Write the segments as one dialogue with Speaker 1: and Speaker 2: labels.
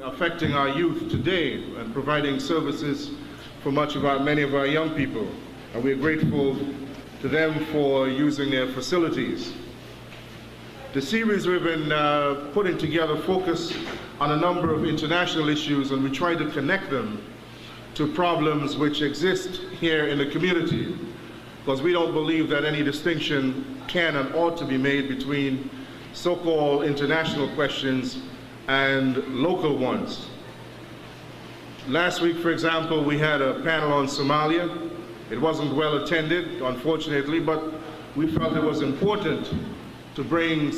Speaker 1: affecting our youth today and providing services for many of our young people. And we're grateful to them for using their facilities. The series we've been putting together focus on a number of international issues, and we try to connect them to problems which exist here in the community, because we don't believe that any distinction can and ought to be made between so-called international questions and local ones. Last week, for example, we had a panel on Somalia. It wasn't well attended, unfortunately, but we felt it was important to bring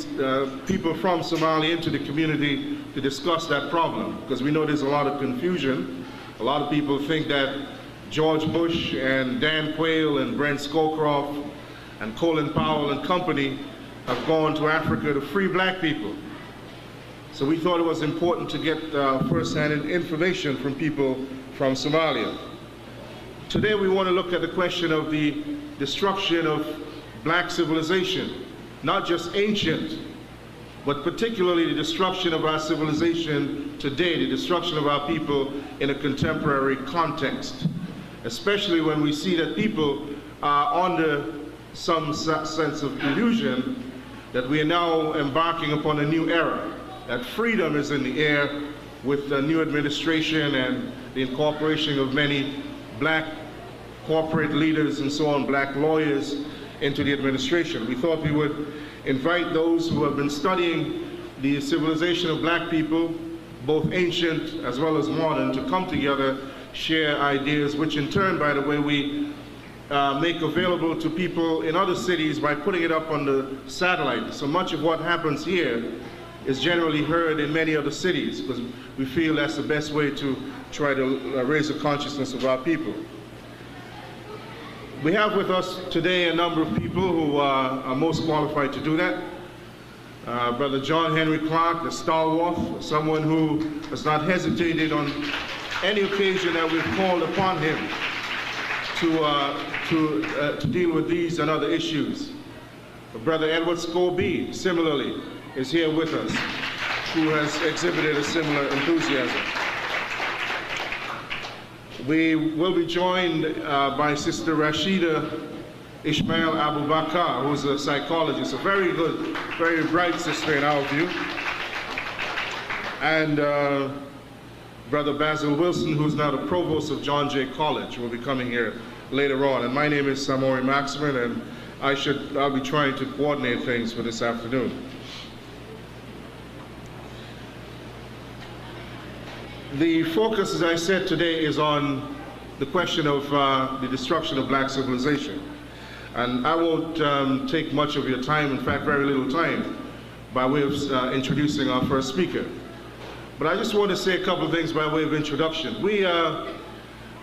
Speaker 1: people from Somalia into the community to discuss that problem, because we know there's a lot of confusion. A lot of people think that George Bush and Dan Quayle and Brent Scowcroft and Colin Powell and company have gone to Africa to free black people. So we thought it was important to get first-hand information from people from Somalia. Today we want to look at the question of the destruction of black civilization, not just ancient, but particularly the destruction of our civilization today, the destruction of our people in a contemporary context, especially when we see that people are under some sense of illusion that we are now embarking upon a new era, that freedom is in the air with the new administration and the incorporation of many black corporate leaders and so on, black lawyers into the administration. We thought we would invite those who have been studying the civilization of black people, both ancient as well as modern, to come together, share ideas, which in turn, by the way, we make available to people in other cities by putting it up on the satellite. So much of what happens here is generally heard in many other cities, because we feel that's the best way to try to raise the consciousness of our people. We have with us today a number of people who are most qualified to do that. Brother John Henry Clarke, the stalwart, someone who has not hesitated on any occasion that we've called upon him to deal with these and other issues. Brother Edward Scobie, similarly, is here with us, who has exhibited a similar enthusiasm. We will be joined by Sister Rashida Ismail Abu Bakr, who's a psychologist, a very good, very bright sister in our view. And Brother Basil Wilson, who's now the provost of John Jay College, will be coming here later on. And my name is Samori Maximin, and I'll be trying to coordinate things for this afternoon. The focus, as I said today, is on the question of the destruction of black civilization. And I won't take much of your time, in fact, very little time, by way of introducing our first speaker. But I just want to say a couple of things by way of introduction.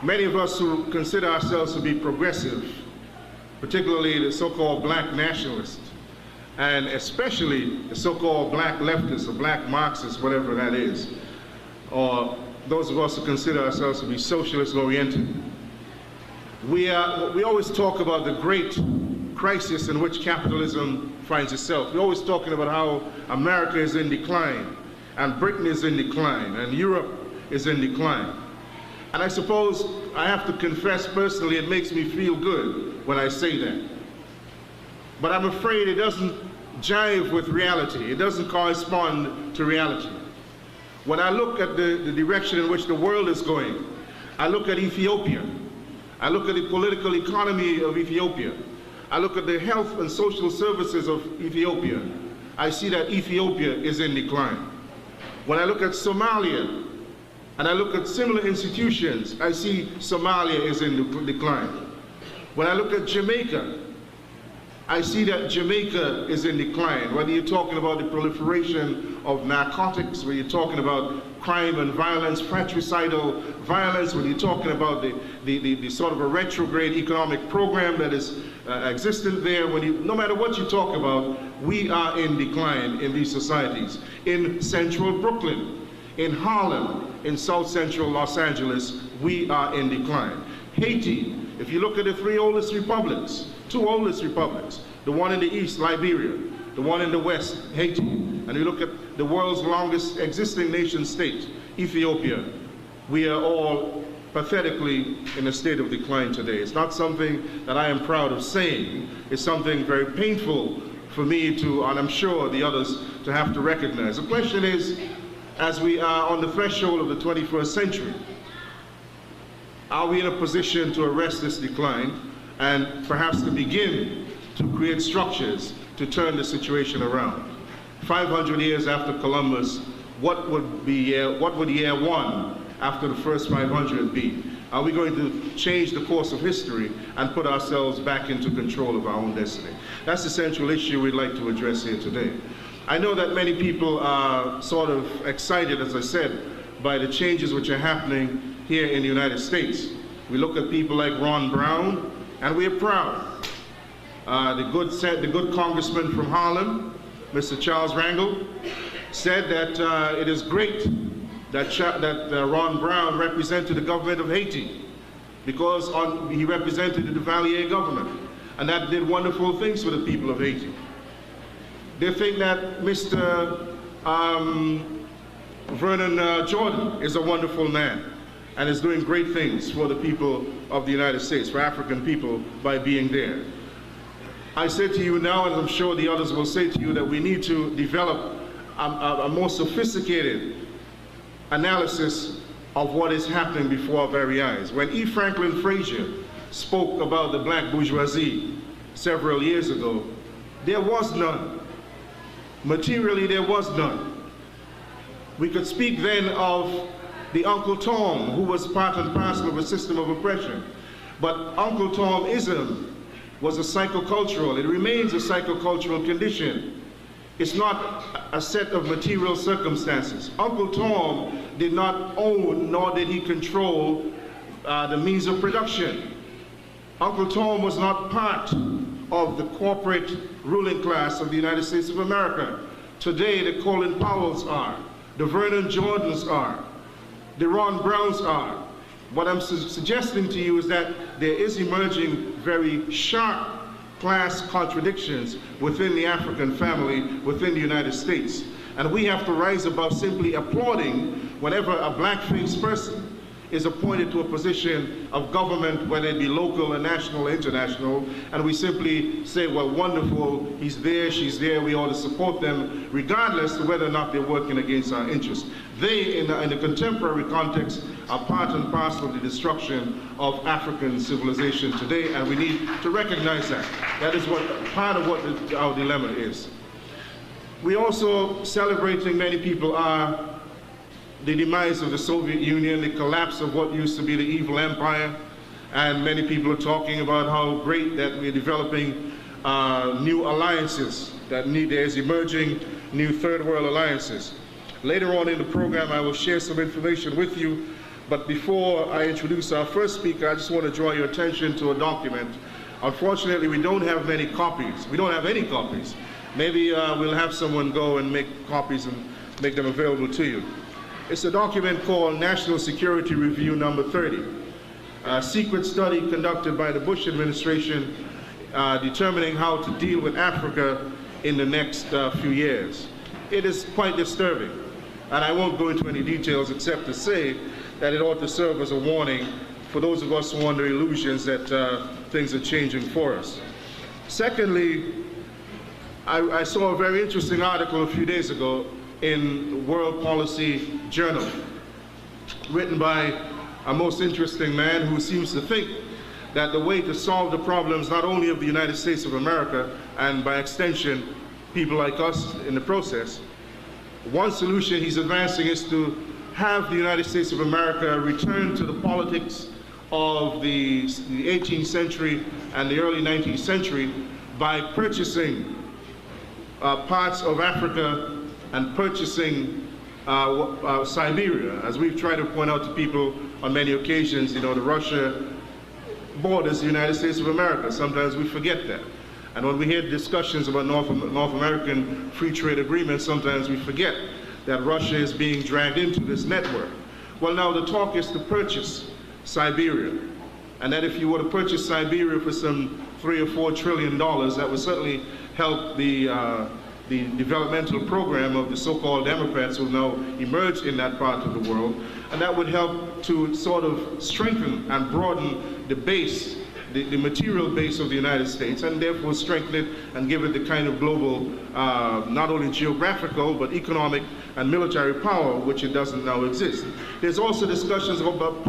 Speaker 1: Many of us who consider ourselves to be progressive, particularly the so-called black nationalists, and especially the so-called black leftists or black Marxists, whatever that is, or those of us who consider ourselves to be socialist-oriented. We always talk about the great crisis in which capitalism finds itself. We're always talking about how America is in decline, and Britain is in decline, and Europe is in decline. And I suppose I have to confess personally, it makes me feel good when I say that. But I'm afraid it doesn't jive with reality. It doesn't correspond to reality. When I look at the direction in which the world is going, I look at Ethiopia. I look at the political economy of Ethiopia. I look at the health and social services of Ethiopia. I see that Ethiopia is in decline. When I look at Somalia, and I look at similar institutions, I see Somalia is in decline. When I look at Jamaica, I see that Jamaica is in decline. Whether you're talking about the proliferation of narcotics, whether you're talking about crime and violence, fratricidal violence, whether you're talking about the sort of a retrograde economic program that is existent there, no matter what you talk about, we are in decline in these societies. In central Brooklyn, in Harlem, in south central Los Angeles, we are in decline. Haiti, if you look at the three oldest republics, two oldest republics, the one in the east, Liberia, the one in the west, Haiti, and you look at the world's longest existing nation state, Ethiopia, we are all pathetically in a state of decline today. It's not something that I am proud of saying. It's something very painful for me to, and I'm sure the others, to have to recognize. The question is, as we are on the threshold of the 21st century, are we in a position to arrest this decline and perhaps to begin to create structures to turn the situation around? 500 years after Columbus, what would year one after the first 500 be? Are we going to change the course of history and put ourselves back into control of our own destiny? That's the central issue we'd like to address here today. I know that many people are sort of excited, as I said, by the changes which are happening here in the United States. We look at people like Ron Brown, and we are proud. The good congressman from Harlem, Mr. Charles Rangel, said that it is great that Ron Brown represented the government of Haiti because he represented the Duvalier government, and that did wonderful things for the people of Haiti. They think that Mr. Vernon Jordan is a wonderful man and is doing great things for the people of the United States, for African people, by being there. I say to you now, and I'm sure the others will say to you, that we need to develop a more sophisticated analysis of what is happening before our very eyes. When E. Franklin Frazier spoke about the black bourgeoisie several years ago, there was none. Materially, there was none. We could speak then of the Uncle Tom, who was part and parcel of a system of oppression. But Uncle Tomism was a psychocultural, it remains a psychocultural condition. It's not a set of material circumstances. Uncle Tom did not own, nor did he control the means of production. Uncle Tom was not part of the corporate ruling class of the United States of America. Today, the Colin Powells are, the Vernon Jordans are, the Ron Browns are. What I'm suggesting to you is that there is emerging very sharp class contradictions within the African family, within the United States. And we have to rise above simply applauding whenever a black-faced person is appointed to a position of government, whether it be local or national or international, and we simply say, well, wonderful, he's there, she's there, we ought to support them, regardless of whether or not they're working against our interests. They, in the contemporary context, are part and parcel of the destruction of African civilization today, and we need to recognize that. That is part of what our dilemma is. We're also celebrating, many people are, the demise of the Soviet Union, the collapse of what used to be the evil empire, and many people are talking about how great that we're developing new alliances, there's emerging new third world alliances. Later on in the program, I will share some information with you, but before I introduce our first speaker, I just want to draw your attention to a document. Unfortunately, we don't have many copies. We don't have any copies. Maybe we'll have someone go and make copies and make them available to you. It's a document called National Security Review number 30, a secret study conducted by the Bush administration determining how to deal with Africa in the next few years. It is quite disturbing, and I won't go into any details except to say that it ought to serve as a warning for those of us who are under illusions that things are changing for us. Secondly, I saw a very interesting article a few days ago in World Policy Journal, written by a most interesting man who seems to think that the way to solve the problems not only of the United States of America, and by extension, people like us in the process, one solution he's advancing is to have the United States of America return to the politics of the 18th century and the early 19th century by purchasing parts of Africa and purchasing Siberia. As we've tried to point out to people on many occasions, you know, the Russia borders the United States of America. Sometimes we forget that. And when we hear discussions about North American free trade agreements, sometimes we forget that Russia is being dragged into this network. Well, now the talk is to purchase Siberia. And that if you were to purchase Siberia for some $3 or $4 trillion, that would certainly help the the developmental program of the so-called Democrats who now emerged in that part of the world, and that would help to sort of strengthen and broaden the base, the material base of the United States, and therefore strengthen it and give it the kind of global, not only geographical, but economic and military power, which it doesn't now exist. There's also discussions about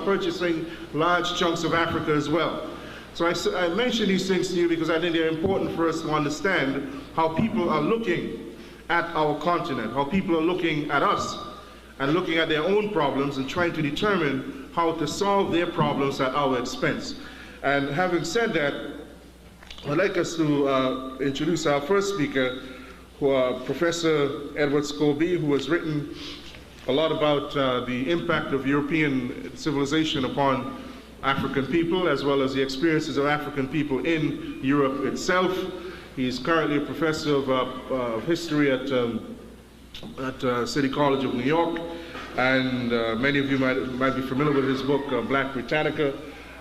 Speaker 1: purchasing large chunks of Africa as well. So I mention these things to you because I think they're important for us to understand how people are looking at our continent, how people are looking at us and looking at their own problems and trying to determine how to solve their problems at our expense. And having said that, I'd like us to introduce our first speaker, Professor Edward Scobie, who has written a lot about the impact of European civilization upon African people, as well as the experiences of African people in Europe itself. He's currently a professor of history at City College of New York, and many of you might be familiar with his book, Black Britannica.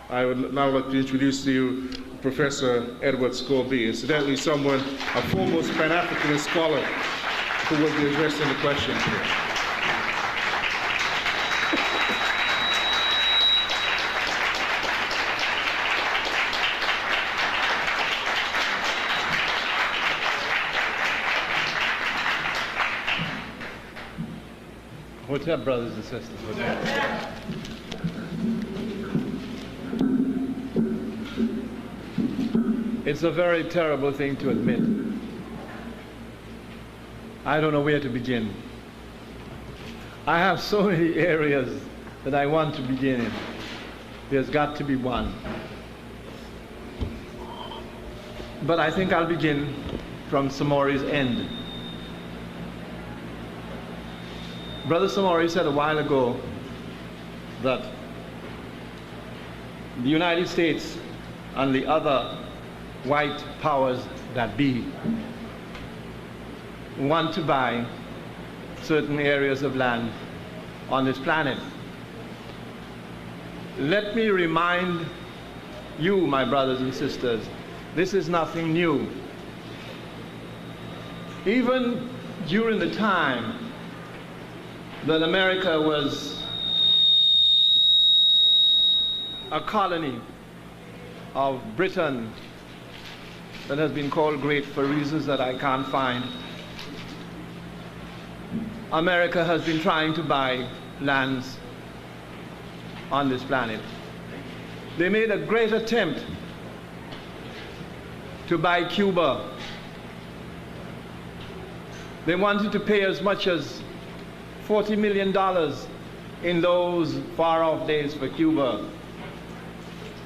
Speaker 1: I would now like to introduce to you Professor Edward Scobie, incidentally a foremost Pan-Africanist scholar who will be addressing the question today.
Speaker 2: What's up, brothers and sisters? What's up? It's a very terrible thing to admit. I don't know where to begin. I have so many areas that I want to begin in. There's got to be one. But I think I'll begin from Samori's end. Brother Samori said a while ago that the United States and the other white powers that be want to buy certain areas of land on this planet. Let me remind you, my brothers and sisters, this is nothing new. Even during the time that America was a colony of Britain that has been called great for reasons that I can't find, America has been trying to buy lands on this planet. They made a great attempt to buy Cuba. They wanted to pay as much as $40 million in those far-off days for Cuba.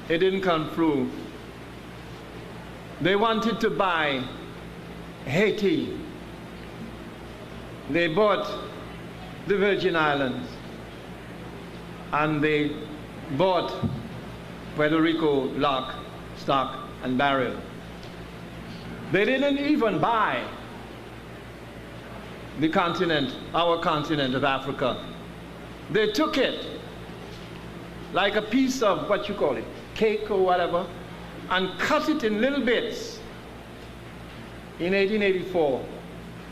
Speaker 2: It didn't come through. They wanted to buy Haiti. They bought the Virgin Islands, and they bought Puerto Rico lock, stock, and barrel. They didn't even buy the continent, our continent of Africa. They took it like a piece of, what you call it, cake or whatever, and cut it in little bits in 1884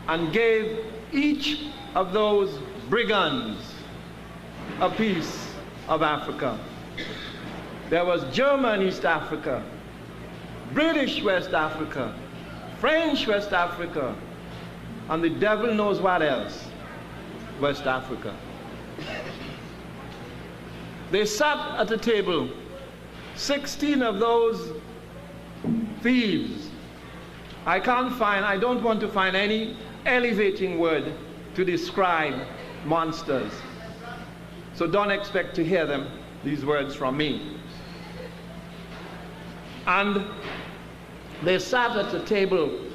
Speaker 2: and gave each of those brigands a piece of Africa. There was German East Africa, British West Africa, French West Africa, and the devil knows what else, West Africa. They sat at the table, 16 of those thieves. I don't want to find any elevating word to describe monsters. So don't expect to hear these words from me. And they sat at the table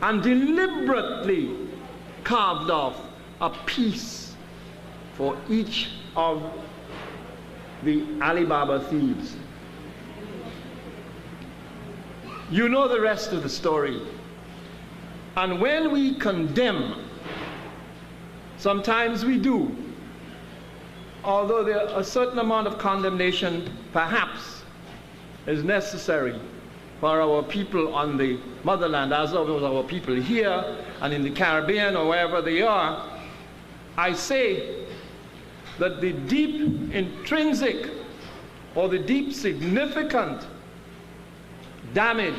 Speaker 2: and deliberately carved off a piece for each of the Alibaba thieves. You know the rest of the story. And when we condemn, sometimes we do, although a certain amount of condemnation perhaps is necessary, for our people on the motherland, as well as our people here and in the Caribbean or wherever they are, I say that the deep intrinsic or the deep significant damage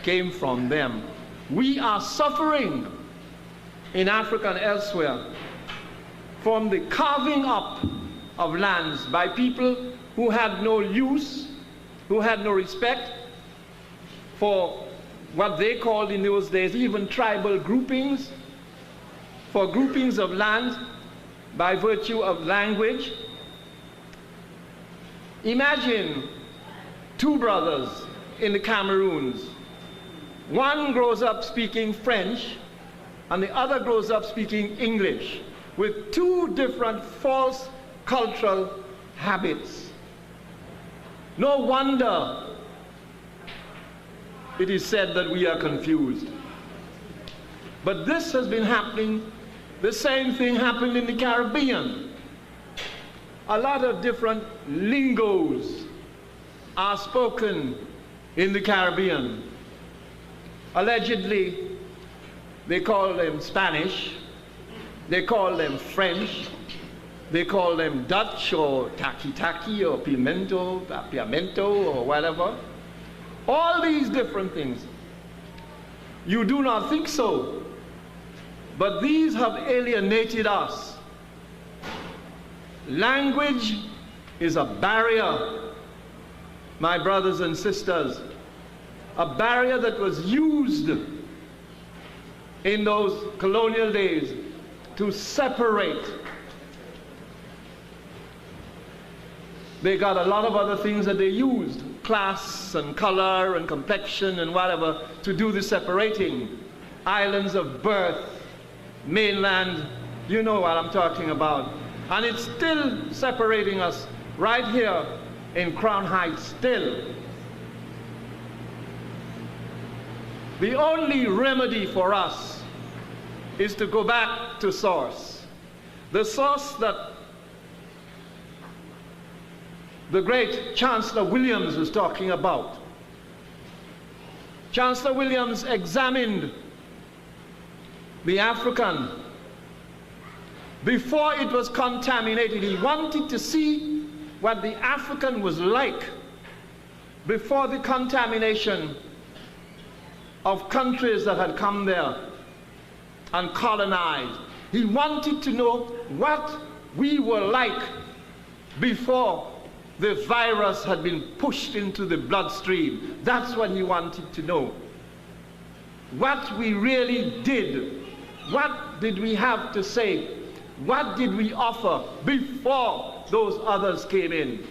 Speaker 2: came from them. We are suffering in Africa and elsewhere from the carving up of lands by people who had no use, who had no respect for what they called in those days even tribal groupings, for groupings of land by virtue of language. Imagine two brothers in the Cameroons. One grows up speaking French and the other grows up speaking English, with two different false cultural habits. No wonder it is said that we are confused. But this has been happening. The same thing happened in the Caribbean. A lot of different lingos are spoken in the Caribbean. Allegedly, they call them Spanish, they call them French, they call them Dutch or taki-taki or piamento or whatever. All these different things. You do not think so, but these have alienated us. Language is a barrier, my brothers and sisters, a barrier that was used in those colonial days to separate. They got a lot of other things that they used, class and color and complexion and whatever, to do the separating. Islands of birth, mainland, you know what I'm talking about. And it's still separating us right here in Crown Heights still. The only remedy for us is to go back to source. The source that the great Chancellor Williams was talking about. Chancellor Williams examined the African before it was contaminated. He wanted to see what the African was like before the contamination of countries that had come there and colonized. He wanted to know what we were like before the virus had been pushed into the bloodstream. That's what he wanted to know. What we really did. What did we have to say? What did we offer before those others came in?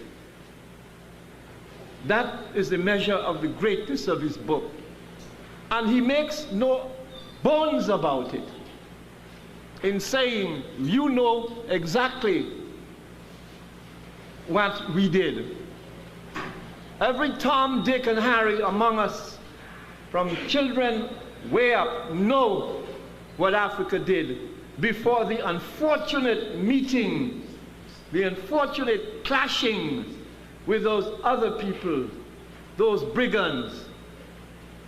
Speaker 2: That is the measure of the greatness of his book. And he makes no bones about it in saying, you know exactly what we did. Every Tom, Dick, and Harry among us, from children way up, know what Africa did before the unfortunate meeting, the unfortunate clashing with those other people, those brigands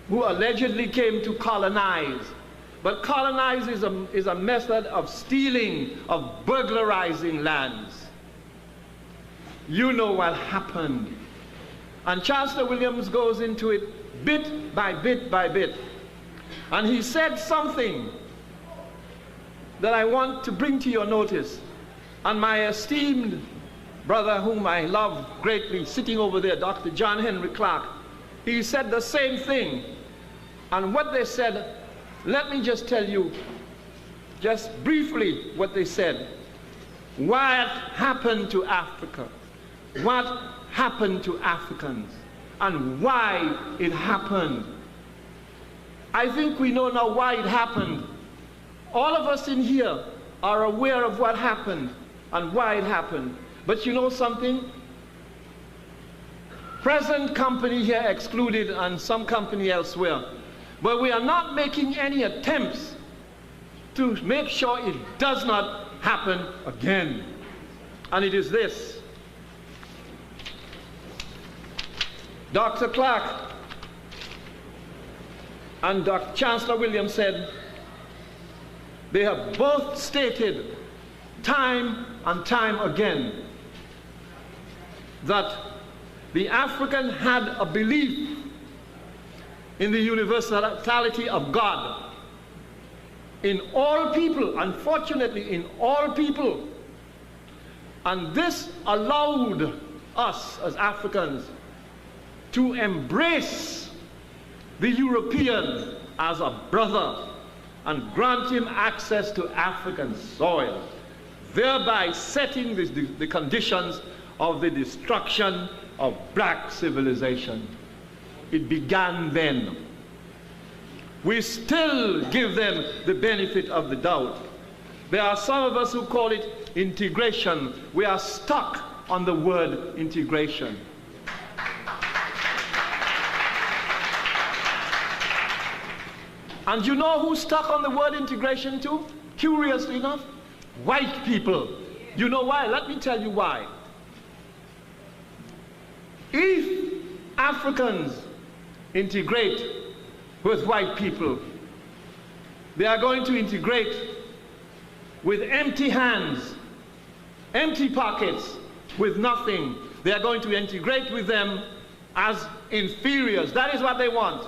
Speaker 2: who allegedly came to colonize. But colonize is a method of stealing, of burglarizing lands. You know what happened. And Chancellor Williams goes into it bit by bit by bit. And he said something that I want to bring to your notice. And my esteemed brother, whom I love greatly, sitting over there, Dr. John Henrik Clarke, he said the same thing. And what they said, let me just tell you, just briefly what they said. What happened to Africa? What happened to Africans? And why it happened? I think we know now why it happened. All of us in here are aware of what happened and why it happened. But you know something? Present company here excluded and some company elsewhere. But we are not making any attempts to make sure it does not happen again. And it is this. Dr. Clarke and Dr. Chancellor Williams said, they have both stated time and time again that the African had a belief in the universality of God in all people, unfortunately in all people. And this allowed us as Africans to embrace the European as a brother and grant him access to African soil, thereby setting the conditions of the destruction of black civilization. It began then. We still give them the benefit of the doubt. There are some of us who call it integration. We are stuck on the word integration. And you know who's stuck on the word integration too? Curiously enough, white people. You know why? Let me tell you why. If Africans integrate with white people, they are going to integrate with empty hands, empty pockets, with nothing. They are going to integrate with them as inferiors. That is what they want.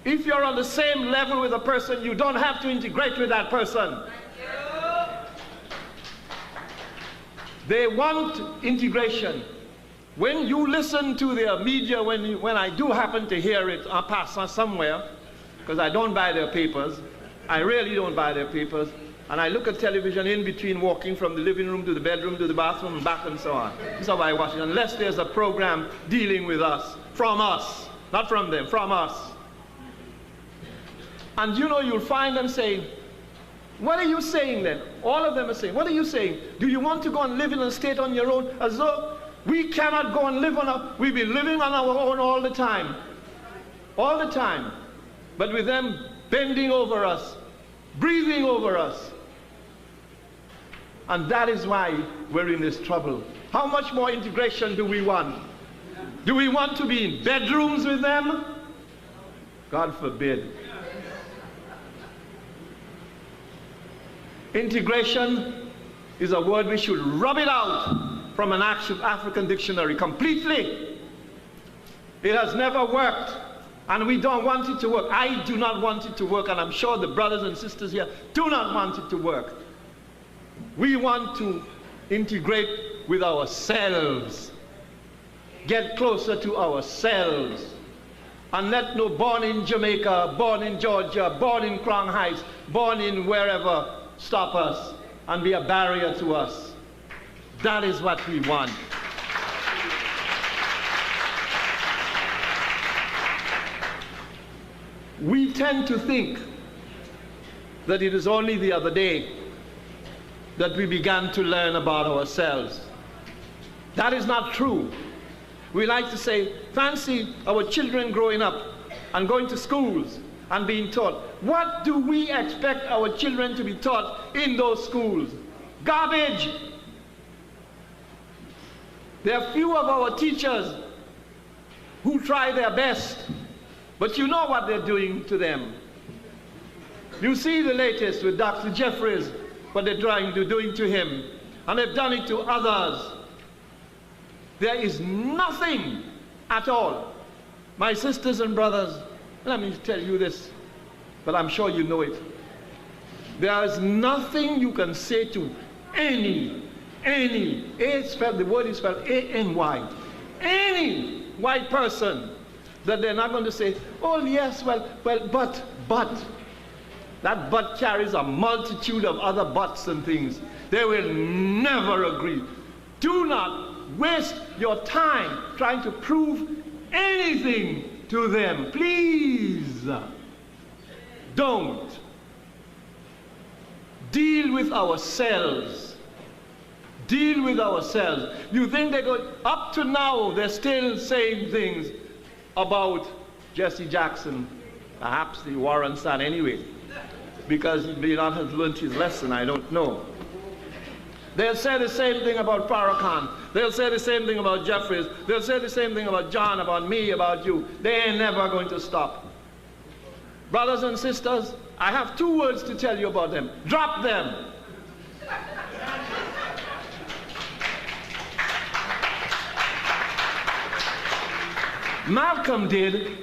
Speaker 2: If you're on the same level with a person, you don't have to integrate with that person. They want integration. When you listen to their media, when I do happen to hear it pass somewhere, because I don't buy their papers, I really don't buy their papers, and I look at television in between walking from the living room to the bedroom to the bathroom and back and so on. So I watch it, unless there's a program dealing with us, from us, not from them, from us. And you know, you'll find them saying, what are you saying then? All of them are saying, what are you saying? Do you want to go and live in a state on your own? As though we cannot go and live on our, we've been living on our own all the time. All the time. But with them bending over us, breathing over us. And that is why we're in this trouble. How much more integration do we want? Do we want to be in bedrooms with them? God forbid. Integration is a word we should rub it out from an African dictionary completely. It has never worked, and we don't want it to work. I do not want it to work, and I'm sure the brothers and sisters here do not want it to work. We want to integrate with ourselves, get closer to ourselves, and let no born in Jamaica, born in Georgia, born in Crown Heights, born in wherever stop us and be a barrier to us. That is what we want. We tend to think that it is only the other day that we began to learn about ourselves. That is not true. We like to say, fancy our children growing up and going to schools and being taught. What do we expect our children to be taught in those schools? Garbage. There are few of our teachers who try their best, but you know what they're doing to them. You see the latest with Dr. Jeffries, what they're trying to doing to him, and they've done it to others. There is nothing at all. My sisters and brothers, let me tell you this, but I'm sure you know it. There is nothing you can say to any, the word is spelled A-N-Y, any white person, that they're not going to say, oh yes, well, but. That but carries a multitude of other buts and things. They will never agree. Do not waste your time trying to prove anything to them. Please don't. Deal with ourselves. Deal with ourselves. You think they go, up to now, they're still saying things about Jesse Jackson. Perhaps the warrants that anyway, because he may not have learned his lesson, I don't know. They'll say the same thing about Farrakhan. They'll say the same thing about Jeffries. They'll say the same thing about John, about me, about you. They ain't never going to stop. Brothers and sisters, I have 2 words to tell you about them. Drop them. Malcolm did,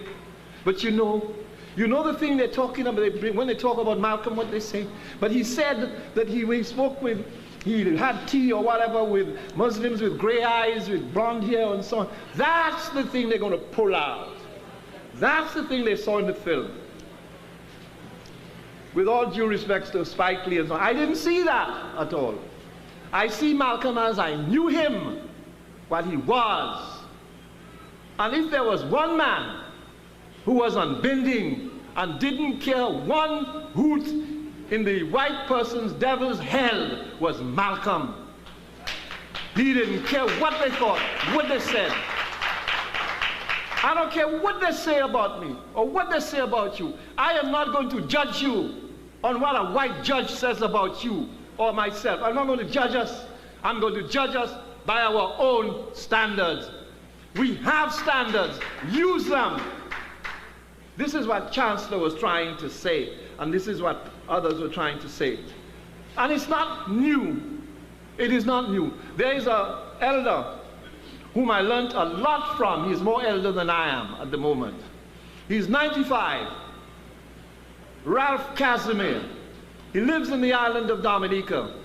Speaker 2: but you know the thing they're talking about, when they talk about Malcolm, what they say? But he said that he spoke with, he had tea or whatever with Muslims with gray eyes, with blonde hair and so on. That's the thing they're going to pull out. That's the thing they saw in the film. With all due respect to Spike Lee and so on, I didn't see that at all. I see Malcolm as I knew him, what he was. And if there was one man who was unbending and didn't care one hoot in the white person's devil's hell, was Malcolm. He didn't care what they thought, what they said. I don't care what they say about me or what they say about you. I am not going to judge you on what a white judge says about you or myself. I'm not going to judge us. I'm going to judge us by our own standards. We have standards. Use them. This is what Chancellor was trying to say, and this is what others were trying to say. And it's not new. It is not new. There is an elder whom I learned a lot from. He's more elder than I am at the moment. He's 95. Ralph Casimir. He lives in the island of Dominica.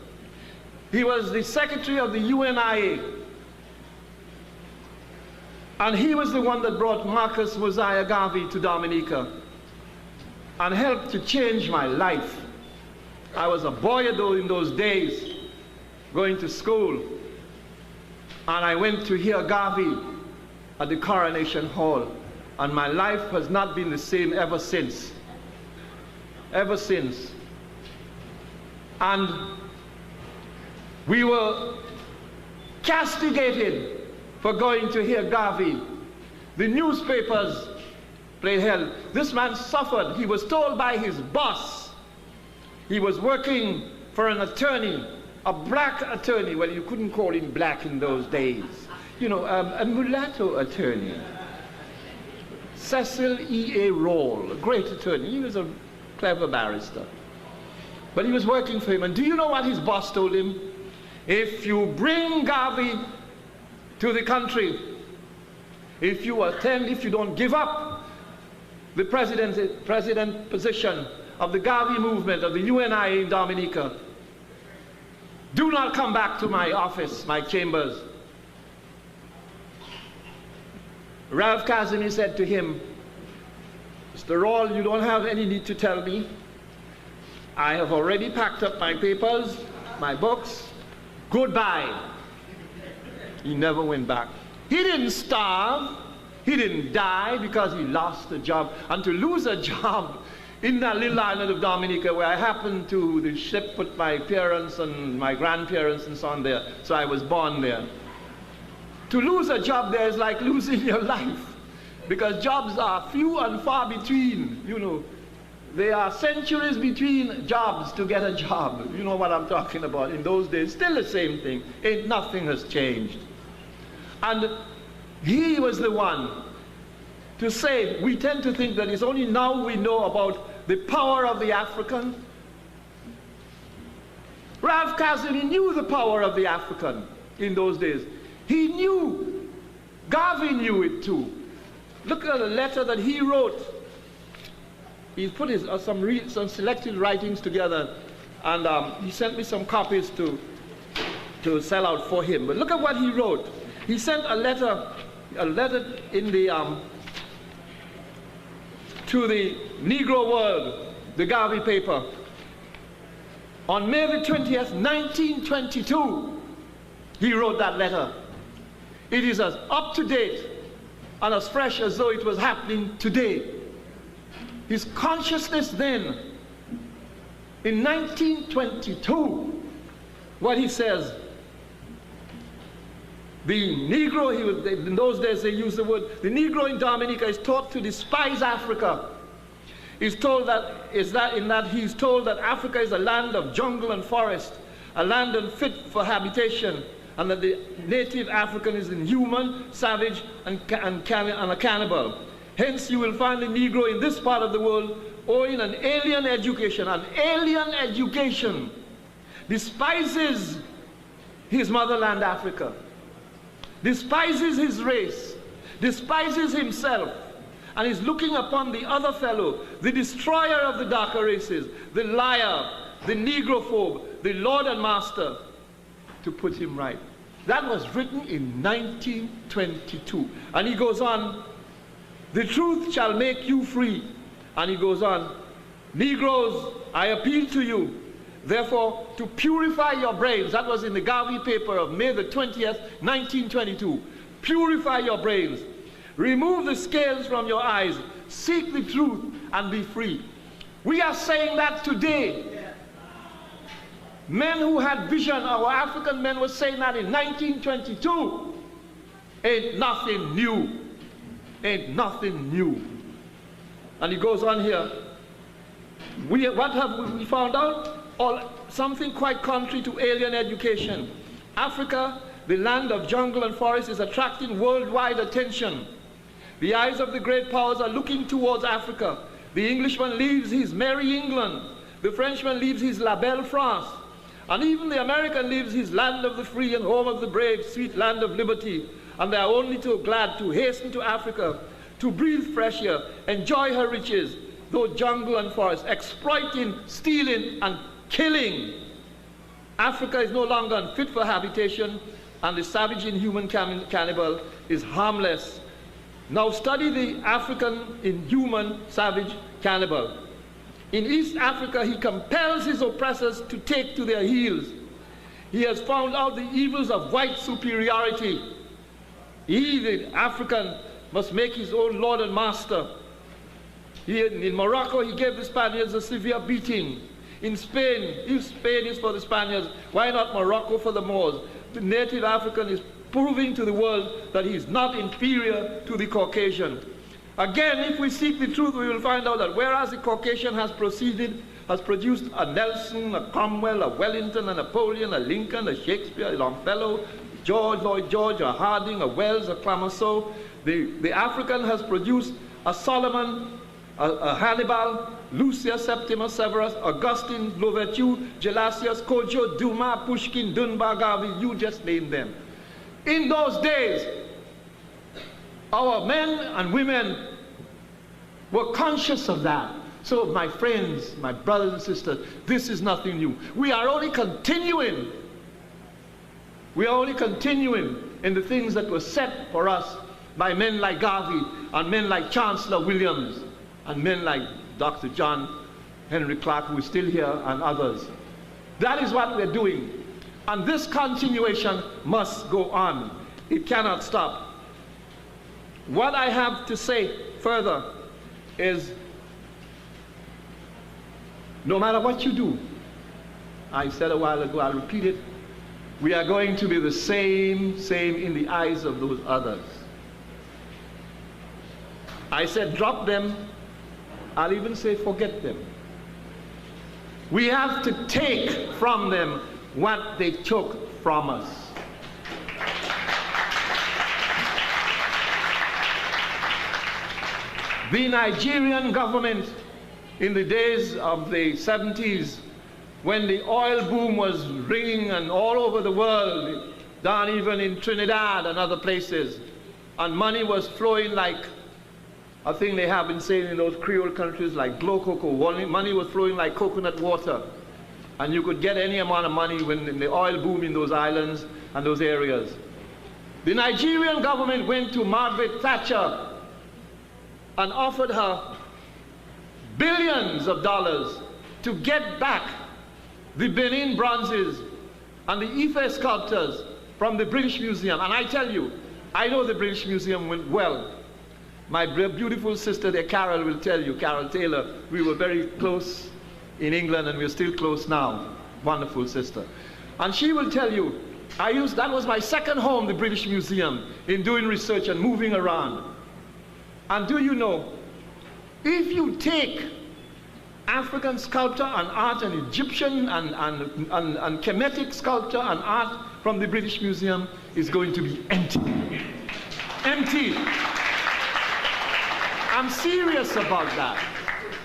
Speaker 2: He was the secretary of the UNIA. And he was the one that brought Marcus Mosiah Garvey to Dominica and helped to change my life. I was a boy in those days, going to school, and I went to hear Garvey at the Coronation Hall, and my life has not been the same ever since. Ever since. And we were castigated for going to hear Garvey. The newspapers played hell. This man suffered. He was told by his boss, he was working for an attorney, a black attorney. Well, you couldn't call him black in those days. You know, a mulatto attorney. Cecil E.A. Roll, a great attorney. He was a clever barrister. But he was working for him. And do you know what his boss told him? If you bring Garvey to the country, if you don't give up the president position of the Garvey movement, of the UNIA in Dominica, do not come back to my office, my chambers. Ralph Casimir said to him, Mr. Rawls, you don't have any need to tell me. I have already packed up my papers, my books. Goodbye. He never went back. He didn't starve. He didn't die because he lost a job. And to lose a job in that little island of Dominica where I happened to, the ship put my parents and my grandparents and so on there, so I was born there. To lose a job there is like losing your life, because jobs are few and far between, you know. There are centuries between jobs to get a job. You know what I'm talking about. In those days, still the same thing. Nothing has changed. And he was the one to say, we tend to think that it's only now we know about the power of the African. Ralph Casimir knew the power of the African in those days. He knew. Garvey knew it too. Look at the letter that he wrote. He put his, some selected writings together, and he sent me some copies to sell out for him. But look at what he wrote. He sent a letter in the to the Negro World, the Garvey paper, on May the 20th, 1922. He wrote that letter. It is as up to date and as fresh as though it was happening today. His consciousness then, in 1922, what he says, the Negro, in those days they used the word, the Negro in Dominica is taught to despise Africa. He's told that he's told that Africa is a land of jungle and forest, a land unfit for habitation, and that the native African is inhuman, savage, and a cannibal. Hence you will find the Negro in this part of the world owing an alien education, despises his motherland Africa, despises his race, despises himself, and is looking upon the other fellow, the destroyer of the darker races, the liar, the negrophobe, the lord and master, to put him right. That was written in 1922. And he goes on, the truth shall make you free. And he goes on, Negroes, I appeal to you, therefore, to purify your brains. That was in the Garvey paper of May the 20th, 1922. Purify your brains. Remove the scales from your eyes. Seek the truth and be free. We are saying that today. Men who had vision, our African men were saying that in 1922. Ain't nothing new. Ain't nothing new. And he goes on here. What have we found out? Something quite contrary to alien education. Africa, the land of jungle and forest, is attracting worldwide attention. The eyes of the great powers are looking towards Africa. The Englishman leaves his merry England. The Frenchman leaves his La Belle France. And even the American leaves his land of the free and home of the brave, sweet land of liberty. And they are only too glad to hasten to Africa, to breathe fresh air, enjoy her riches, though jungle and forest, exploiting, stealing, and killing. Africa is no longer unfit for habitation, and the savage inhuman cannibal is harmless. Now study the African inhuman savage cannibal. In East Africa, he compels his oppressors to take to their heels. He has found out the evils of white superiority. He, the African, must make his own lord and master. In Morocco, he gave the Spaniards a severe beating. In Spain, if Spain is for the Spaniards, why not Morocco for the Moors? The native African is proving to the world that he is not inferior to the Caucasian. Again, if we seek the truth, we will find out that whereas the Caucasian has produced a Nelson, a Cromwell, a Wellington, a Napoleon, a Lincoln, a Shakespeare, a Longfellow, George, Lloyd George, a Harding, a Wells, a Clemenceau, the African has produced a Solomon, a Hannibal, Lucius Septimus Severus, Augustine, Louverture, Gelasius, Kojo, Dumas, Pushkin, Dunbar, Garvey, you just name them. In those days, our men and women were conscious of that. So my friends, my brothers and sisters, this is nothing new. We are only continuing. We are only continuing in the things that were set for us by men like Garvey and men like Chancellor Williams and men like Dr. John Henrik Clarke, who is still here, and others. That is what we're doing. And this continuation must go on. It cannot stop. What I have to say further is, no matter what you do, I said a while ago, I'll repeat it, we are going to be the same in the eyes of those others. I said drop them, I'll even say forget them. We have to take from them what they took from us. The Nigerian government in the days of the 70s, when the oil boom was ringing and all over the world, down even in Trinidad and other places, and money was flowing like, I think they have been saying in those Creole countries, like glow cocoa, money was flowing like coconut water. And you could get any amount of money when the oil boom in those islands and those areas. The Nigerian government went to Margaret Thatcher and offered her billions of dollars to get back the Benin bronzes and the Ife sculptures from the British Museum. And I tell you, I know the British Museum well. My beautiful sister there, Carol, will tell you, Carol Taylor, we were very close in England and we're still close now. Wonderful sister. And she will tell you, that was my second home, the British Museum, in doing research and moving around. And do you know, if you take African sculpture and art and Egyptian and Kemetic sculpture and art from the British Museum, is going to be empty. Empty. I'm serious about that.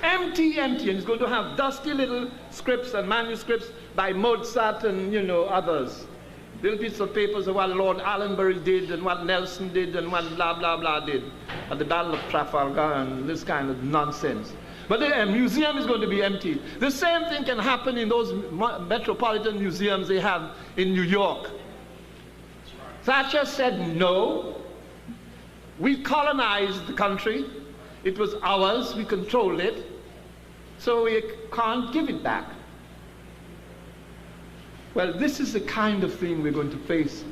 Speaker 2: empty, empty, and it's going to have dusty little scripts and manuscripts by Mozart and, you know, others. Little pieces of papers of what Lord Allenbury did and what Nelson did and what blah, blah, blah did at the Battle of Trafalgar and this kind of nonsense. But the museum is going to be empty. The same thing can happen in those metropolitan museums they have in New York. Thatcher said, no, we colonized the country. It was ours, we controlled it, so we can't give it back. Well, this is the kind of thing we're going to face.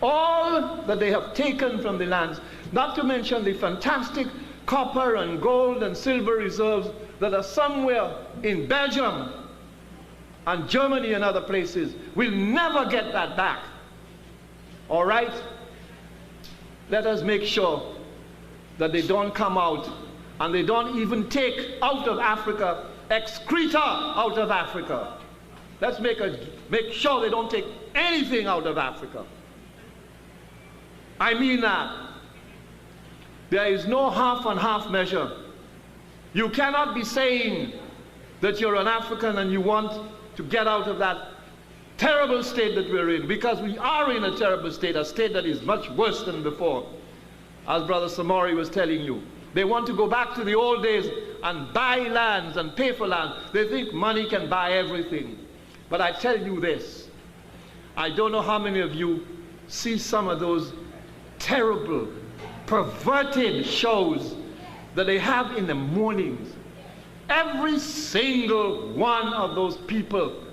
Speaker 2: All that they have taken from the lands, not to mention the fantastic copper and gold and silver reserves that are somewhere in Belgium and Germany and other places. We'll never get that back. All right? Let us make sure that they don't come out and they don't even take out of Africa excreta out of Africa. Let's make sure they don't take anything out of Africa. I mean that. There is no half and half measure. You cannot be saying that you're an African and you want to get out of that terrible state that we're in, because we are in a terrible state, a state that is much worse than before. As Brother Samori was telling you, they want to go back to the old days and buy lands and pay for land. They think money can buy everything. But I tell you this, I don't know how many of you see some of those terrible, perverted shows that they have in the mornings. Every single one of those people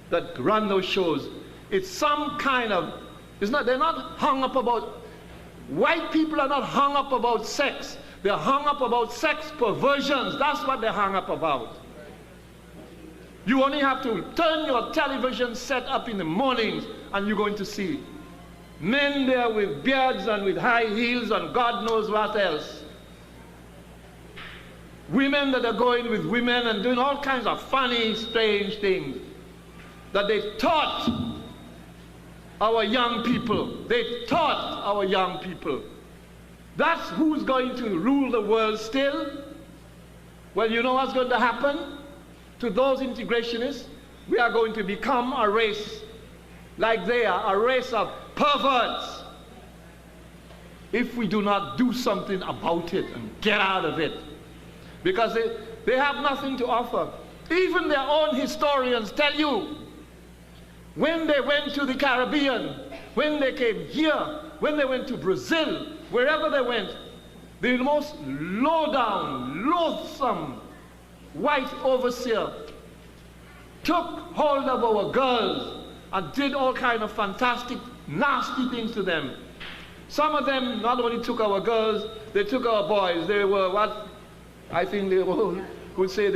Speaker 2: that run those shows, it's some kind of, they're not hung up about, white people are not hung up about sex. They're hung up about sex perversions. That's what they're hung up about. You only have to turn your television set up in the mornings and you're going to see men there with beards and with high heels and God knows what else. Women that are going with women and doing all kinds of funny, strange things that they taught our young people. They taught our young people. That's who's going to rule the world still. Well, you know what's going to happen to those integrationists? We are going to become a race like they are, a race of perverts, if we do not do something about it and get out of it. Because they have nothing to offer. Even their own historians tell you, when they went to the Caribbean, when they came here, when they went to Brazil, wherever they went, the most low-down, loathsome white overseer took hold of our girls and did all kind of fantastic, nasty things to them. Some of them not only took our girls, they took our boys. They were what I think they would say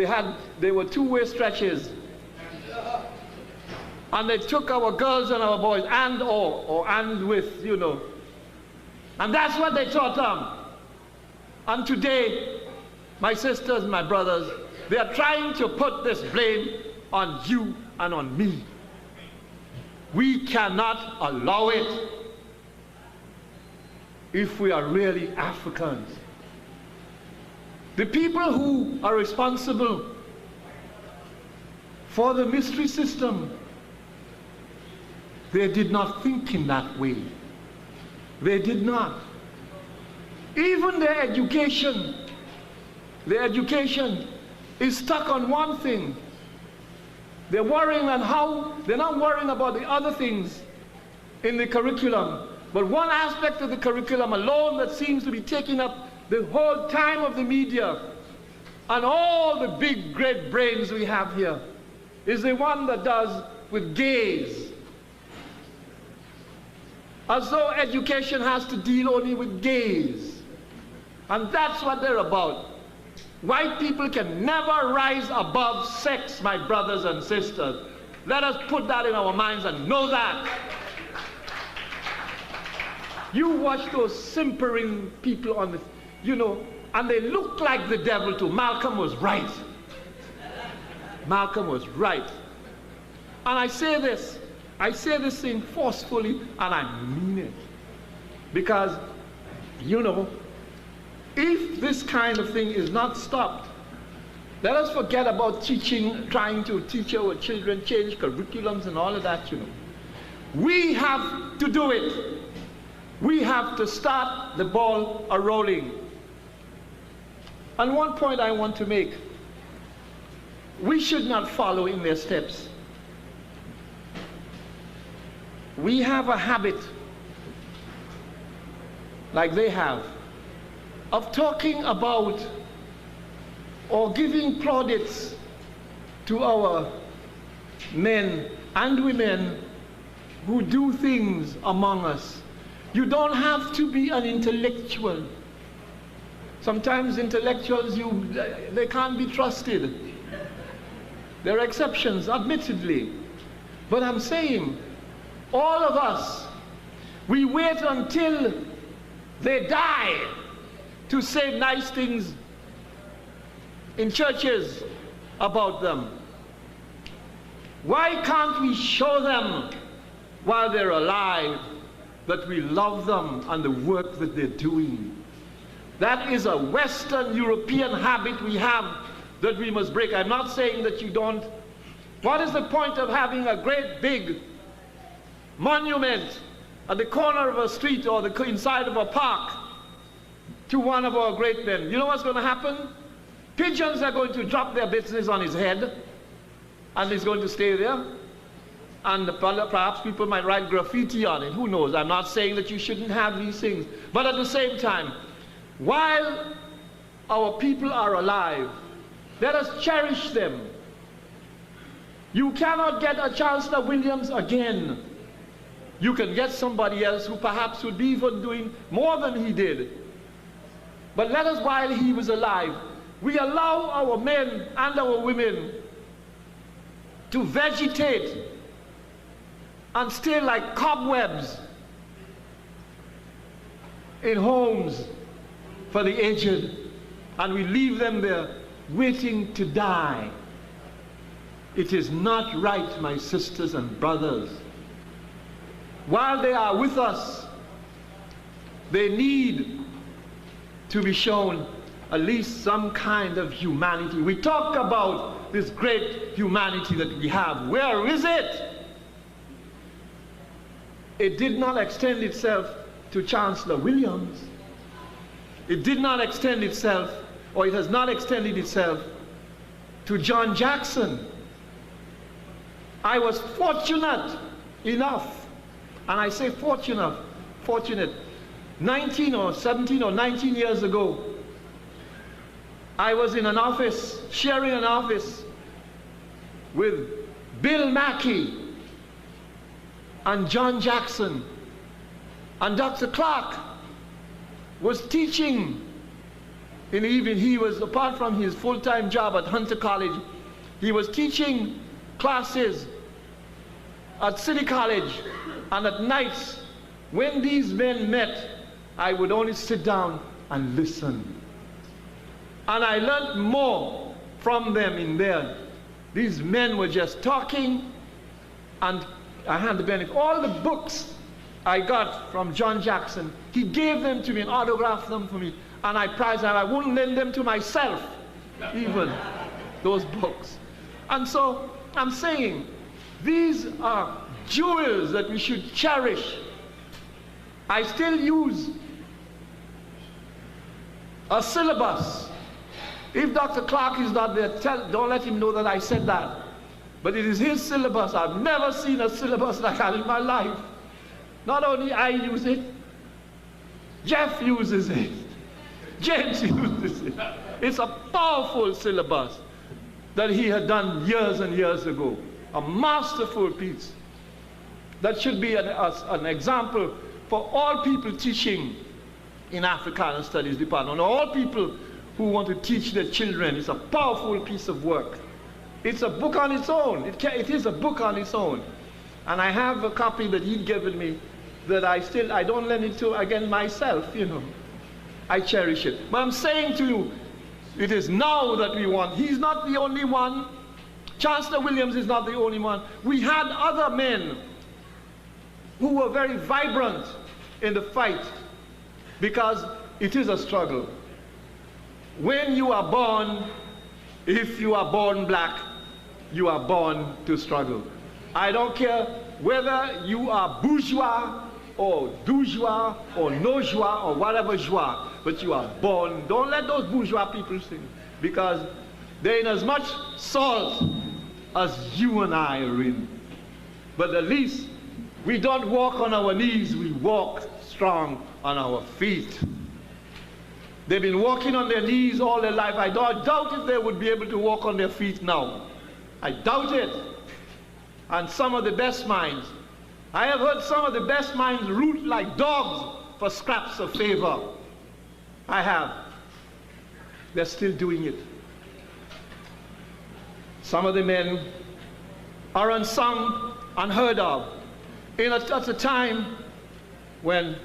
Speaker 2: they were two-way stretches. And they took our girls and our boys, and with, you know. And that's what they taught them. And today, my sisters and my brothers, they are trying to put this blame on you and on me. We cannot allow it if we are really Africans. The people who are responsible for the mystery system, they did not think in that way. They did not. Even their education is stuck on one thing. They're worrying on how, they're not worrying about the other things in the curriculum. But one aspect of the curriculum alone that seems to be taking up the whole time of the media and all the big great brains we have here is the one that does with gays. As though education has to deal only with gays. And that's what they're about. White people can never rise above sex, my brothers and sisters. Let us put that in our minds and know that. You watch those simpering people on the, you know, and they look like the devil too. Malcolm was right. Malcolm was right. And I say this thing forcefully, and I mean it. Because, you know, if this kind of thing is not stopped, Let us forget about teaching, trying to teach our children, change curriculums and all of that, you know. We have to do it. We have to start the ball a-rolling. And one point I want to make, we should not follow in their steps. We have a habit, like they have, of talking about or giving plaudits to our men and women who do things among us. You don't have to be an intellectual. Sometimes intellectuals, they can't be trusted. There are exceptions, admittedly. But I'm saying, all of us, we wait until they die to say nice things in churches about them. Why can't we show them while they're alive that we love them and the work that they're doing? That is a Western European habit we have that we must break. I'm not saying that you don't. What is the point of having a great big monument at the corner of a street or the inside of a park to one of our great men? You know what's going to happen? Pigeons are going to drop their business on his head, and he's going to stay there. And perhaps people might write graffiti on it. Who knows? I'm not saying that you shouldn't have these things. But at the same time, while our people are alive, let us cherish them. You cannot get a Chancellor Williams again. You can get somebody else who perhaps would be even doing more than he did. But let us, while he was alive, we allow our men and our women to vegetate and stay like cobwebs in homes for the aged, and we leave them there waiting to die. It is not right, my sisters and brothers. While they are with us, they need to be shown at least some kind of humanity. We talk about this great humanity that we have. Where is it? It did not extend itself to Chancellor Williams. It did not extend itself, or it has not extended itself to John Jackson. I was fortunate enough, and I say fortunate, 19 or 17 or 19 years ago, I was in an office, sharing an office with Bill Mackey and John Jackson, and Dr. Clarke was teaching in the evening. He was, apart from his full-time job at Hunter College, he was teaching classes at City College, and at nights, when these men met, I would only sit down and listen. And I learned more from them in there. These men were just talking, and I had the benefit. All the books I got from John Jackson, he gave them to me and autographed them for me, and I prized them. I wouldn't lend them to myself, even, those books. And so I'm saying, these are jewels that we should cherish. I still use a syllabus. If Dr. Clarke is not there, don't let him know that I said that. But it is his syllabus. I've never seen a syllabus like that in my life. Not only I use it, Jeff uses it, James uses it. It's a powerful syllabus that he had done years and years ago. A masterful piece that should be an example for all people teaching in Africana Studies Department, all people who want to teach their children. It's a powerful piece of work. It's a book on its own. It is a book on its own. And I have a copy that he'd given me that I don't lend it to, again, myself, you know. I cherish it. But I'm saying to you, it is now that we want. He's not the only one. Chancellor Williams is not the only one. We had other men who were very vibrant in the fight, because it is a struggle. When you are born, If you are born black, you are born to struggle. I don't care whether you are bourgeois or doujois or no joie or whatever joie, but you are born. Don't let those bourgeois people sing, because they're in as much salt as you and I are in. But at least we don't walk on our knees, we walk strong on our feet. They've been walking on their knees all their life. I doubt if they would be able to walk on their feet now. I doubt it. And some of the best minds, I have heard some of the best minds root like dogs for scraps of favor. I have. They're still doing it. Some of the men are unsung, unheard of. At a time when,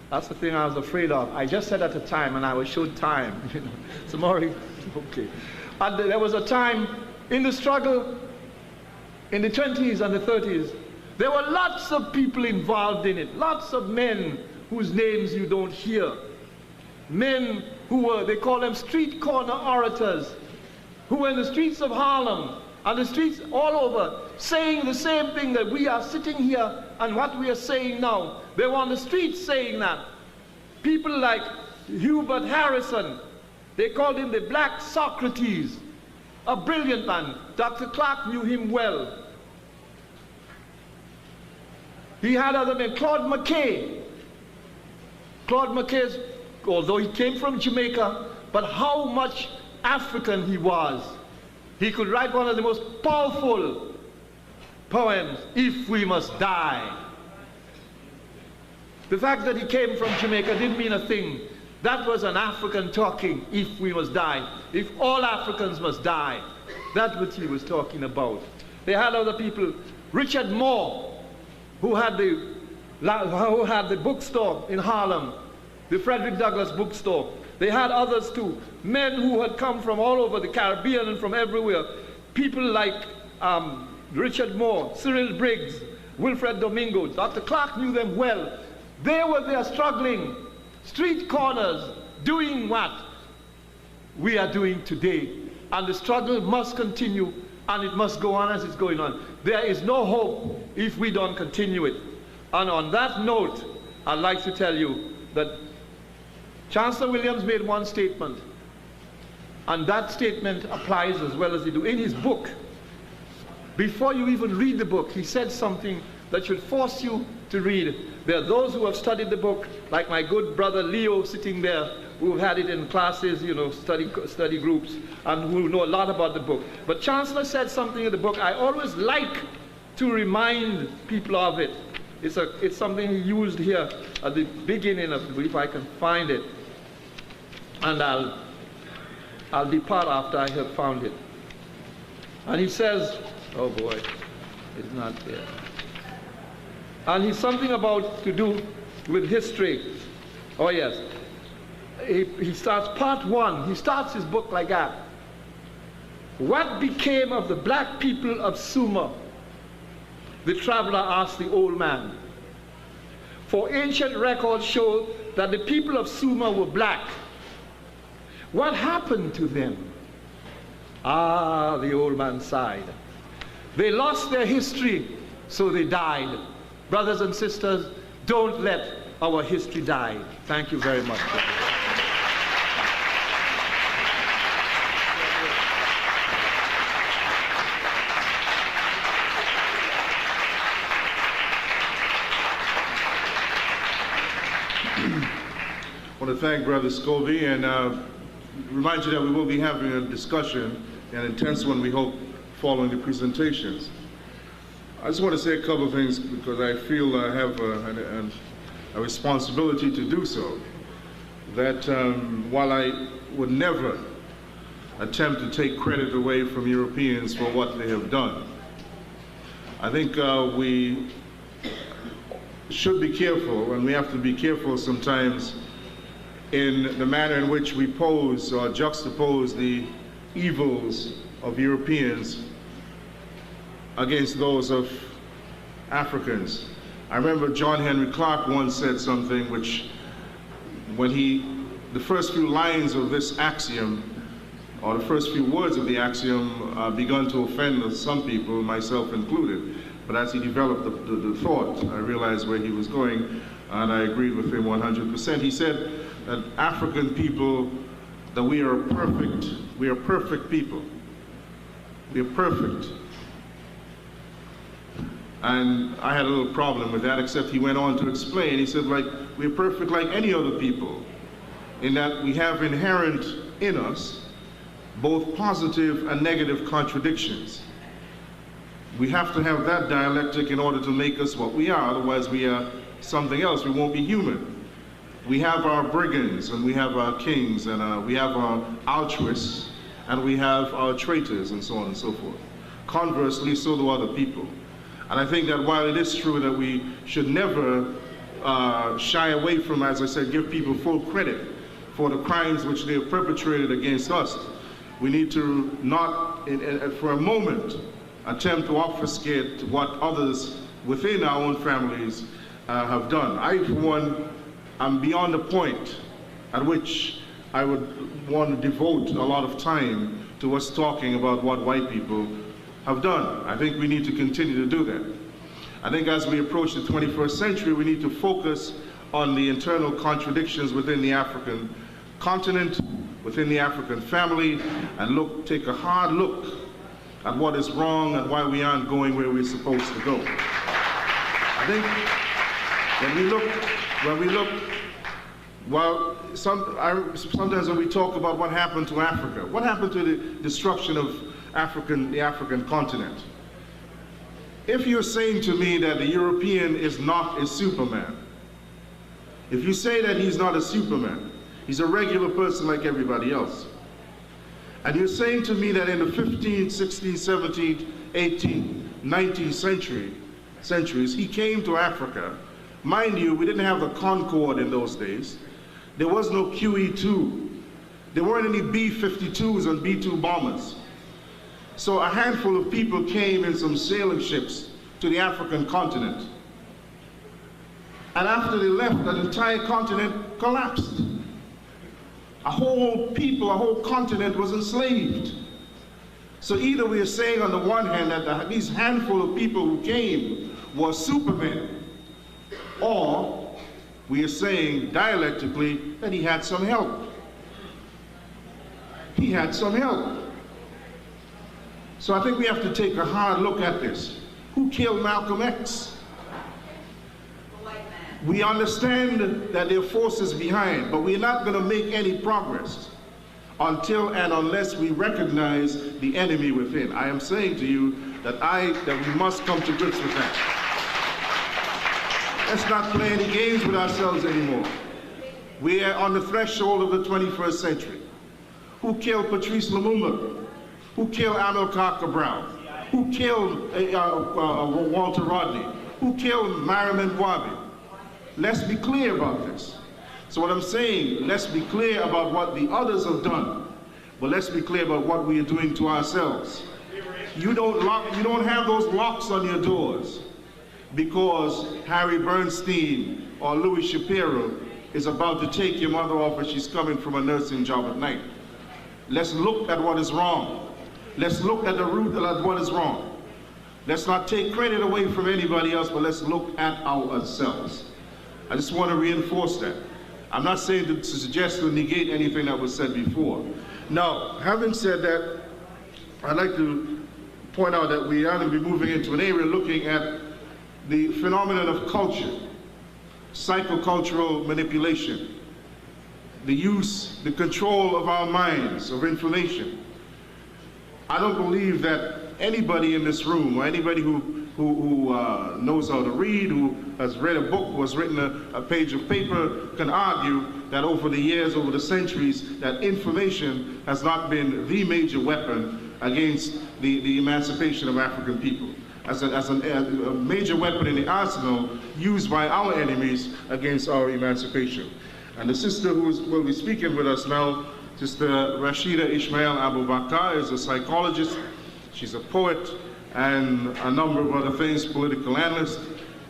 Speaker 2: that's the thing I was afraid of. I just said at a time, and I was showed time. So Maury, okay. And there was a time in the struggle in the 20s and the 30s. There were lots of people involved in it, lots of men whose names you don't hear. Men who were, they call them street corner orators, who were in the streets of Harlem and the streets all over, saying the same thing that we are sitting here and what we are saying now. They were on the streets saying that. People like Hubert Harrison, they called him the Black Socrates, a brilliant man. Dr. Clarke knew him well. He had other men, Claude McKay. Claude McKay, although he came from Jamaica, but how much African he was. He could write one of the most powerful poems, If We Must Die. The fact that he came from Jamaica didn't mean a thing. That was an African talking, if we must die. If all Africans must die. That's what he was talking about. They had other people, Richard Moore, who had the bookstore in Harlem, the Frederick Douglass bookstore. They had others too, men who had come from all over the Caribbean and from everywhere. People like Richard Moore, Cyril Briggs, Wilfred Domingo. Dr. Clarke knew them well. They were there struggling, street corners, doing what we are doing today. And the struggle must continue, and it must go on as it's going on. There is no hope if we don't continue it. And on that note, I'd like to tell you that Chancellor Williams made one statement, and that statement applies as well as he do. In his book, before you even read the book, he said something that should force you to read. There are those who have studied the book, like my good brother Leo sitting there, who have had it in classes, you know, study groups, and who know a lot about the book. But Chancellor said something in the book I always like to remind people of it. It's something he used here at the beginning of the book, if I can find it. And I'll depart after I have found it. And he says, oh boy, it's not there. And he's something about to do with history. Oh yes. He starts part one. He starts his book like that. What became of the black people of Sumer? The traveler asked the old man. For ancient records show that the people of Sumer were black. What happened to them? Ah, the old man sighed. They lost their history, so they died. Brothers and sisters, don't let our history die. Thank you very much.
Speaker 1: I want to thank Brother Scovey and remind you that we will be having a discussion, an intense one we hope, following the presentations. I just want to say a couple of things because I feel I have a responsibility to do so. That while I would never attempt to take credit away from Europeans for what they have done, I think we should be careful, and we have to be careful sometimes in the manner in which we pose or juxtapose the evils of Europeans against those of Africans. I remember John Henry Clarke once said something which, when the first few lines of this axiom or the first few words of the axiom begun to offend some people, myself included. But as he developed the thought, I realized where he was going, and I agreed with him 100%. He said that African people, that we are perfect people. We are perfect. And I had a little problem with that, except he went on to explain. He said, like, we're perfect like any other people, in that we have inherent in us both positive and negative contradictions. We have to have that dialectic in order to make us what we are, otherwise we are something else. We won't be human. We have our brigands, and we have our kings, and we have our altruists, and we have our traitors, and so on and so forth. Conversely, so do other people. And I think that while it is true that we should never shy away from, as I said, give people full credit for the crimes which they have perpetrated against us, we need to not, for a moment, attempt to obfuscate what others within our own families have done. I, for one, am beyond the point at which I would want to devote a lot of time to us talking about what white people have done. I think we need to continue to do that. I think as we approach the 21st century, we need to focus on the internal contradictions within the African continent, within the African family, and take a hard look at what is wrong and why we aren't going where we're supposed to go. I think when we look, well, sometimes when we talk about what happened to Africa, what happened to the destruction of the African continent? If you're saying to me that the European is not a Superman, if you say that he's not a Superman, he's a regular person like everybody else, and you're saying to me that in the 15th, 16th, 17th, 18th, 19th centuries, he came to Africa. Mind you, we didn't have the Concorde in those days. There was no QE-2. There weren't any B-52s and B-2 bombers. So a handful of people came in some sailing ships to the African continent. And after they left, the entire continent collapsed. A whole people, a whole continent was enslaved. So either we are saying on the one hand that these handful of people who came were supermen, or we are saying dialectically that he had some help. He had some help. So I think we have to take a hard look at this. Who killed Malcolm X? We understand that there are forces behind, but we're not going to make any progress until and unless we recognize the enemy within. I am saying to you that we must come to grips with that. Let's not play any games with ourselves anymore. We are on the threshold of the 21st century. Who killed Patrice Lumumba? Who killed Amilcar Cabral? Who killed Walter Rodney? Who killed Mariam Ngouabi? Let's be clear about this. So what I'm saying, let's be clear about what the others have done, but let's be clear about what we are doing to ourselves. You don't have those locks on your doors because Harry Bernstein or Louis Shapiro is about to take your mother off as she's coming from a nursing job at night. Let's look at what is wrong. Let's look at the root of what is wrong. Let's not take credit away from anybody else, but let's look at ourselves. I just want to reinforce that. I'm not saying to suggest or negate anything that was said before. Now, having said that, I'd like to point out that we are going to be moving into an area looking at the phenomenon of culture, psychocultural manipulation, the use, the control of our minds, of information. I don't believe that anybody in this room, or anybody who knows how to read, who has read a book, who has written a page of paper, can argue that over the years, over the centuries, that information has not been the major weapon against the emancipation of African people. As a major weapon in the arsenal used by our enemies against our emancipation. And the sister who will be speaking with us now, Sister Rashida Ismail Abu Bakr, is a psychologist. She's a poet and a number of other things, political analyst,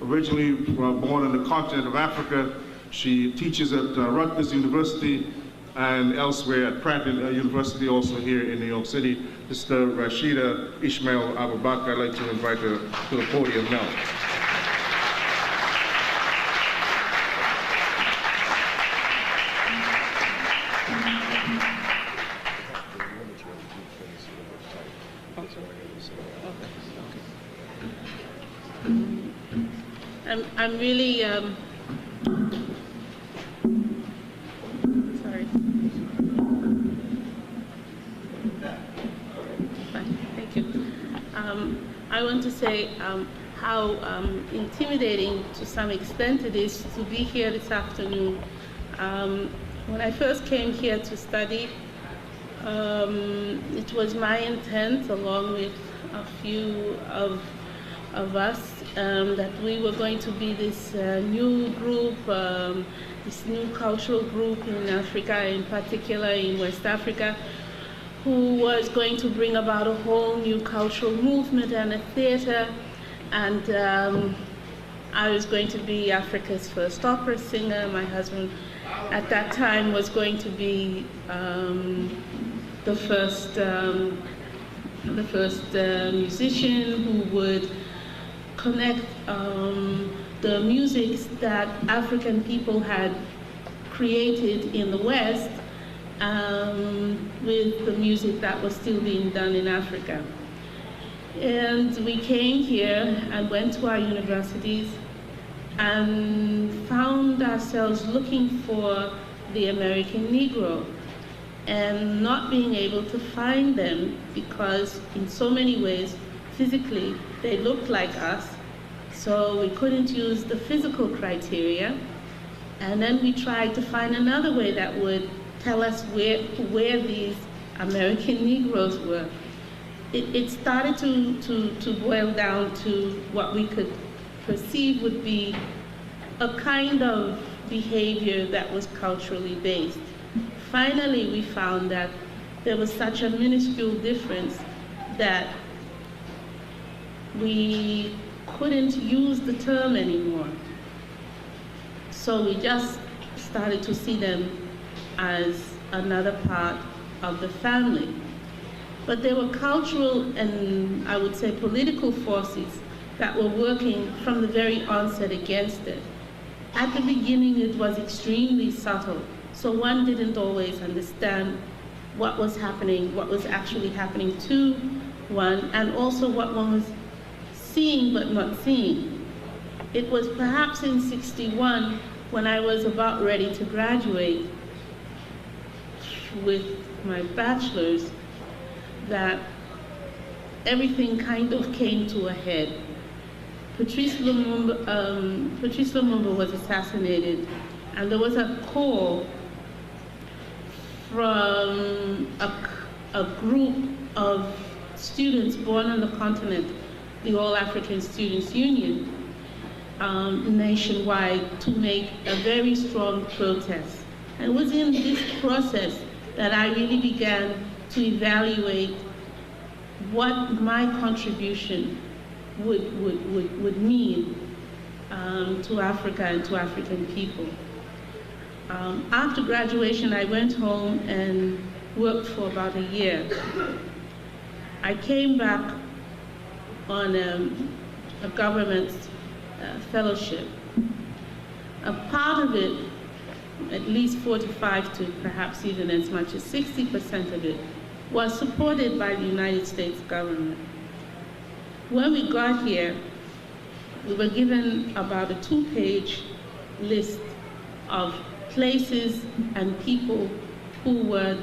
Speaker 1: originally born on the continent of Africa. She teaches at Rutgers University and elsewhere at Pratt University, also here in New York City, Sister Rashida Ishmael Abubakar. I'd like to invite her to the podium now.
Speaker 3: I'm really sorry. Fine, thank you. I want to say how intimidating to some extent it is to be here this afternoon. When I first came here to study, it was my intent, along with a few of us, that we were going to be this new group, this new cultural group in Africa, in particular in West Africa, who was going to bring about a whole new cultural movement and a theater. And I was going to be Africa's first opera singer. My husband at that time was going to be the first musician who would connect the music that African people had created in the West with the music that was still being done in Africa. And we came here and went to our universities and found ourselves looking for the American Negro and not being able to find them because in so many ways, physically, they looked like us, so we couldn't use the physical criteria. And then we tried to find another way that would tell us where these American Negroes were. It started to boil down to what we could perceive would be a kind of behavior that was culturally based. Finally, we found that there was such a minuscule difference that we couldn't use the term anymore. So we just started to see them as another part of the family. But there were cultural and, I would say, political forces that were working from the very onset against it. At the beginning, it was extremely subtle, so one didn't always understand what was happening, what was actually happening to one, and also what one was seeing but not seeing. It was perhaps in '61 when I was about ready to graduate with my bachelor's that everything kind of came to a head. Patrice Lumumba was assassinated, and there was a call from a group of students born on the continent, the All African Students Union, nationwide, to make a very strong protest. And it was in this process that I really began to evaluate what my contribution would mean to Africa and to African people. After graduation, I went home and worked for about a year. I came back on a government fellowship. A part of it, at least 45 to perhaps even as much as 60% of it, was supported by the United States government. When we got here, we were given about a 2-page list of places and people who were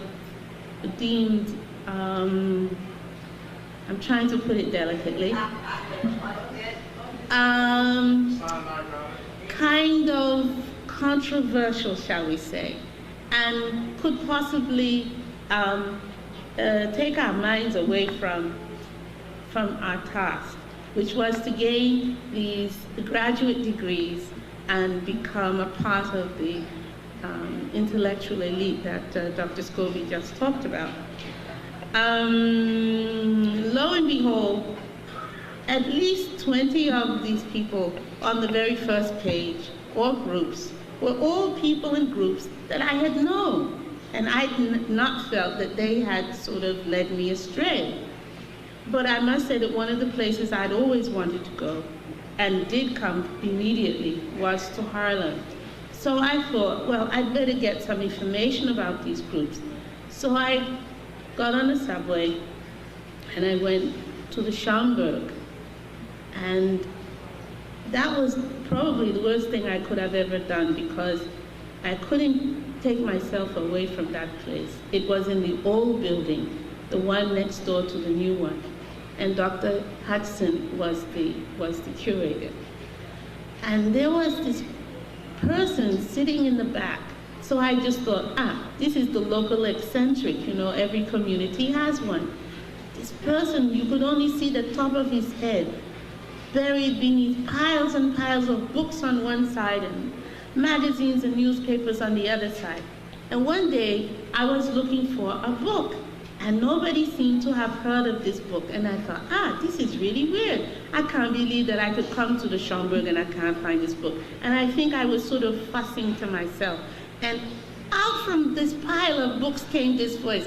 Speaker 3: deemed, I'm trying to put it delicately, kind of controversial, shall we say, and could possibly take our minds away from our task, which was to gain these graduate degrees and become a part of the intellectual elite that Dr. Scobie just talked about. Lo and behold, at least 20 of these people on the very first page, or groups, were all people and groups that I had known. And I not felt that they had sort of led me astray. But I must say that one of the places I'd always wanted to go, and did come immediately, was to Harlem. So I thought, well, I'd better get some information about these groups. So I got on the subway, and I went to the Schomburg. And that was probably the worst thing I could have ever done, because I couldn't take myself away from that place. It was in the old building, the one next door to the new one. And Dr. Hudson was the curator. And there was this person sitting in the back. So I just thought, this is the local eccentric, you know, every community has one. This person, you could only see the top of his head, buried beneath piles and piles of books on one side and magazines and newspapers on the other side. And one day, I was looking for a book, and nobody seemed to have heard of this book. And I thought, this is really weird. I can't believe that I could come to the Schomburg and I can't find this book. And I think I was sort of fussing to myself. And out from this pile of books came this voice: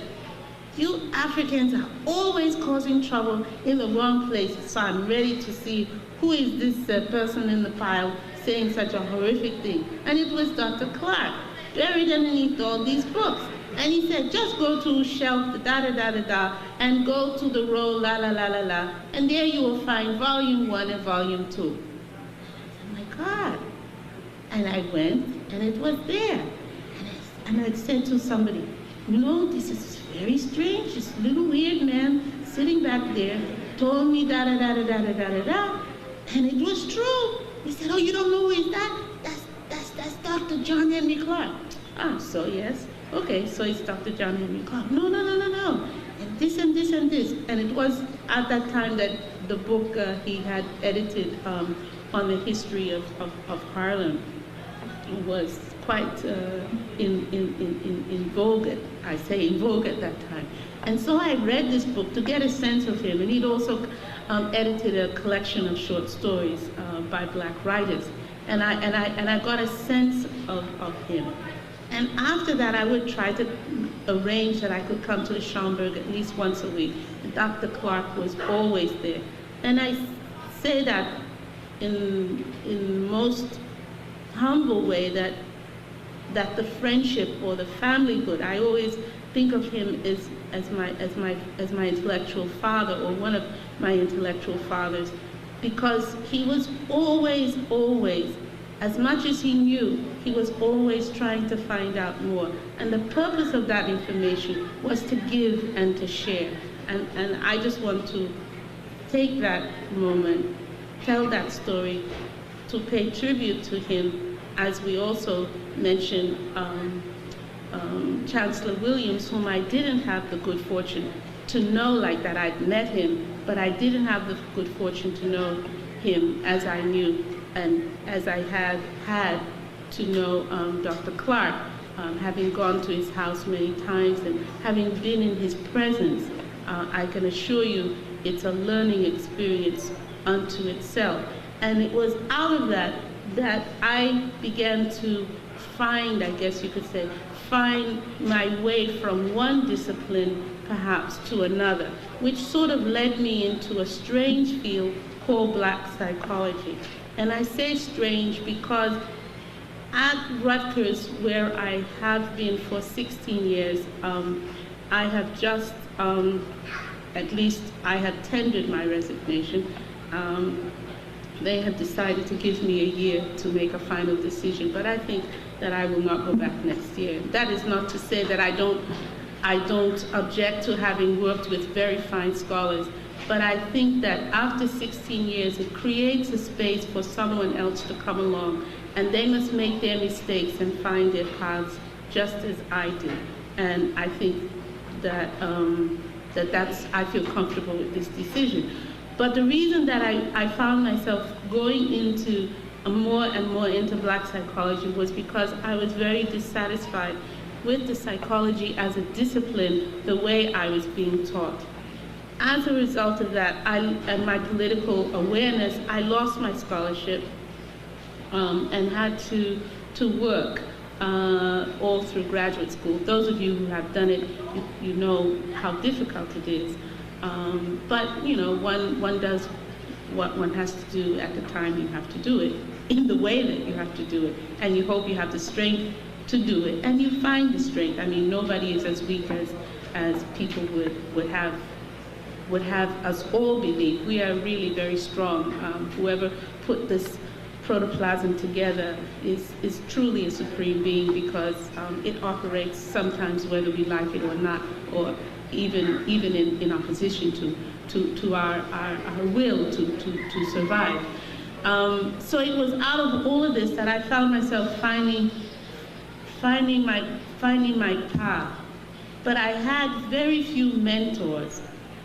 Speaker 3: "You Africans are always causing trouble in the wrong places, so I'm ready to see who is this person in the pile saying such a horrific thing." And it was Dr. Clarke, buried underneath all these books. And he said, just go to shelf da-da-da-da-da and go to the row la-la-la-la-la, and there you will find volume 1 and volume 2. Oh my God. And I went, and it was there. And I said to somebody, you know, this is very strange. This little weird man sitting back there told me da-da-da-da-da-da-da-da, and it was true. He said, oh, you don't know who is that? That's Dr. John Henry Clarke. So yes. Okay, so it's Dr. John Henry Clarke. No. And this and this and this. And it was at that time that the book he had edited on the history of Harlem was quite in vogue, I say in vogue at that time. And so I read this book to get a sense of him. And he'd also edited a collection of short stories by Black writers. And I got a sense of him. And after that, I would try to arrange that I could come to the Schomburg at least once a week. And Dr. Clarke was always there. And I say that in most humble way, that the friendship or the familyhood, I always think of him as my intellectual father, or one of my intellectual fathers, because he was always, as much as he knew, he was always trying to find out more. And the purpose of that information was to give and to share. And I just want to take that moment, tell that story, to pay tribute to him, as we also mentioned Chancellor Williams, whom I didn't have the good fortune to know like that. I'd met him, but I didn't have the good fortune to know him as I knew and as I had to know Dr. Clarke, having gone to his house many times and having been in his presence. I can assure you it's a learning experience unto itself. And it was out of that I began to find, I guess you could say, find my way from one discipline perhaps to another, which sort of led me into a strange field called Black psychology. And I say strange because at Rutgers, where I have been for 16 years, I have just, at least I have tendered my resignation. They have decided to give me a year to make a final decision, but I think that I will not go back next year. That is not to say that I don't object to having worked with very fine scholars, but I think that after 16 years, it creates a space for someone else to come along, and they must make their mistakes and find their paths just as I did. And I think that, I feel comfortable with this decision. But the reason that I found myself going into more and more into Black psychology was because I was very dissatisfied with the psychology as a discipline, the way I was being taught. As a result of that, and my political awareness, I lost my scholarship and had to work all through graduate school. Those of you who have done it, you know how difficult it is. But you know, one does what one has to do at the time you have to do it, in the way that you have to do it, and you hope you have the strength to do it, and you find the strength. I mean, nobody is as weak as people would have us all believe. We are really very strong. Whoever put this protoplasm together is truly a supreme being, because it operates sometimes whether we like it or not, or even in opposition to our will to survive. So it was out of all of this that I found myself finding my path. But I had very few mentors.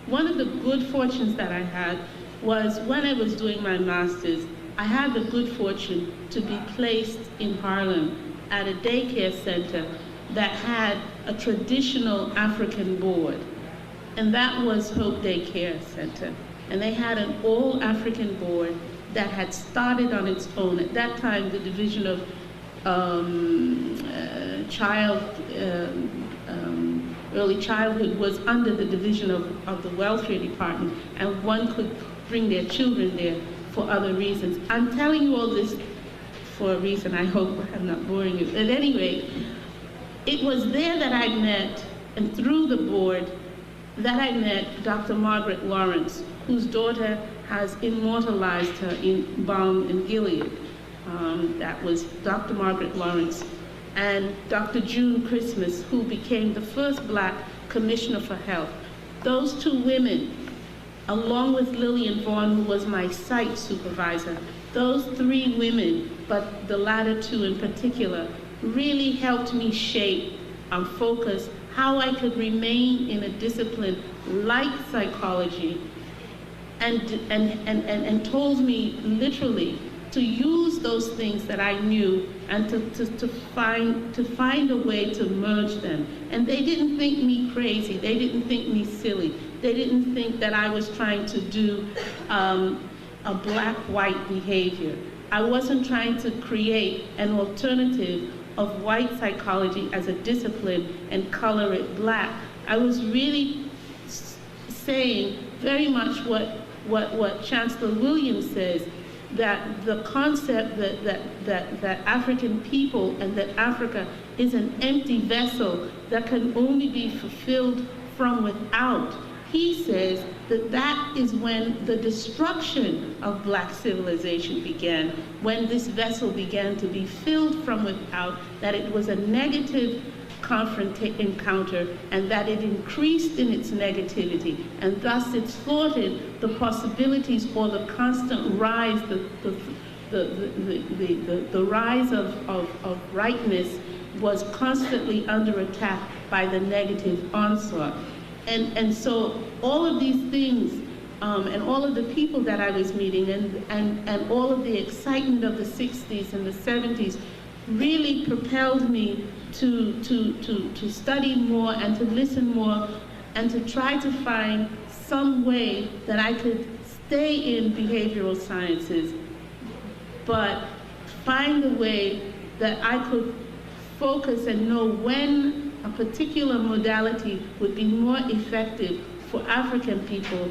Speaker 3: One of the good fortunes that I had was when I was doing my master's, I had the good fortune to be placed in Harlem at a daycare center that had a traditional African board, and that was Hope Daycare Center. And they had an all-African board that had started on its own. At that time, the division of early childhood was under the division of the welfare department, and one could bring their children there for other reasons. I'm telling you all this for a reason. I hope I'm not boring you. At any rate, it was there that I met, and through the board, that I met Dr. Margaret Lawrence, whose daughter has immortalized her in Balm and Gilead. That was Dr. Margaret Lawrence, and Dr. June Christmas, who became the first Black Commissioner for Health. Those two women, along with Lillian Vaughn, who was my site supervisor, those three women, but the latter two in particular, really helped me shape and focus how I could remain in a discipline like psychology, and told me literally to use those things that I knew and to find a way to merge them. And they didn't think me crazy. They didn't think me silly. They didn't think that I was trying to do a black-white behavior. I wasn't trying to create an alternative of white psychology as a discipline and color it black. I was really saying very much what Chancellor Williams says, that the concept that African people and that Africa is an empty vessel that can only be fulfilled from without. He says that is when the destruction of Black civilization began, when this vessel began to be filled from without, that it was a negative encounter, and that it increased in its negativity, and thus it thwarted the possibilities for the constant rise, the rise of rightness was constantly under attack by the negative onslaught. And so all of these things, and all of the people that I was meeting, and all of the excitement of the 60s and the 70s really propelled me to study more and to listen more and to try to find some way that I could stay in behavioral sciences, but find a way that I could focus and know when a particular modality would be more effective for African people,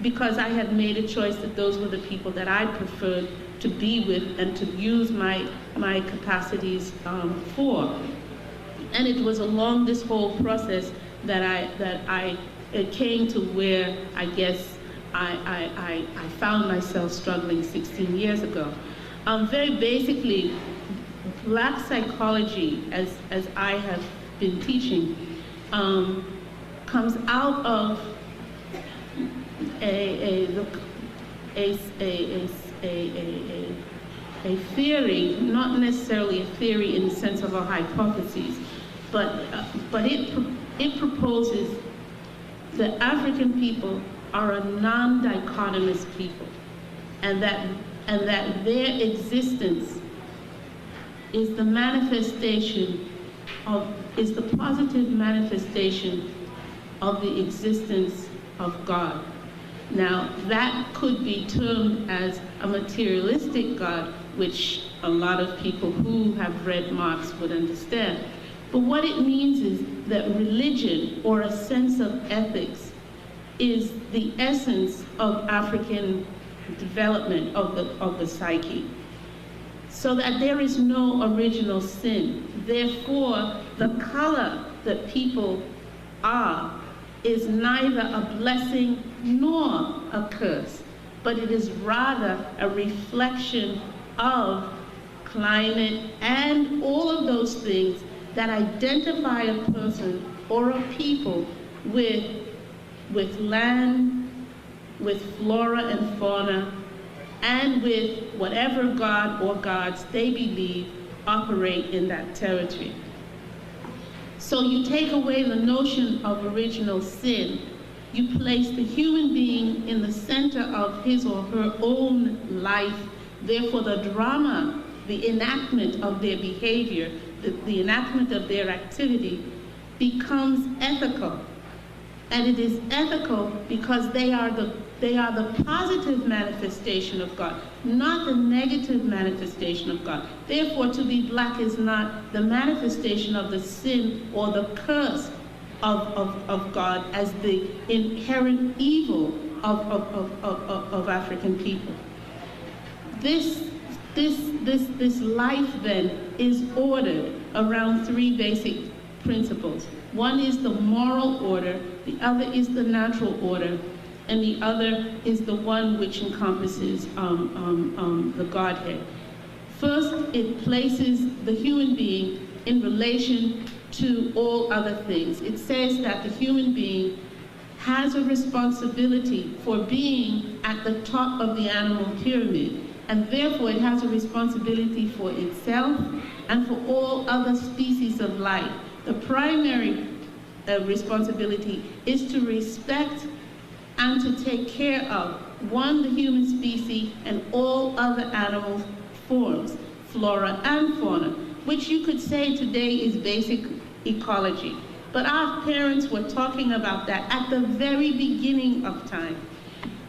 Speaker 3: because I had made a choice that those were the people that I preferred to be with and to use my capacities for. And it was along this whole process that I came to where I guess I found myself struggling 16 years ago. Very basically, Black psychology, as I have been teaching, comes out of a theory, not necessarily a theory in the sense of a hypothesis, but it proposes that African people are a non-dichotomous people, and that their existence is the manifestation is the positive manifestation of the existence of God. Now, that could be termed as a materialistic God, which a lot of people who have read Marx would understand. But what it means is that religion, or a sense of ethics, is the essence of African development of the psyche. So that there is no original sin. Therefore, the color that people are is neither a blessing nor a curse, but it is rather a reflection of climate and all of those things that identify a person or a people with land, with flora and fauna, and with whatever god or gods they believe operate in that territory. So you take away the notion of original sin, you place the human being in the center of his or her own life. Therefore, the drama, the enactment of their behavior, the enactment of their activity becomes ethical. And it is ethical because they are the positive manifestation of God, not the negative manifestation of God. Therefore, to be black is not the manifestation of the sin or the curse of God as the inherent evil of African people. This life then is ordered around three basic principles. One is the moral order, the other is the natural order, and the other is the one which encompasses the Godhead. First, it places the human being in relation to all other things. It says that the human being has a responsibility for being at the top of the animal pyramid, and therefore it has a responsibility for itself and for all other species of life. The primary responsibility is to respect and to take care of, one, the human species and all other animal forms, flora and fauna, which you could say today is basic ecology. But our parents were talking about that at the very beginning of time.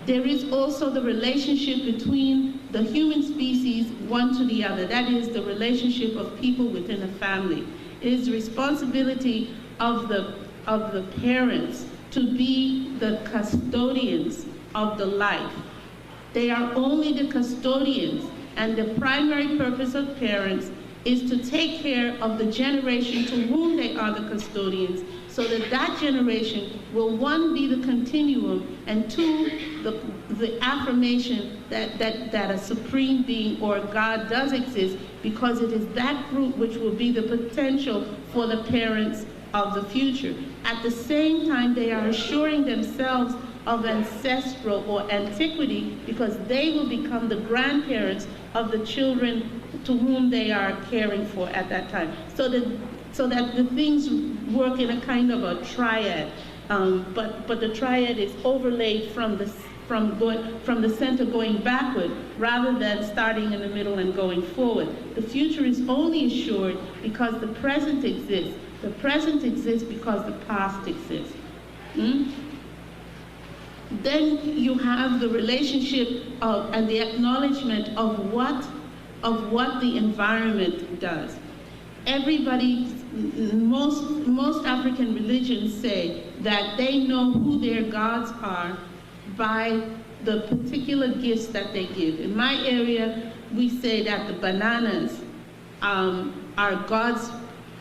Speaker 3: There is also the relationship between the human species, one to the other. That is the relationship of people within a family. It is the responsibility of the parents to be the custodians of the life. They are only the custodians, and the primary purpose of parents is to take care of the generation to whom they are the custodians, so that that generation will, one, be the continuum, and two, the affirmation that a supreme being or God does exist, because it is that group which will be the potential for the parents of the future. At the same time, they are assuring themselves of ancestral or antiquity, because they will become the grandparents of the children to whom they are caring for at that time. So that the things work in a kind of a triad, but the triad is overlaid from the center going backward, rather than starting in the middle and going forward. The future is only assured because the present exists. The present exists because the past exists. Then you have the relationship of, and the acknowledgement of what the environment does. Everybody, most African religions say that they know who their gods are by the particular gifts that they give. In my area, we say that the bananas are gods,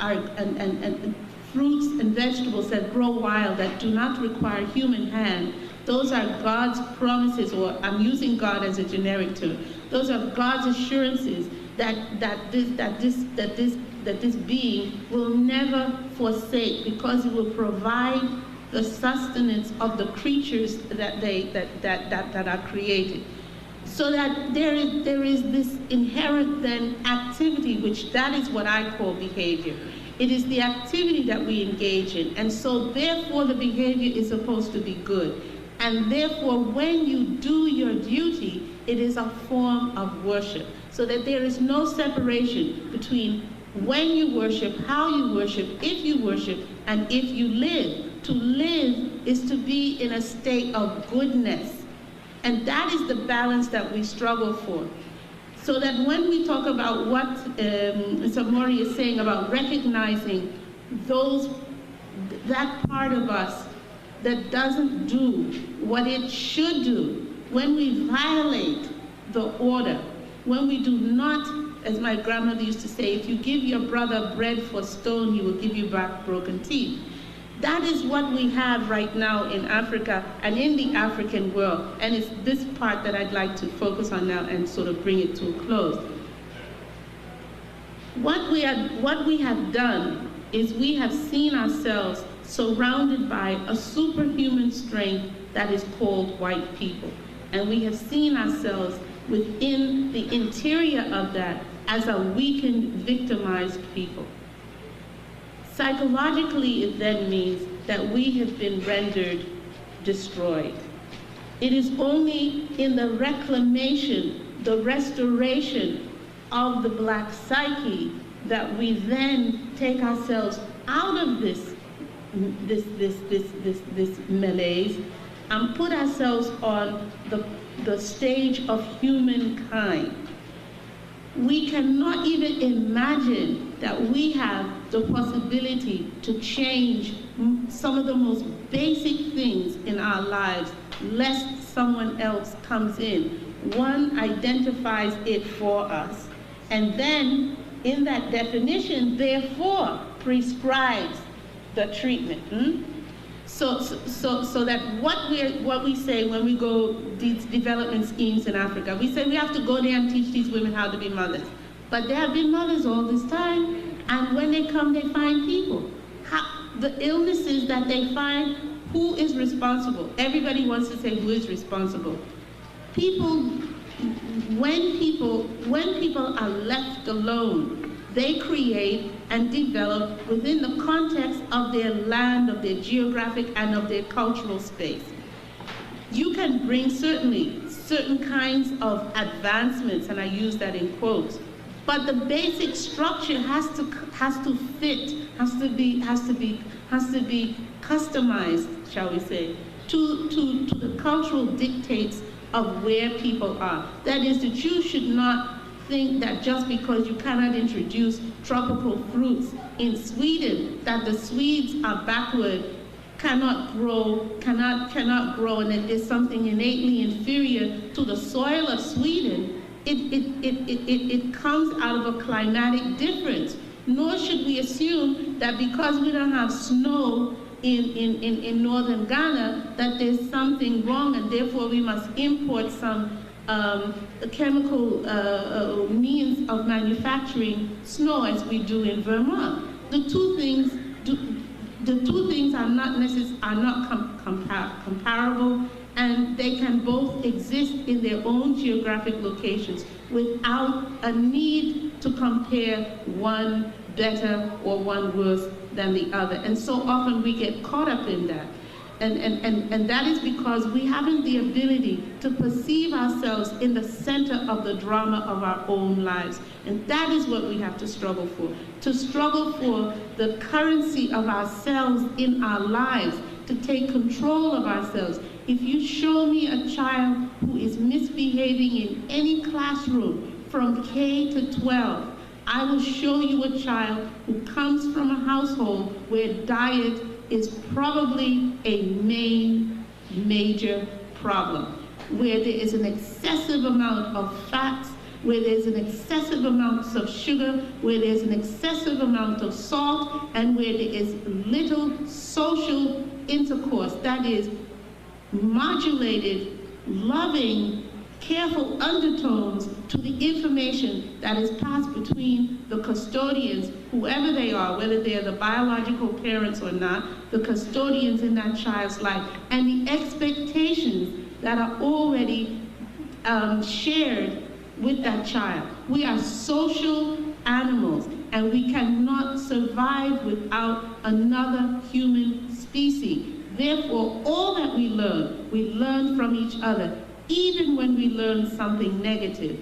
Speaker 3: and fruits and vegetables that grow wild, that do not require human hand. Those are God's promises, or I'm using God as a generic term. Those are God's assurances that this being will never forsake, because it will provide the sustenance of the creatures that are created. So that there is this inherent then activity, which that is what I call behavior. It is the activity that we engage in, and so therefore the behavior is supposed to be good. And therefore, when you do your duty, it is a form of worship. So that there is no separation between when you worship, how you worship, if you worship, and if you live. To live is to be in a state of goodness. And that is the balance that we struggle for. So that when we talk about what Samori is saying about recognizing that part of us that doesn't do what it should do, when we violate the order, when we do not, as my grandmother used to say, if you give your brother bread for stone, he will give you back broken teeth. That is what we have right now in Africa and in the African world. And it's this part that I'd like to focus on now and sort of bring it to a close. What we have done is we have seen ourselves surrounded by a superhuman strength that is called white people. And we have seen ourselves within the interior of that as a weakened, victimized people. Psychologically, it then means that we have been rendered destroyed. It is only in the reclamation, the restoration of the Black psyche that we then take ourselves out of this malaise and put ourselves on the stage of humankind. We cannot even imagine that we have the possibility to change some of the most basic things in our lives, lest someone else comes in. One identifies it for us, and then in that definition, therefore, prescribes the treatment. So that what we say when we go these development schemes in Africa, we say we have to go there and teach these women how to be mothers. But they have been mothers all this time, and when they come, they find people. The illnesses that they find, who is responsible? Everybody wants to say who is responsible. When people are left alone, they create and develop within the context of their land, of their geographic, and of their cultural space. You can bring certainly certain kinds of advancements, and I use that in quotes, but the basic structure has to fit, has to be customized, shall we say, to the cultural dictates of where people are. That is, that you should not think that just because you cannot introduce tropical fruits in Sweden, that the Swedes are backward, cannot grow, and that there's something innately inferior to the soil of Sweden. It comes out of a climatic difference. Nor should we assume that because we don't have snow in northern Ghana, that there's something wrong, and therefore we must import some chemical means of manufacturing snow, as we do in Vermont. The two things are not comparable, and they can both exist in their own geographic locations without a need to compare one better or one worse than the other. And so often we get caught up in that. And that is because we haven't the ability to perceive ourselves in the center of the drama of our own lives. And that is what we have to struggle for. To struggle for the currency of ourselves in our lives, to take control of ourselves. If you show me a child who is misbehaving in any classroom from K to 12, I will show you a child who comes from a household where diet is probably a major problem, where there is an excessive amount of fats, where there's an excessive amount of sugar, where there's an excessive amount of salt, and where there is little social intercourse, that is modulated, loving, careful undertones to the information that is passed between the custodians, whoever they are, whether they're the biological parents or not, the custodians in that child's life, and the expectations that are already shared with that child. We are social animals, and we cannot survive without another human species. Therefore, all that we learn from each other, even when we learn something negative.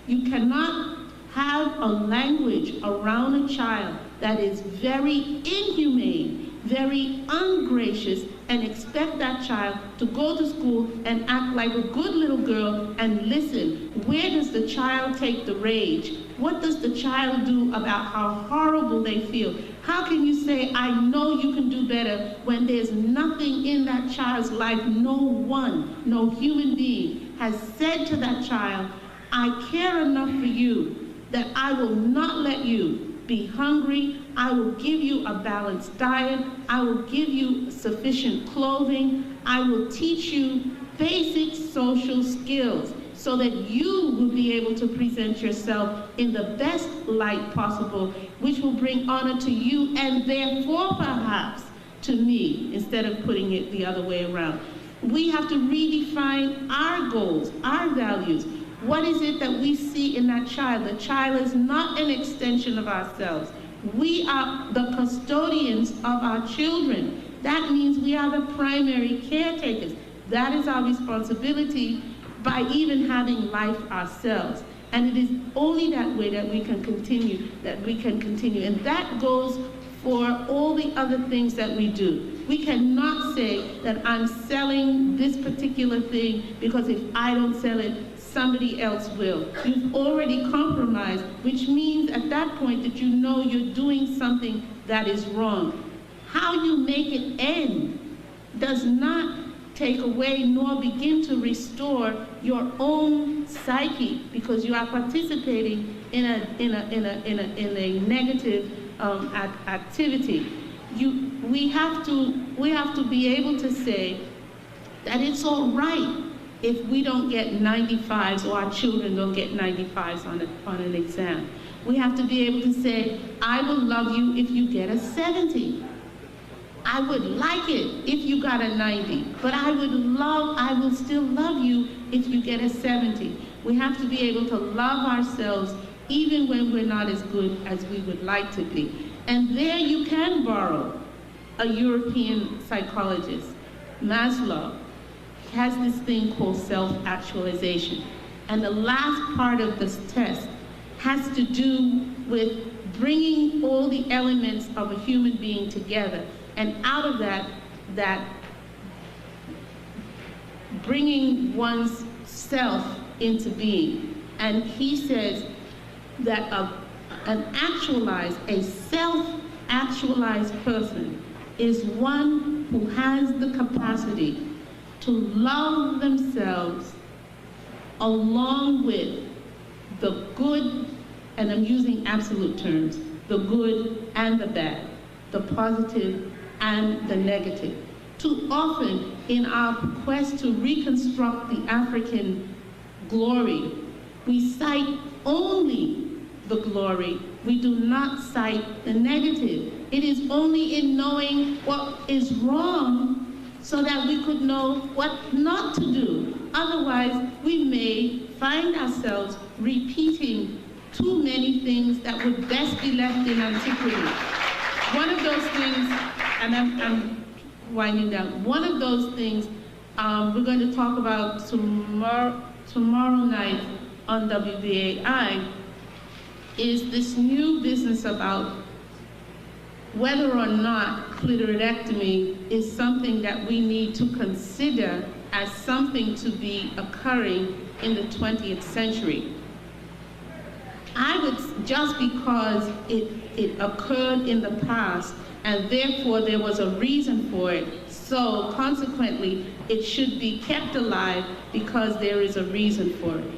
Speaker 3: You cannot have a language around a child that is very inhumane, very ungracious, and expect that child to go to school and act like a good little girl and listen. Where does the child take the rage? What does the child do about how horrible they feel? How can you say, I know you can do better, when there's nothing in that child's life, no one, no human being has said to that child, I care enough for you that I will not let you be hungry. I will give you a balanced diet. I will give you sufficient clothing. I will teach you basic social skills so that you will be able to present yourself in the best light possible, which will bring honor to you and therefore perhaps to me, instead of putting it the other way around. We have to redefine our goals, our values. What is it that we see in that child? The child is not an extension of ourselves. We are the custodians of our children. That means we are the primary caretakers. That is our responsibility by even having life ourselves. And it is only that way that we can continue, And that goes for all the other things that we do. We cannot say that I'm selling this particular thing because if I don't sell it, somebody else will. You've already compromised, which means at that point that you know you're doing something that is wrong. How you make it end does not take away nor begin to restore your own psyche, because you are participating in a negative activity. We have to be able to say that it's all right if we don't get 95s or our children don't get 95s on an exam. We have to be able to say, I will love you if you get a 70. I would like it if you got a 90, but I will still love you if you get a 70. We have to be able to love ourselves even when we're not as good as we would like to be. And there you can borrow a European psychologist. Maslow has this thing called self-actualization. And the last part of this test has to do with bringing all the elements of a human being together. And out of that bringing one's self into being. And he says that a self-actualized person is one who has the capacity to love themselves along with the good, and I'm using absolute terms, the good and the bad, the positive and the negative. Too often in our quest to reconstruct the African glory, we cite only the glory. We do not cite the negative. It is only in knowing what is wrong so that we could know what not to do. Otherwise, we may find ourselves repeating too many things that would best be left in antiquity. One of those things, and I'm winding down, one of those things we're going to talk about tomorrow night on WBAI is this new business about whether or not clitoridectomy is something that we need to consider as something to be occurring in the 20th century. I would, just because it occurred in the past and therefore there was a reason for it, so consequently it should be kept alive because there is a reason for it.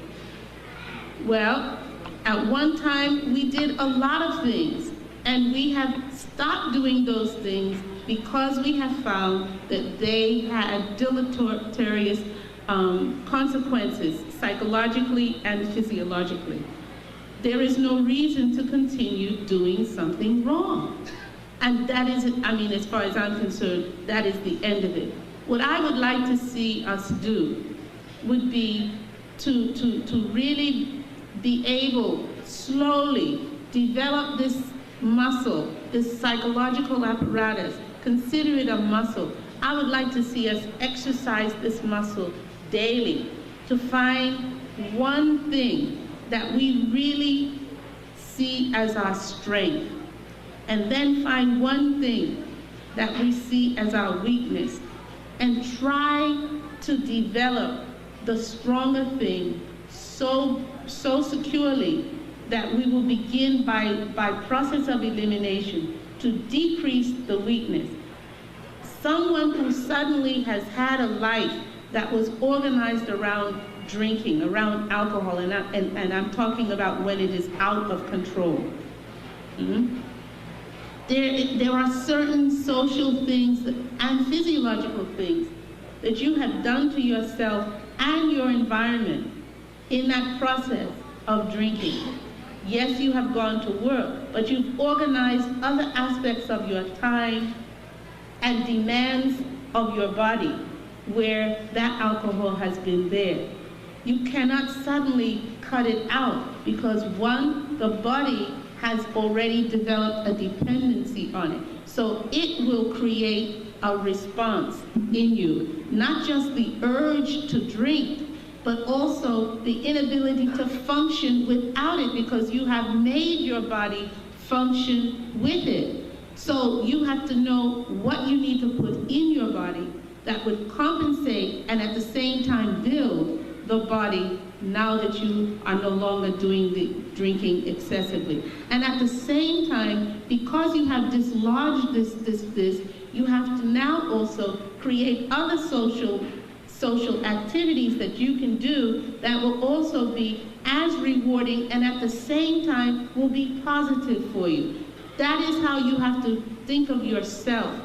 Speaker 3: Well, at one time we did a lot of things, and we have stopped doing those things because we have found that they had deleterious consequences psychologically and physiologically. There is no reason to continue doing something wrong. And that is, as far as I'm concerned, that is the end of it. What I would like to see us do would be to really be able slowly develop this muscle, this psychological apparatus, consider it a muscle. I would like to see us exercise this muscle daily to find one thing that we really see as our strength, and then find one thing that we see as our weakness, and try to develop the stronger thing so securely that we will begin by process of elimination to decrease the weakness. Someone who suddenly has had a life that was organized around drinking, around alcohol, and I'm talking about when it is out of control. Mm-hmm. There are certain social things and physiological things that you have done to yourself and your environment in that process of drinking. Yes, you have gone to work, but you've organized other aspects of your time and demands of your body where that alcohol has been there. You cannot suddenly cut it out because one, the body has already developed a dependency on it. So it will create a response in you, not just the urge to drink, but also the inability to function without it because you have made your body function with it. So you have to know what you need to put in your body that would compensate and at the same time build the body now that you are no longer doing the drinking excessively. And at the same time, because you have dislodged this, you have to now also create other social activities that you can do that will also be as rewarding and at the same time will be positive for you. That is how you have to think of yourself.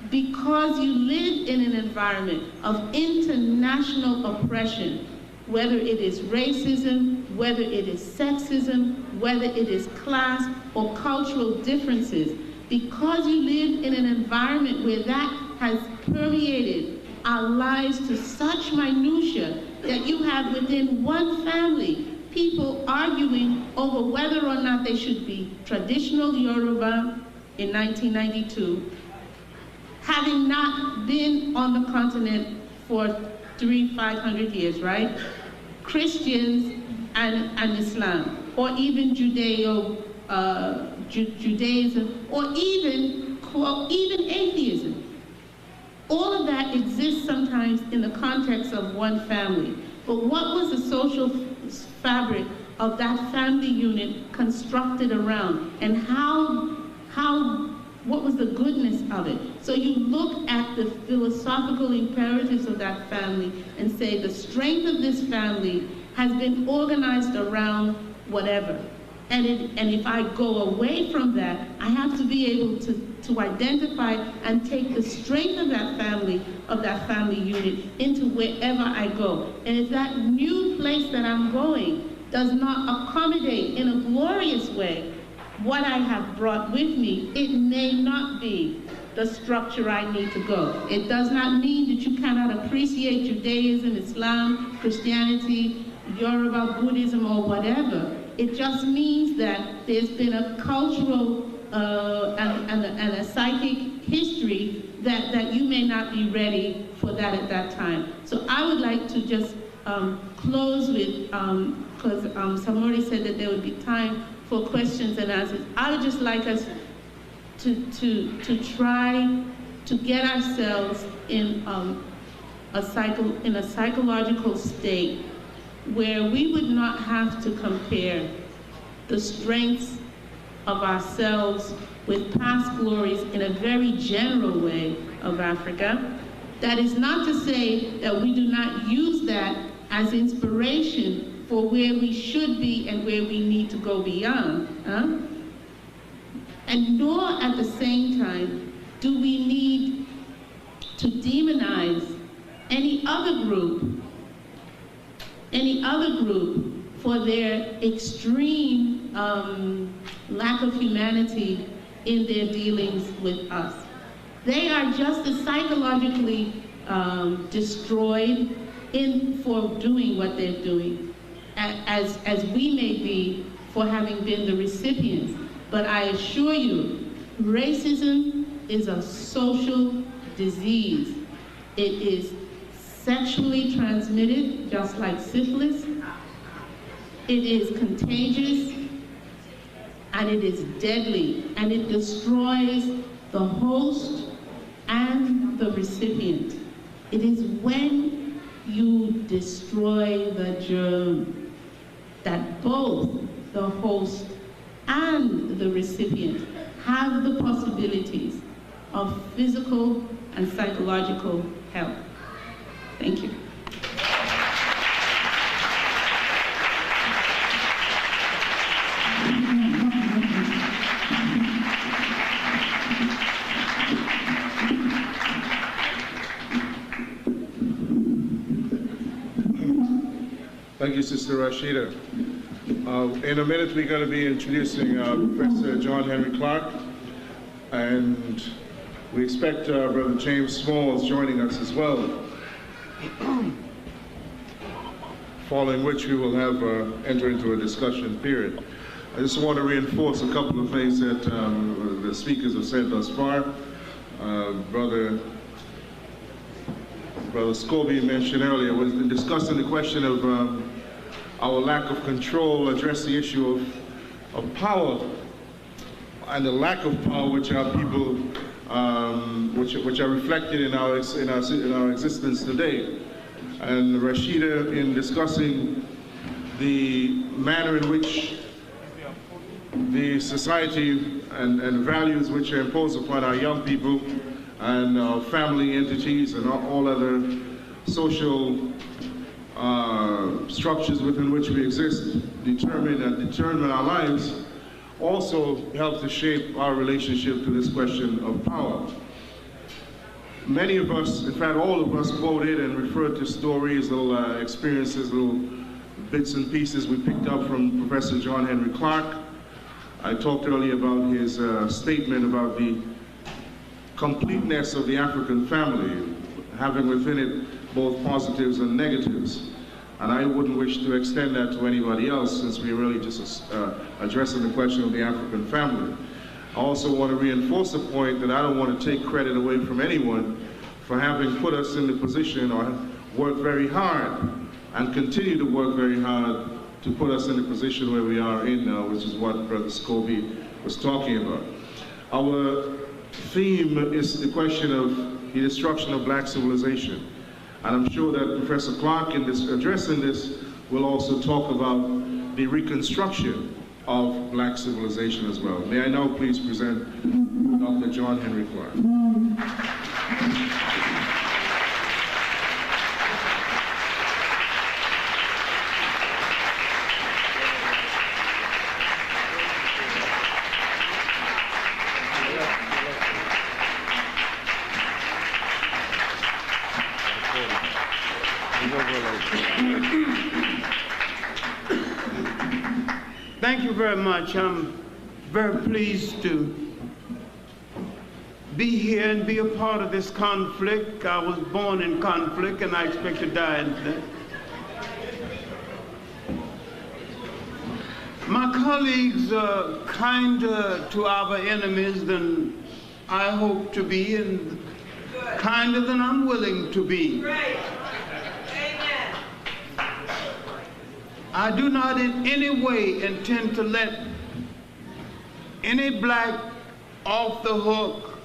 Speaker 3: Because you live in an environment of international oppression, whether it is racism, whether it is sexism, whether it is class or cultural differences, because you live in an environment where that has permeated our lives to such minutia that you have within one family people arguing over whether or not they should be traditional Yoruba in 1992, having not been on the continent for 300-500 years, right? Christians and Islam, or even Judaism, or even atheism. All of that exists sometimes in the context of one family. But what was the social fabric of that family unit constructed around, and what was the goodness of it? So you look at the philosophical imperatives of that family and say the strength of this family has been organized around whatever. And if I go away from that, I have to be able to identify and take the strength of that family unit into wherever I go. And if that new place that I'm going does not accommodate in a glorious way what I have brought with me, it may not be the structure I need to go. It does not mean that you cannot appreciate Judaism, Islam, Christianity, Yoruba, Buddhism, or whatever. It just means that there's been a cultural and a psychic history that you may not be ready for that at that time. So I would like to just close with, because Samori said that there would be time for questions and answers. I would just like us to try to get ourselves in a psychological state where we would not have to compare the strengths of ourselves with past glories in a very general way of Africa. That is not to say that we do not use that as inspiration for where we should be and where we need to go beyond. And nor at the same time do we need to demonize any other group for their extreme lack of humanity in their dealings with us. They are just as psychologically destroyed for doing what they're doing as we may be for having been the recipients. But I assure you, racism is a social disease. It is sexually transmitted, just like syphilis. It is contagious, and it is deadly, and it destroys the host and the recipient. It is when you destroy the germ that both the host and the recipient have the possibilities of physical and psychological health. Thank you.
Speaker 1: Thank you, Sister Rashida. In a minute, we're going to be introducing Professor John Henry Clarke, and we expect Brother James Smalls joining us as well, following which we will have enter into a discussion period. I just want to reinforce a couple of things that the speakers have said thus far. Brother Scobie mentioned earlier was discussing the question of our lack of control, address the issue of power and the lack of power which our people, which are reflected in our existence today. And Rashida, in discussing the manner in which the society and values which are imposed upon our young people and our family entities and all other social structures within which we exist determine our lives, also help to shape our relationship to this question of power. Many of us, in fact all of us, quoted and referred to stories, little experiences, little bits and pieces we picked up from Professor John Henry Clarke. I talked earlier about his statement about the completeness of the African family, having within it both positives and negatives. And I wouldn't wish to extend that to anybody else, since we're really just addressing the question of the African family. I also want to reinforce the point that I don't want to take credit away from anyone for having put us in the position or worked very hard and continue to work very hard to put us in the position where we are in now, which is what Brother Scobie was talking about. Our theme is the question of the destruction of black civilization. And I'm sure that Professor Clarke, in addressing this, will also talk about the reconstruction of black civilization as well. May I now please present Dr. John Henry Clarke.
Speaker 4: Thank you very much. I'm very pleased to be here and be a part of this conflict. I was born in conflict and I expect to die in it. My colleagues are kinder to our enemies than I hope to be, and kinder than I'm willing to be. I do not in any way intend to let any black off the hook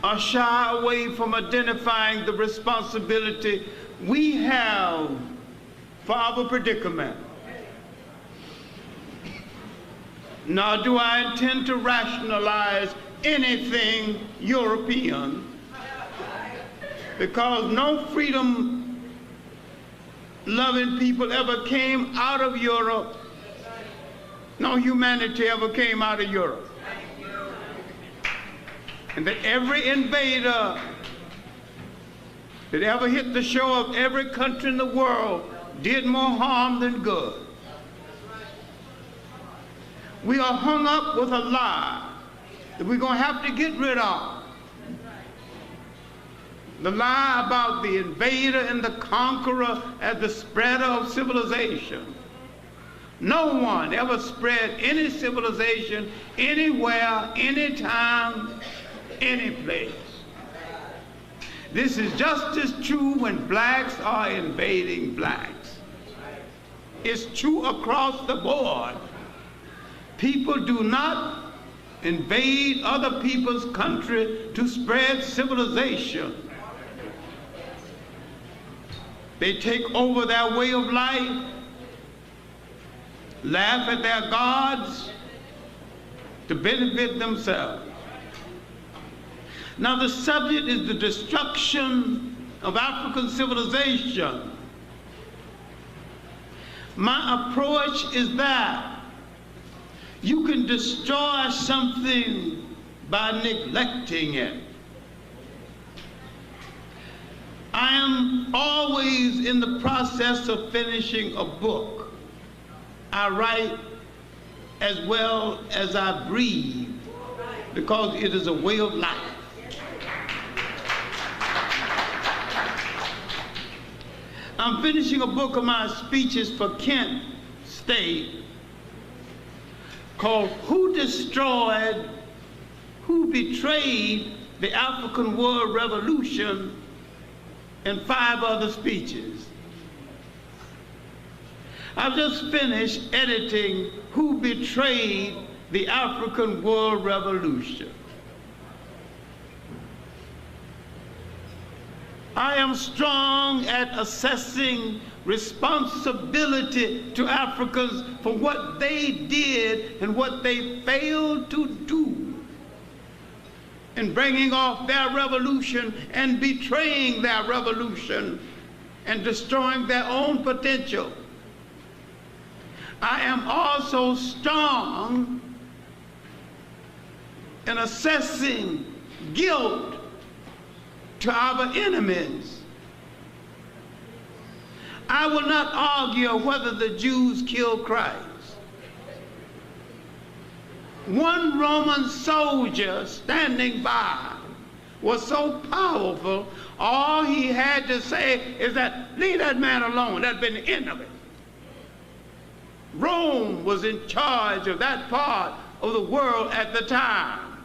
Speaker 4: or shy away from identifying the responsibility we have for our predicament. Nor do I intend to rationalize anything European, because no freedom loving people ever came out of Europe. No humanity ever came out of Europe. And that every invader that ever hit the shore of every country in the world did more harm than good. We are hung up with a lie that we're going to have to get rid of. The lie about the invader and the conqueror as the spreader of civilization. No one ever spread any civilization anywhere, anytime, any place. This is just as true when blacks are invading blacks. It's true across the board. People do not invade other people's country to spread civilization. They take over their way of life, laugh at their gods to benefit themselves. Now the subject is the destruction of African civilization. My approach is that you can destroy something by neglecting it. I am always in the process of finishing a book. I write as well as I breathe because it is a way of life. I'm finishing a book of my speeches for Kent State called Who Betrayed the African World Revolution, and 5 other speeches. I've just finished editing Who Betrayed the African World Revolution. I am strong at assessing responsibility to Africans for what they did and what they failed to do in bringing off their revolution and betraying their revolution and destroying their own potential. I am also strong in assessing guilt to our enemies. I will not argue whether the Jews killed Christ. One Roman soldier standing by was so powerful, all he had to say is that, leave that man alone, that'd been the end of it. Rome was in charge of that part of the world at the time.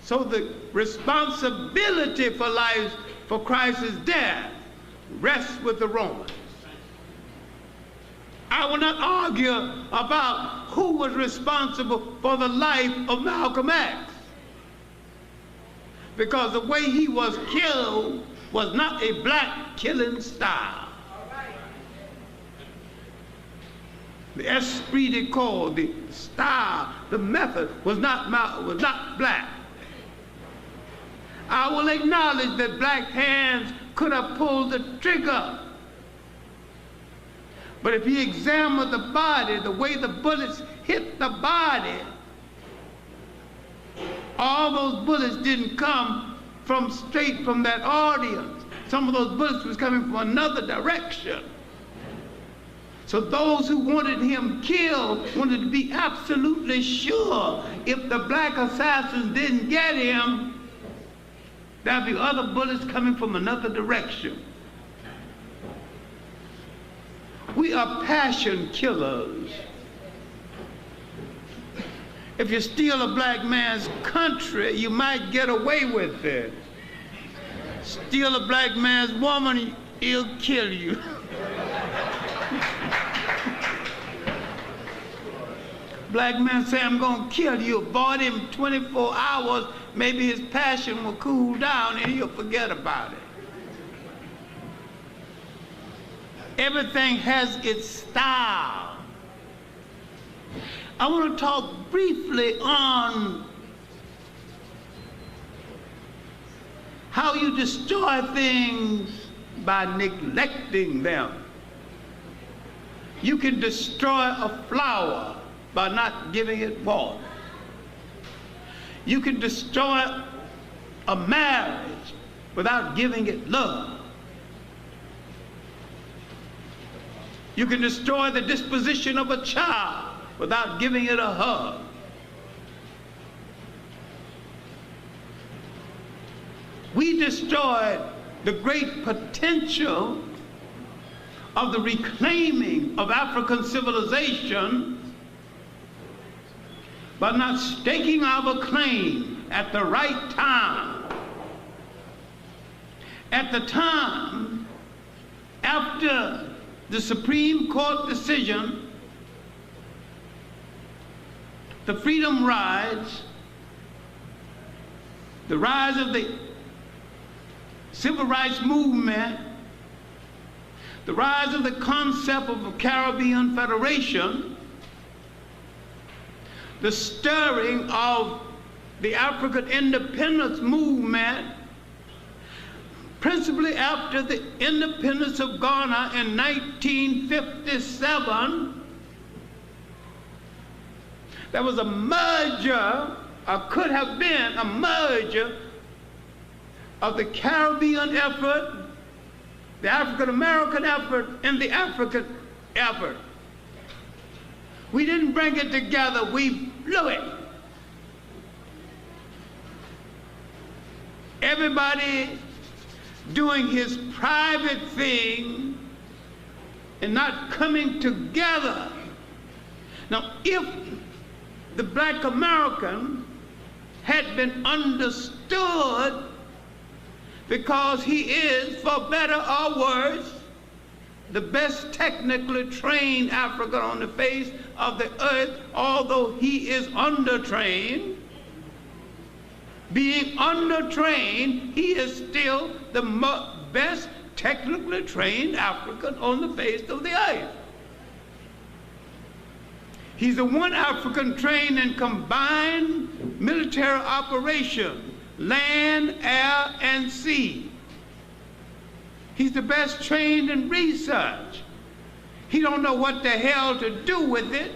Speaker 4: So the responsibility for life, for Christ's death, rests with the Romans. I will not argue about who was responsible for the life of Malcolm X, because the way he was killed was not a black killing style. The esprit de corps, the style, the method was not black. I will acknowledge that black hands could have pulled the trigger. But if you examine the body, the way the bullets hit the body, all those bullets didn't come straight from that audience. Some of those bullets was coming from another direction. So those who wanted him killed wanted to be absolutely sure if the black assassins didn't get him, there'd be other bullets coming from another direction. We are passion killers. If you steal a black man's country, you might get away with it. Steal a black man's woman, he'll kill you. Black man say, I'm gonna kill you. Avoid him 24 hours, maybe his passion will cool down and he'll forget about it. Everything has its style. I want to talk briefly on how you destroy things by neglecting them. You can destroy a flower by not giving it water. You can destroy a marriage without giving it love. You can destroy the disposition of a child without giving it a hug. We destroyed the great potential of the reclaiming of African civilization by not staking our claim at the right time. At the time, after the Supreme Court decision, the freedom rides, the rise of the civil rights movement, the rise of the concept of a Caribbean Federation, the stirring of the African independence movement, principally after the independence of Ghana in 1957, there was a merger, or could have been a merger, of the Caribbean effort, the African American effort, and the African effort. We didn't bring it together, we blew it. Everybody doing his private thing and not coming together. Now, if the black American had been understood, because he is, for better or worse, the best technically trained African on the face of the earth, although he is undertrained. Being undertrained, he is still the best technically trained African on the face of the earth. He's the one African trained in combined military operation, land, air, and sea. He's the best trained in research. He don't know what the hell to do with it,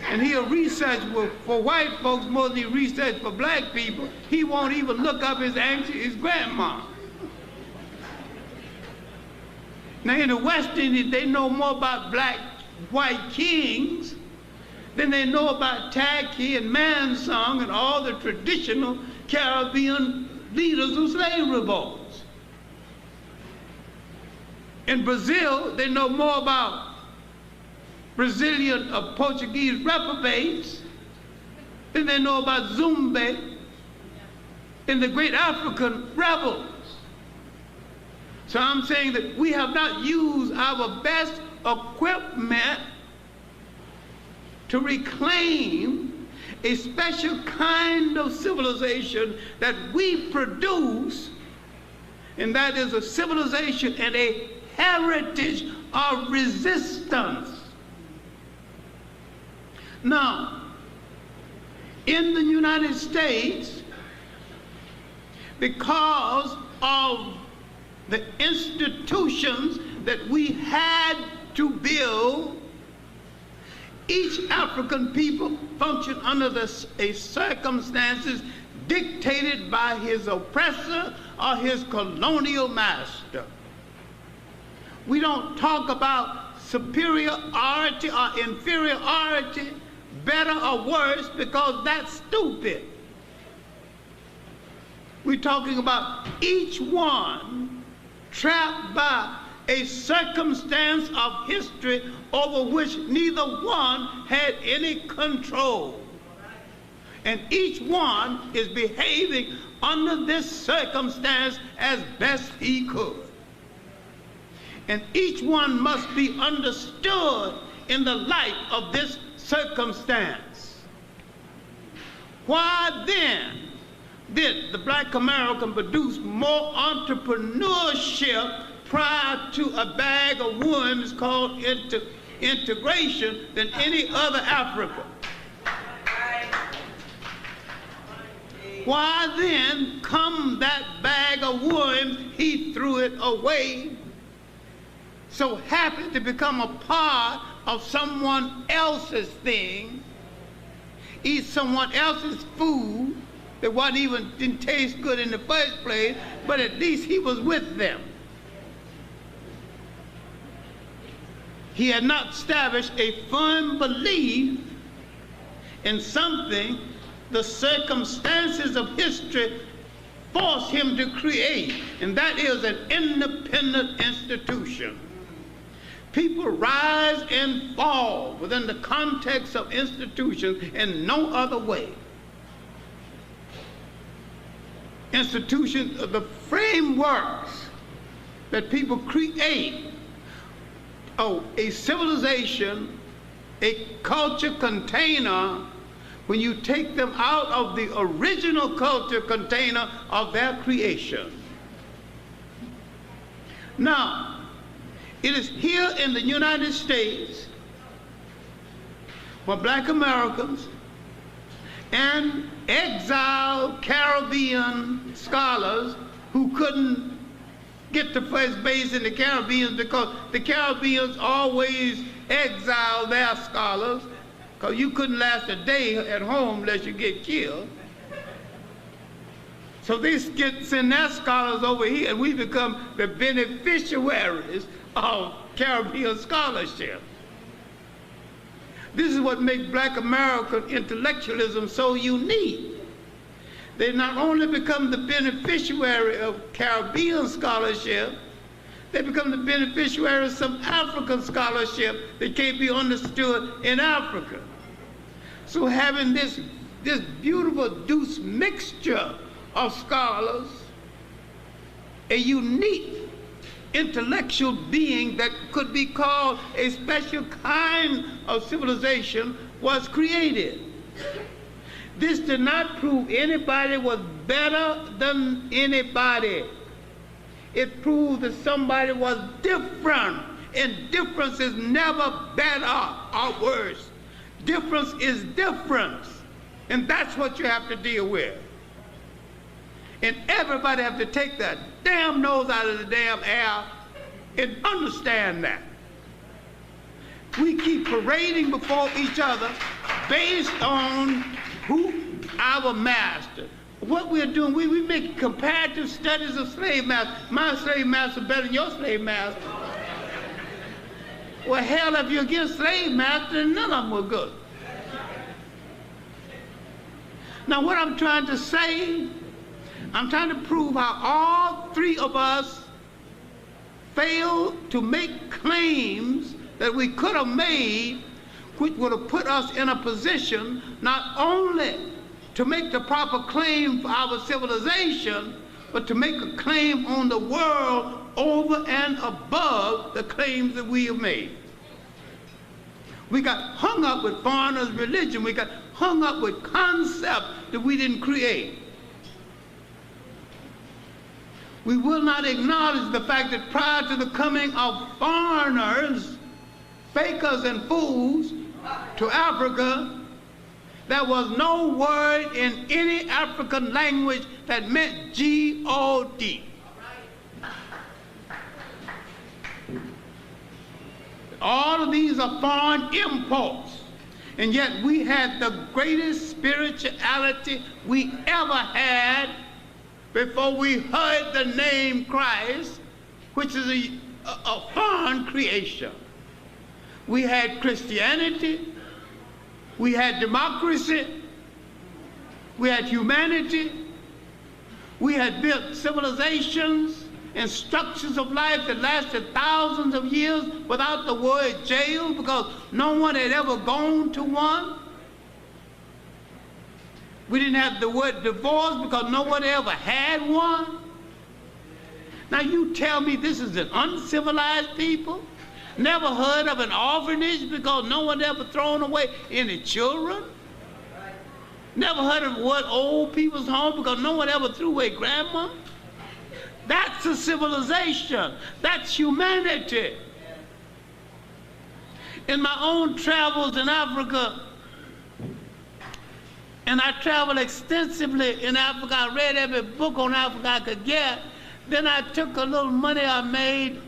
Speaker 4: and he'll research for white folks more than he research for black people. He won't even look up his grandma. Now in the West Indies, they know more about white kings than they know about Taki and Mansong and all the traditional Caribbean leaders of slave revolts. In Brazil, they know more about Brazilian or Portuguese reprobates than they know about Zumbi and the great African rebels. So I'm saying that we have not used our best equipment to reclaim a special kind of civilization that we produce, and that is a civilization and a heritage of resistance. Now, in the United States, because of the institutions that we had to build, each African people functioned under a circumstances dictated by his oppressor or his colonial master. We don't talk about superiority or inferiority, better or worse, because that's stupid. We're talking about each one trapped by a circumstance of history over which neither one had any control. And each one is behaving under this circumstance as best he could. And each one must be understood in the light of this circumstance. Why then did the black American produce more entrepreneurship prior to a bag of worms called integration than any other African? Why then, come that bag of worms, he threw it away, so happy to become a part of someone else's thing, eat someone else's food that didn't taste good in the first place, but at least he was with them. He had not established a firm belief in something the circumstances of history forced him to create, and that is an independent institution. People rise and fall within the context of institutions in no other way. Institutions are the frameworks that people create. A civilization, a culture container, when you take them out of the original culture container of their creation. Now, It is here in the United States where black Americans and exiled Caribbean scholars who couldn't get to first base in the Caribbean because the Caribbeans always exiled their scholars because you couldn't last a day at home unless you get killed. So they send their scholars over here and we become the beneficiaries of Caribbean scholarship. This is what makes black American intellectualism so unique. They not only become the beneficiary of Caribbean scholarship, they become the beneficiaries of some African scholarship that can't be understood in Africa. So having this beautiful deuce mixture of scholars, a unique intellectual being that could be called a special kind of civilization was created. This did not prove anybody was better than anybody. It proved that somebody was different, and difference is never better or worse. Difference is difference, and that's what you have to deal with. And everybody have to take that damn nose out of the damn air and understand that. We keep parading before each other based on who our master. What we're doing, we make comparative studies of slave masters. My slave master better than your slave master. Well, hell, if you're against slave master, none of them were good. Now, what I'm trying to say, I'm trying to prove how all three of us failed to make claims that we could have made, which would have put us in a position not only to make the proper claim for our civilization, but to make a claim on the world over and above the claims that we have made. We got hung up with foreigners' religion. We got hung up with concepts that we didn't create. We will not acknowledge the fact that prior to the coming of foreigners, fakers and fools to Africa, there was no word in any African language that meant G-O-D. All of these are foreign imports, and yet we had the greatest spirituality we ever had before we heard the name Christ, which is a foreign creation. We had Christianity, we had democracy, we had humanity, we had built civilizations and structures of life that lasted thousands of years without the word jail because no one had ever gone to one. We didn't have the word divorce because no one ever had one. Now you tell me this is an uncivilized people? Never heard of an orphanage because no one ever thrown away any children? Never heard of what old people's home because no one ever threw away grandma? That's a civilization. That's humanity. In my own travels in Africa, and I traveled extensively in Africa, I read every book on Africa I could get. Then I took a little money I made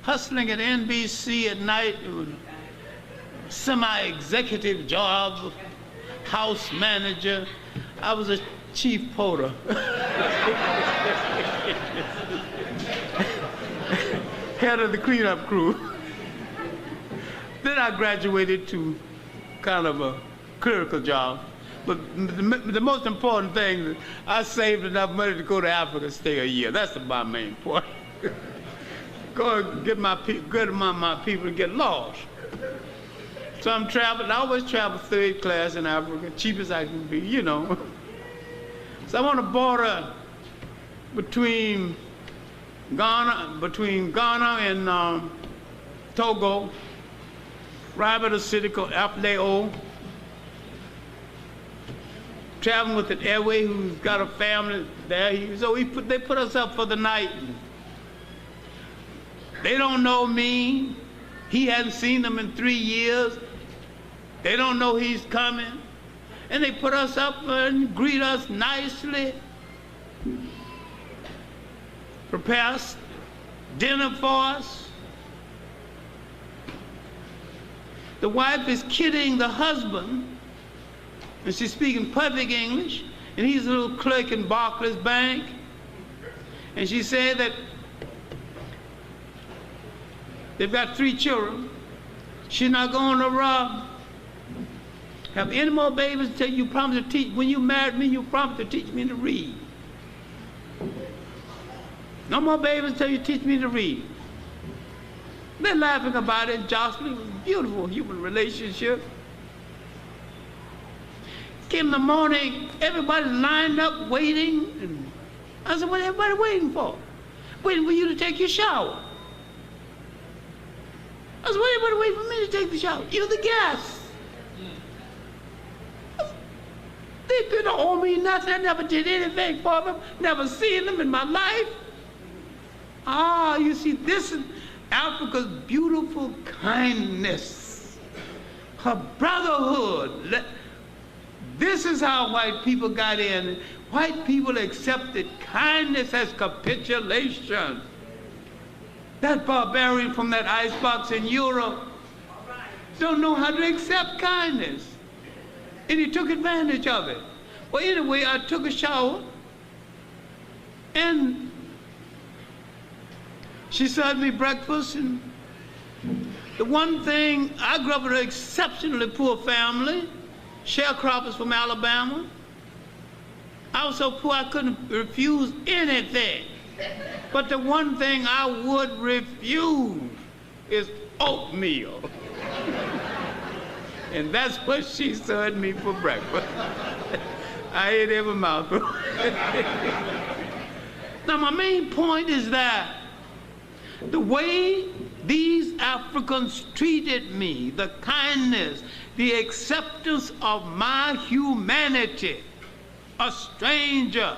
Speaker 4: hustling at NBC at night. It was a semi-executive job, house manager. I was a chief porter. Head of the cleanup crew. Then I graduated to kind of a clerical job. But the most important thing, I saved enough money to go to Africa and stay a year. That's my main point. Go and get my people to get lost. So I'm traveling. I always travel third class in Africa, cheap as I can be, you know. So I'm on the border between Ghana and Togo, arrived at a city called Aflao, traveling with an airway who's got a family there. So they put us up for the night. They don't know me. He hadn't seen them in 3 years. They don't know he's coming. And they put us up and greet us nicely, prepare us dinner for us. The wife is kidding the husband, and she's speaking perfect English, and he's a little clerk in Barclays Bank, and she said that they've got 3 children. She's not going to have any more babies until you promise to teach. When you married me, you promised to teach me to read. No more babies until you teach me to read. They're laughing about it, jostling. It was a beautiful human relationship. Came in the morning, everybody's lined up waiting. And I said, what is everybody waiting for? Waiting for you to take your shower. I said, what everybody waiting for me to take the shower? You're the guest. They didn't owe me nothing. I never did anything for them. Never seen them in my life. Ah, you see, this is Africa's beautiful kindness, her brotherhood. This is how white people got in. White people accepted kindness as capitulation. That barbarian from that icebox in Europe don't know how to accept kindness. And he took advantage of it. Well, anyway, I took a shower, and she served me breakfast. And the one thing, I grew up in an exceptionally poor family, sharecroppers from Alabama. I was so poor I couldn't refuse anything. But the one thing I would refuse is oatmeal. And that's what she served me for breakfast. I ate every mouthful. Now, my main point is that the way these Africans treated me, the kindness, the acceptance of my humanity, a stranger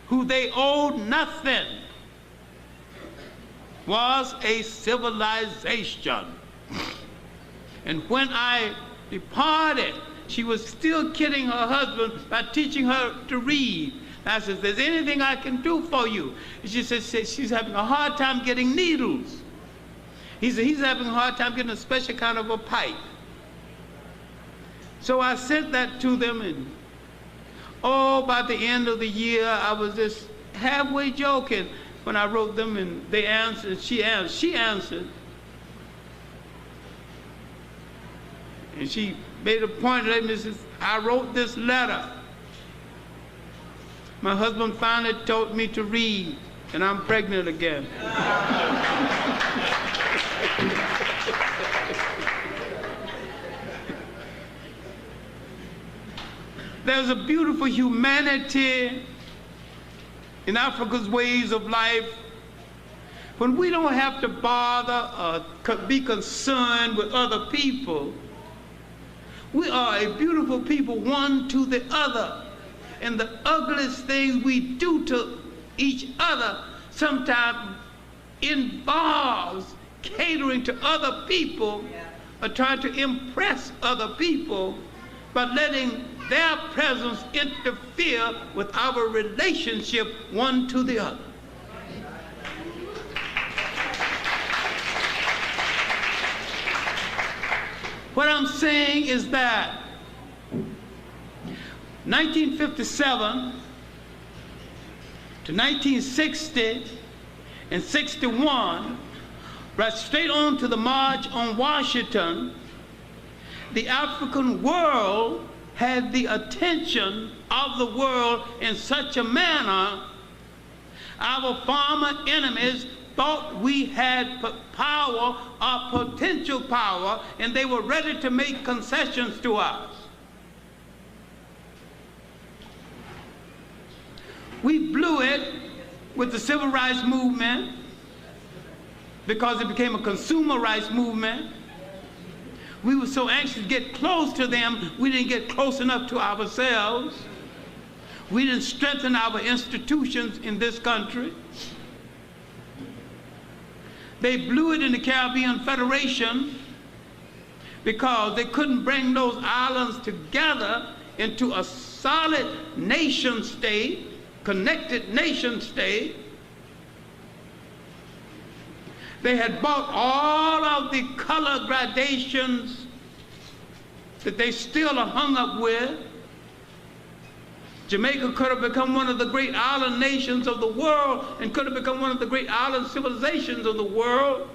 Speaker 4: who they owed nothing, was a civilization. And when I departed, she was still kidding her husband by teaching her to read. I said, there's anything I can do for you? And she said she's having a hard time getting needles. He said he's having a hard time getting a special kind of a pipe. So I sent that to them, and by the end of the year, I was just halfway joking when I wrote them, and they answered, she answered. And she made a point of it, says, I wrote this letter. My husband finally taught me to read, and I'm pregnant again. There's a beautiful humanity in Africa's ways of life when we don't have to bother or be concerned with other people. We are a beautiful people, one to the other. And the ugliest things we do to each other sometimes involves catering to other people or trying to impress other people by letting their presence interfere with our relationship one to the other. What I'm saying is that 1957 to 1960 and 61, right straight on to the March on Washington, the African world had the attention of the world in such a manner, our former enemies thought we had power or potential power, and they were ready to make concessions to us. We blew it with the civil rights movement because it became a consumer rights movement. We were so anxious to get close to them, we didn't get close enough to ourselves. We didn't strengthen our institutions in this country. They blew it in the Caribbean Federation because they couldn't bring those islands together into a solid nation state, connected nation state. They had bought all of the color gradations that they still are hung up with. Jamaica could have become one of the great island nations of the world and could have become one of the great island civilizations of the world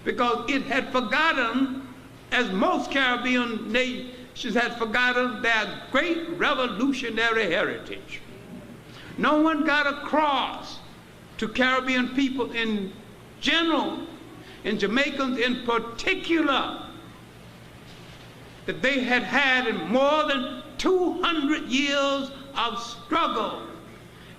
Speaker 4: because it had forgotten, as most Caribbean nations had forgotten, their great revolutionary heritage. No one got across to Caribbean people in general, and Jamaicans in particular, that they had had in more than 200 years of struggle,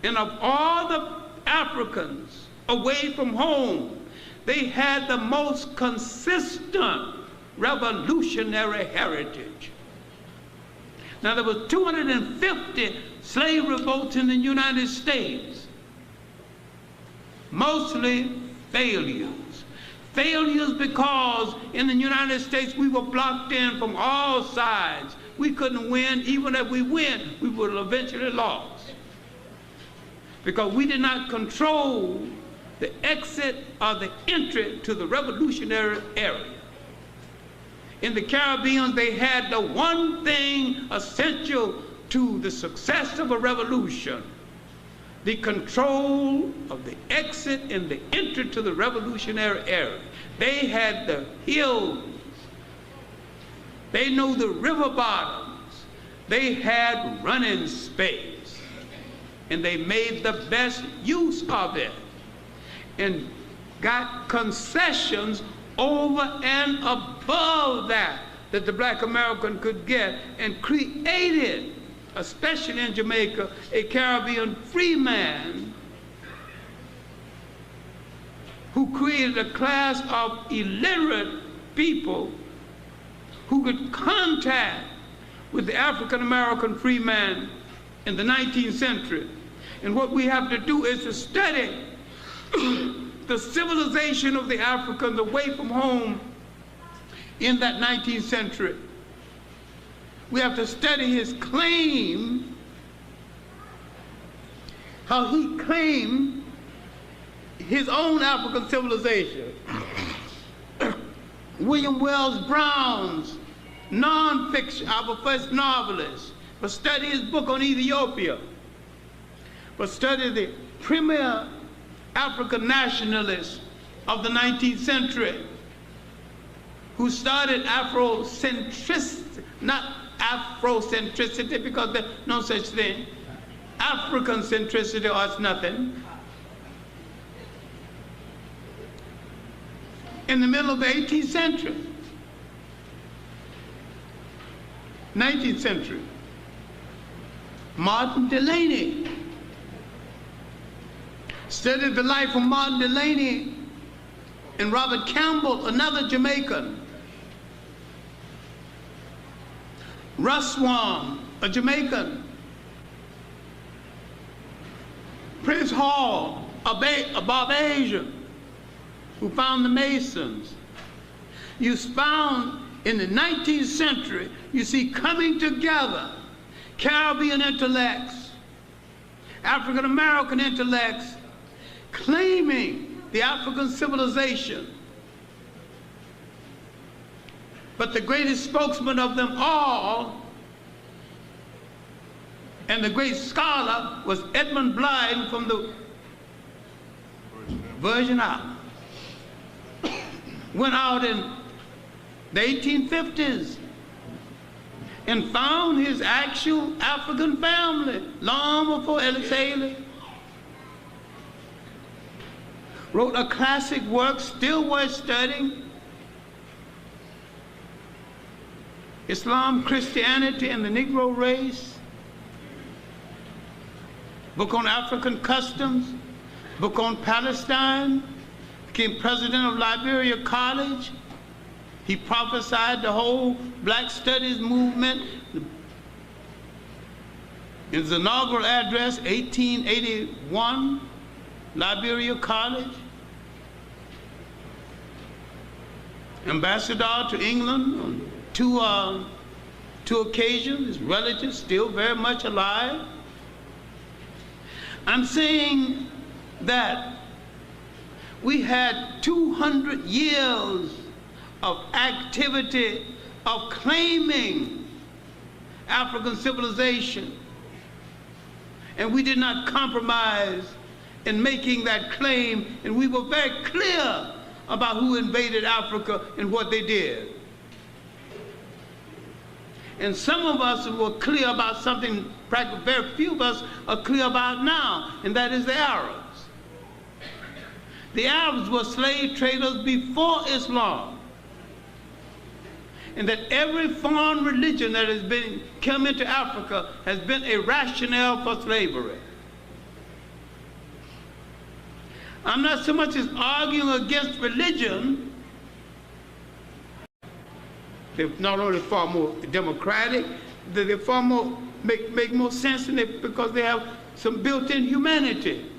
Speaker 4: and of all the Africans away from home, they had the most consistent revolutionary heritage. Now, there was 250 slave revolts in the United States, mostly failures. Failures because in the United States we were blocked in from all sides. We couldn't win. Even if we win, we would have eventually lost. Because we did not control the exit or the entry to the revolutionary area. In the Caribbean, they had the one thing essential to the success of a revolution: the control of the exit and the entry to the revolutionary area. They had the hills. They knew the river bottoms. They had running space. And they made the best use of it and got concessions over and above that the Black American could get, and created, especially in Jamaica, a Caribbean free man who created a class of illiterate people who could contact with the African American free man in the 19th century. And what we have to do is to study the civilization of the Africans away from home in that 19th century. We have to study his claim, how he claimed his own African civilization. William Wells Brown's nonfiction, our first novelist, but study his book on Ethiopia, but study the premier African nationalist of the 19th century, who started Afrocentricity, not Afrocentricity because there's no such thing, African centricity or it's nothing, in the middle of the 18th century, 19th century. Martin Delany studied the life of Martin Delany and Robert Campbell, another Jamaican. Ruswan, a Jamaican. Prince Hall, a Barbadian, who found the Masons. You found in the 19th century, you see coming together Caribbean intellects, African American intellects, claiming the African civilization. But the greatest spokesman of them all, and the great scholar, was Edmund Blythe from the Virgin Islands. Went out in the 1850s and found his actual African family long before Ellis Haley. Wrote a classic work still worth studying, Islam, Christianity, and the Negro Race, book on African customs, book on Palestine, became president of Liberia College. He prophesied the whole Black Studies movement. In his inaugural address, 1881, Liberia College. ambassador to England on two occasions, his relatives still very much alive. I'm saying that we had 200 years of activity of claiming African civilization, and we did not compromise in making that claim, and we were very clear about who invaded Africa and what they did. And some of us were clear about something very few of us are clear about now, and that is the Arabs. The Arabs were slave traders before Islam, and that every foreign religion that has come into Africa has been a rationale for slavery. I'm not so much as arguing against religion. They're not only far more democratic, they're far more make more sense in it because they have some built-in humanity.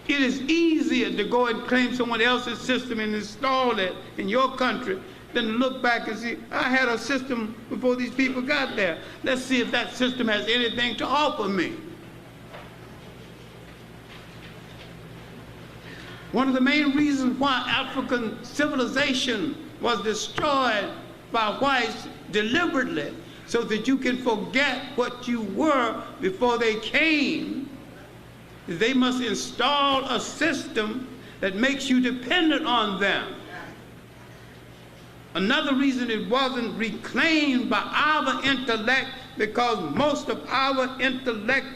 Speaker 4: It is easier to go and claim someone else's system and install it in your country than to look back and see, I had a system before these people got there. Let's see if that system has anything to offer me. One of the main reasons why African civilization was destroyed by whites deliberately, so that you can forget what you were before they came, is they must install a system that makes you dependent on them. Another reason it wasn't reclaimed by our intellect, because most of our intellects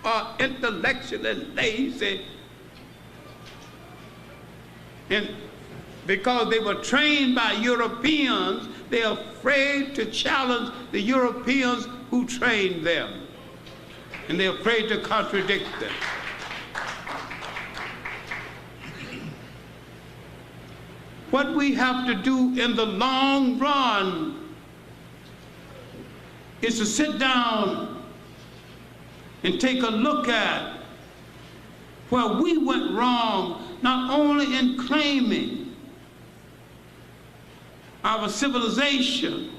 Speaker 4: are intellectually lazy, and because they were trained by Europeans, they're afraid to challenge the Europeans who trained them. And they're afraid to contradict them. What we have to do in the long run is to sit down and take a look at where we went wrong, not only in claiming our civilization,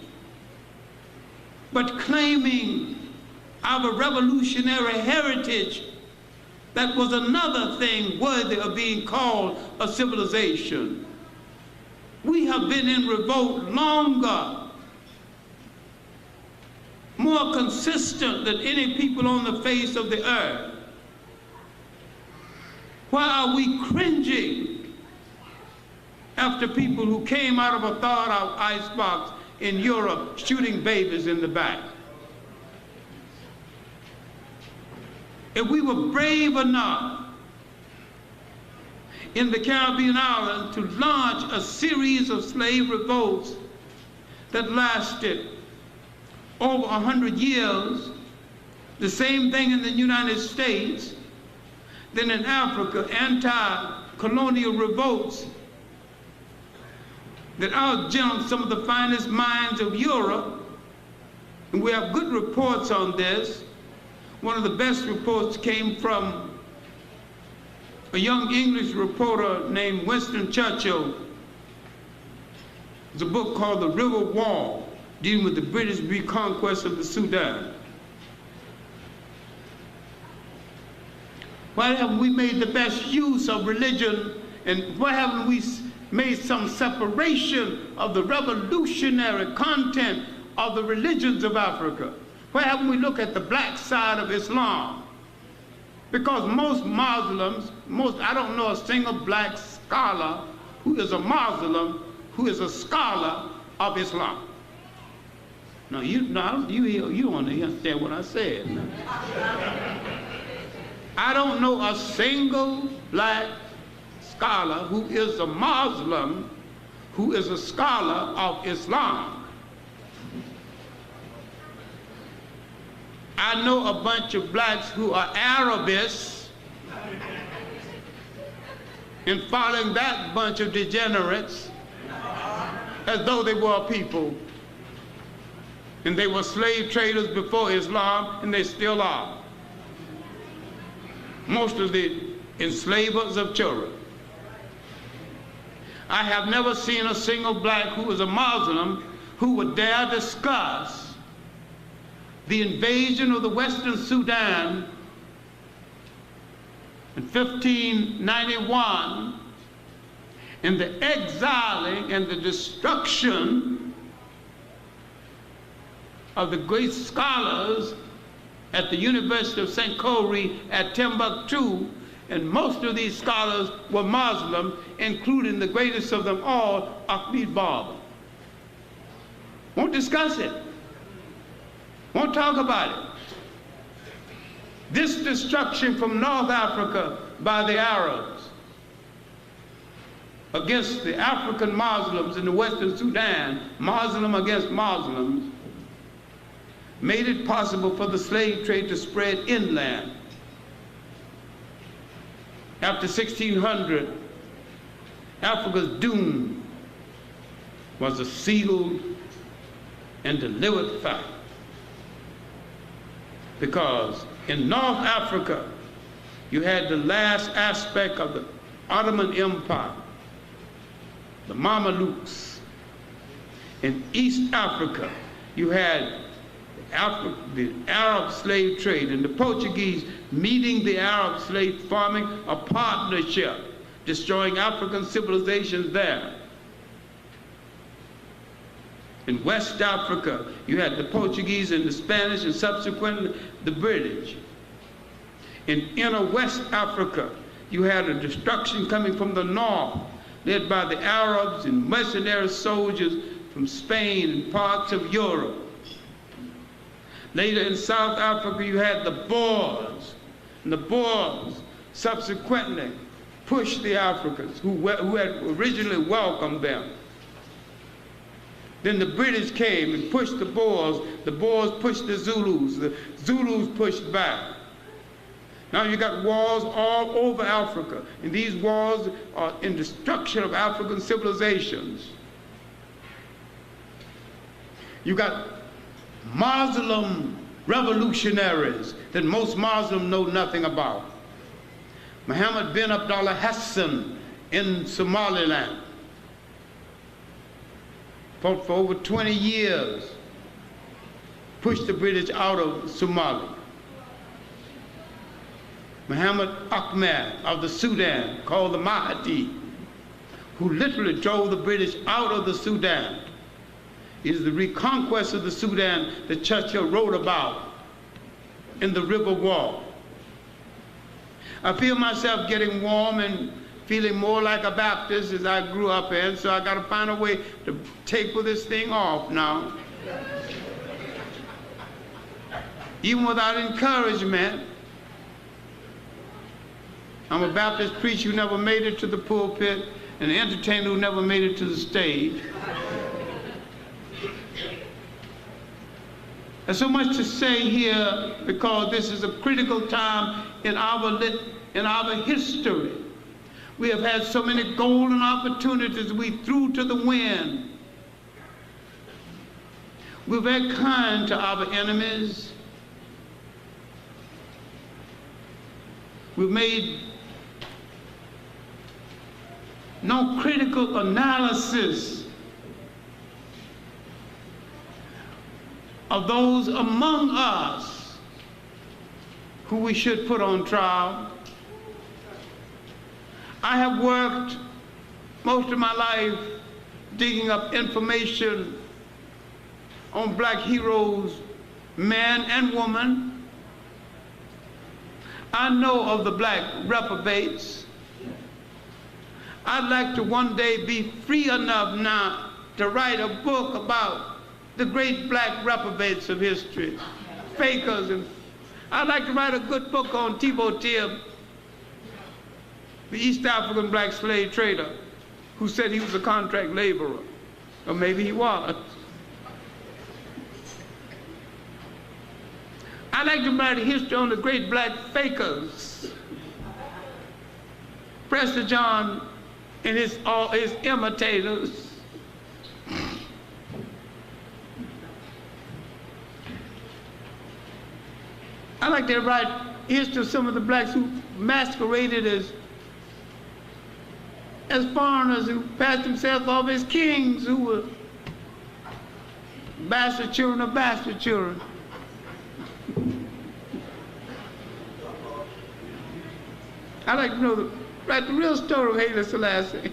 Speaker 4: but claiming our revolutionary heritage. That was another thing worthy of being called a civilization. We have been in revolt longer, more consistent than any people on the face of the earth. Why are we cringing after people who came out of a thawed-out icebox in Europe shooting babies in the back? If we were brave enough in the Caribbean islands to launch a series of slave revolts that lasted over 100 years, the same thing in the United States, then in Africa, anti-colonial revolts, that our generals, some of the finest minds of Europe, and we have good reports on this. One of the best reports came from a young English reporter named Winston Churchill. There's a book called The River Wall, dealing with the British reconquest of the Sudan. Why haven't we made the best use of religion, and why haven't we made some separation of the revolutionary content of the religions of Africa? Why haven't we looked at the black side of Islam? Because most Muslims, I don't know a single black scholar who is a Muslim who is a scholar of Islam. Now you don't understand what I said. I don't know a single black scholar who is a Muslim who is a scholar of Islam. I know a bunch of blacks who are Arabists and following that bunch of degenerates as though they were people. And they were slave traders before Islam, and they still are. Most of the enslavers of children. I have never seen a single black who was a Muslim who would dare discuss the invasion of the Western Sudan in 1591 and the exiling and the destruction of the great scholars at the University of St. Khoury at Timbuktu, and most of these scholars were Muslim, including the greatest of them all, Ahmed Baba. Won't discuss it. Won't talk about it. This destruction from North Africa by the Arabs against the African Muslims in the Western Sudan, Muslim against Muslims, made it possible for the slave trade to spread inland. After 1600, Africa's doom was a sealed and delivered fact. Because in North Africa, you had the last aspect of the Ottoman Empire, the Mamelukes. In East Africa, you had the Arab slave trade and the Portuguese meeting the Arab slave, forming a partnership, destroying African civilizations there. In West Africa, you had the Portuguese and the Spanish and subsequently the British. In inner West Africa, you had a destruction coming from the north, led by the Arabs and mercenary soldiers from Spain and parts of Europe. Later in South Africa, you had the Boers, and the Boers subsequently pushed the Africans who had originally welcomed them. Then the British came and pushed the Boers pushed the Zulus pushed back. Now you got wars all over Africa, and these wars are in destruction of African civilizations. You got Muslim revolutionaries that most Muslims know nothing about. Muhammad bin Abdullah Hassan in Somaliland fought for over 20 years, pushed the British out of Somalia. Muhammad Ahmed of the Sudan, called the Mahdi, who literally drove the British out of the Sudan, is the reconquest of the Sudan that Churchill wrote about in the River War. I feel myself getting warm and feeling more like a Baptist as I grew up in, so I got to find a way to taper this thing off now. Even without encouragement, I'm a Baptist preacher who never made it to the pulpit and an entertainer who never made it to the stage. There's so much to say here because this is a critical time in our history. We have had so many golden opportunities we threw to the wind. We're very kind to our enemies. We've made no critical analysis of those among us who we should put on trial. I have worked most of my life digging up information on black heroes, men and women. I know of the black reprobates. I'd like to one day be free enough now to write a book about the great black reprobates of history, fakers, and I'd like to write a good book on Thibaut Tibb, the East African black slave trader who said he was a contract laborer, or maybe he was. I'd like to write a history on the great black fakers, Prester John and all his imitators. I'd like to write history of some of the blacks who masqueraded as as foreigners who passed themselves off as kings who were bastard children of bastard children. I'd like to know the real story of Haile Selassie.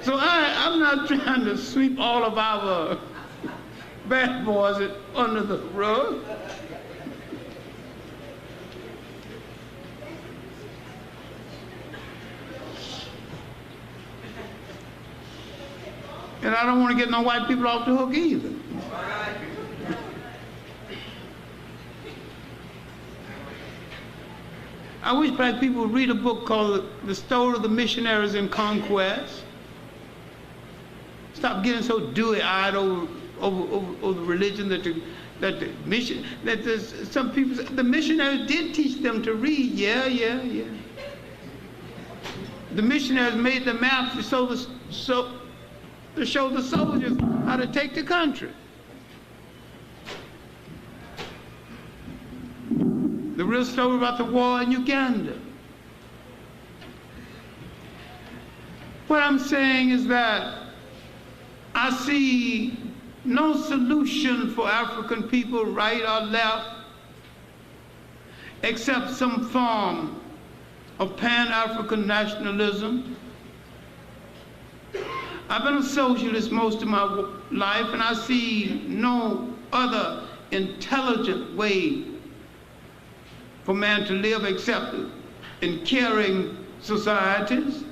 Speaker 4: So I'm not trying to sweep all of our bad boys under the rug. And I don't want to get no white people off the hook either. I wish black people would read a book called The Story of the Missionaries in Conquest. Stop getting so dewy-eyed over religion some people, the missionaries did teach them to read, yeah. The missionaries made the maps to show the soldiers how to take the country. The real story about the war in Uganda. What I'm saying is that I see no solution for African people, right or left, except some form of Pan-African nationalism. I've been a socialist most of my life, and I see no other intelligent way for man to live except in caring societies.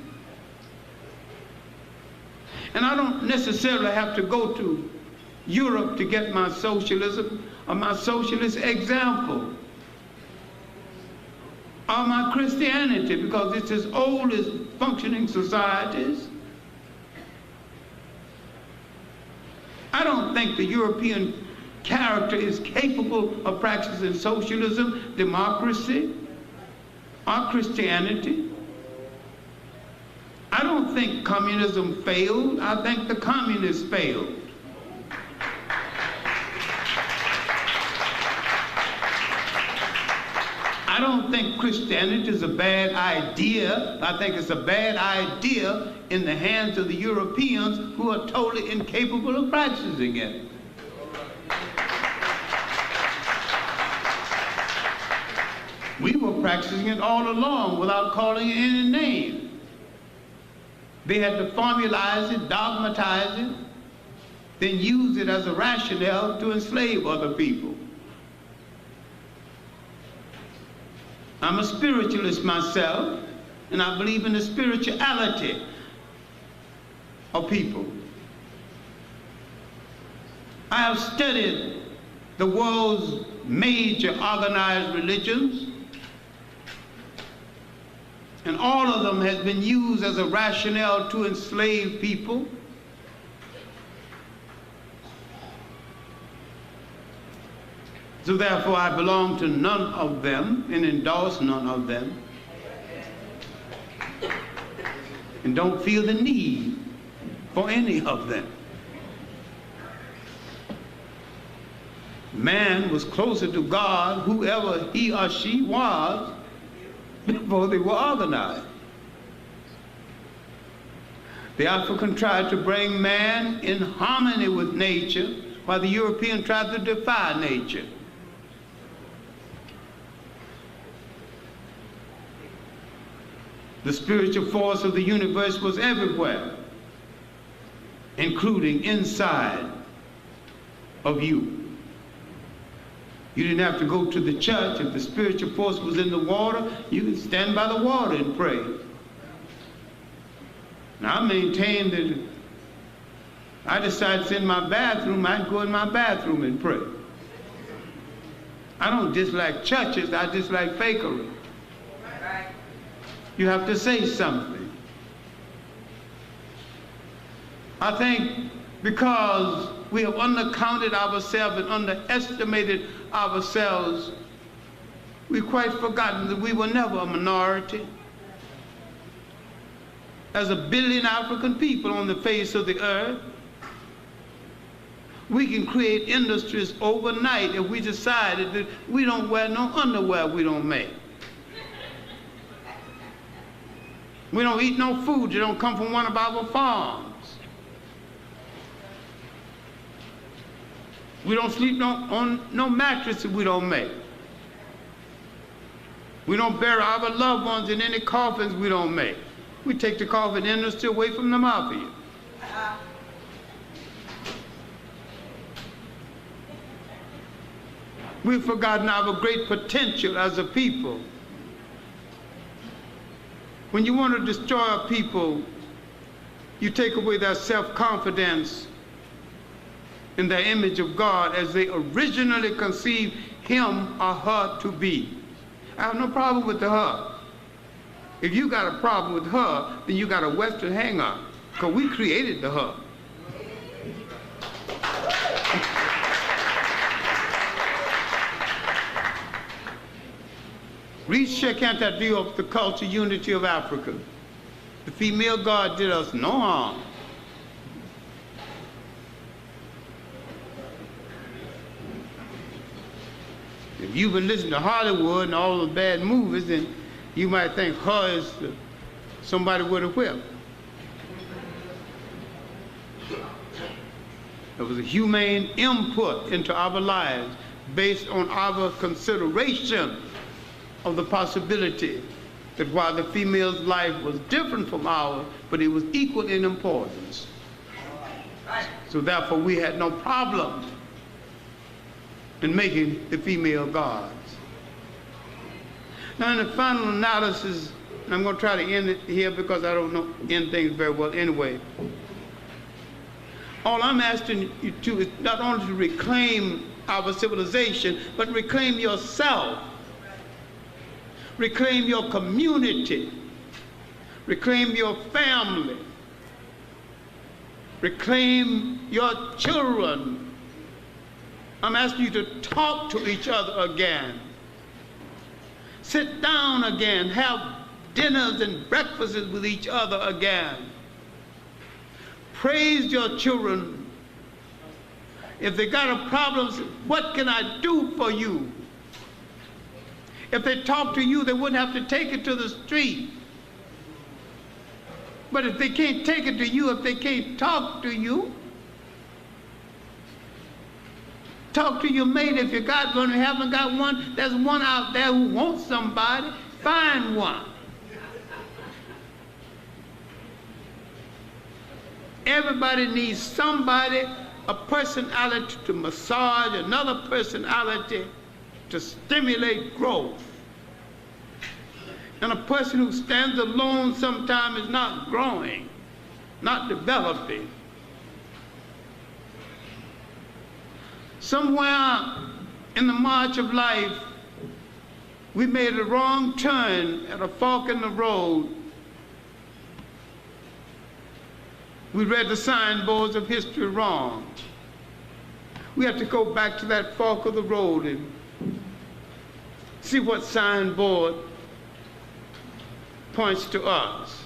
Speaker 4: And I don't necessarily have to go to Europe to get my socialism or my socialist example or my Christianity, because it's as old as functioning societies. I don't think the European character is capable of practicing socialism, democracy, or Christianity. I don't think communism failed. I think the communists failed. I don't think Christianity is a bad idea. I think it's a bad idea in the hands of the Europeans who are totally incapable of practicing it. We were practicing it all along without calling it any name. They had to formalize it, dogmatize it, then use it as a rationale to enslave other people. I'm a spiritualist myself, and I believe in the spirituality of people. I have studied the world's major organized religions, and all of them has been used as a rationale to enslave people. So therefore I belong to none of them and endorse none of them, and don't feel the need for any of them. Man was closer to God, whoever he or she was, before they were organized. The African tried to bring man in harmony with nature, while the European tried to defy nature. The spiritual force of the universe was everywhere, including inside of you. You didn't have to go to the church. If the spiritual force was in the water, you could stand by the water and pray. Now I maintain that if I decide to in my bathroom, I'd go in my bathroom and pray. I don't dislike churches, I dislike fakery. You have to say something. I think because we have undercounted ourselves and underestimated ourselves, we've quite forgotten that we were never a minority. There's 1 billion African people on the face of the earth. We can create industries overnight if we decided that we don't wear no underwear we don't make. We don't eat no food that don't come from one of our farms. We don't sleep on no mattress that we don't make. We don't bury our loved ones in any coffins we don't make. We take the coffin industry away from the mafia. We've forgotten our great potential as a people. When you want to destroy a people, you take away their self-confidence in their image of God as they originally conceived him or her to be. I have no problem with the her. If you got a problem with her, then you got a Western hang-up, because we created the her. Research can't deal of the culture unity of Africa. The female God did us no harm. If you've been listening to Hollywood and all the bad movies, then you might think her is somebody with a whip. There was a humane input into our lives based on our consideration of the possibility that while the female's life was different from ours, but it was equal in importance. So therefore we had no problem in making the female gods. Now in the final analysis, and I'm going to try to end it here because I don't know end things very well anyway. All I'm asking you to is not only to reclaim our civilization, but reclaim yourself. Reclaim your community. Reclaim your family. Reclaim your children. I'm asking you to talk to each other again. Sit down again. Have dinners and breakfasts with each other again. Praise your children. If they got a problem, say, what can I do for you? If they talk to you, they wouldn't have to take it to the street. But if they can't take it to you, if they can't talk to you, talk to your mate. If you got one and haven't got one, there's one out there who wants somebody. Find one. Everybody needs somebody, a personality to massage another personality to stimulate growth. And a person who stands alone sometimes is not growing, not developing. Somewhere in the march of life, we made a wrong turn at a fork in the road. We read the signboards of history wrong. We have to go back to that fork of the road and see what signboard points to us.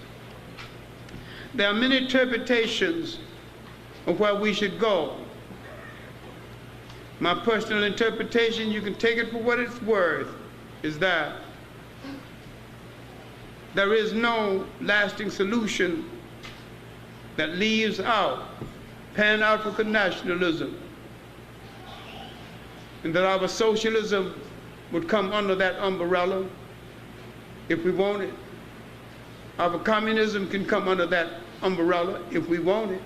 Speaker 4: There are many interpretations of where we should go. My personal interpretation, you can take it for what it's worth, is that there is no lasting solution that leaves out Pan-African nationalism, and that our socialism would come under that umbrella if we want it. Our communism can come under that umbrella if we want it.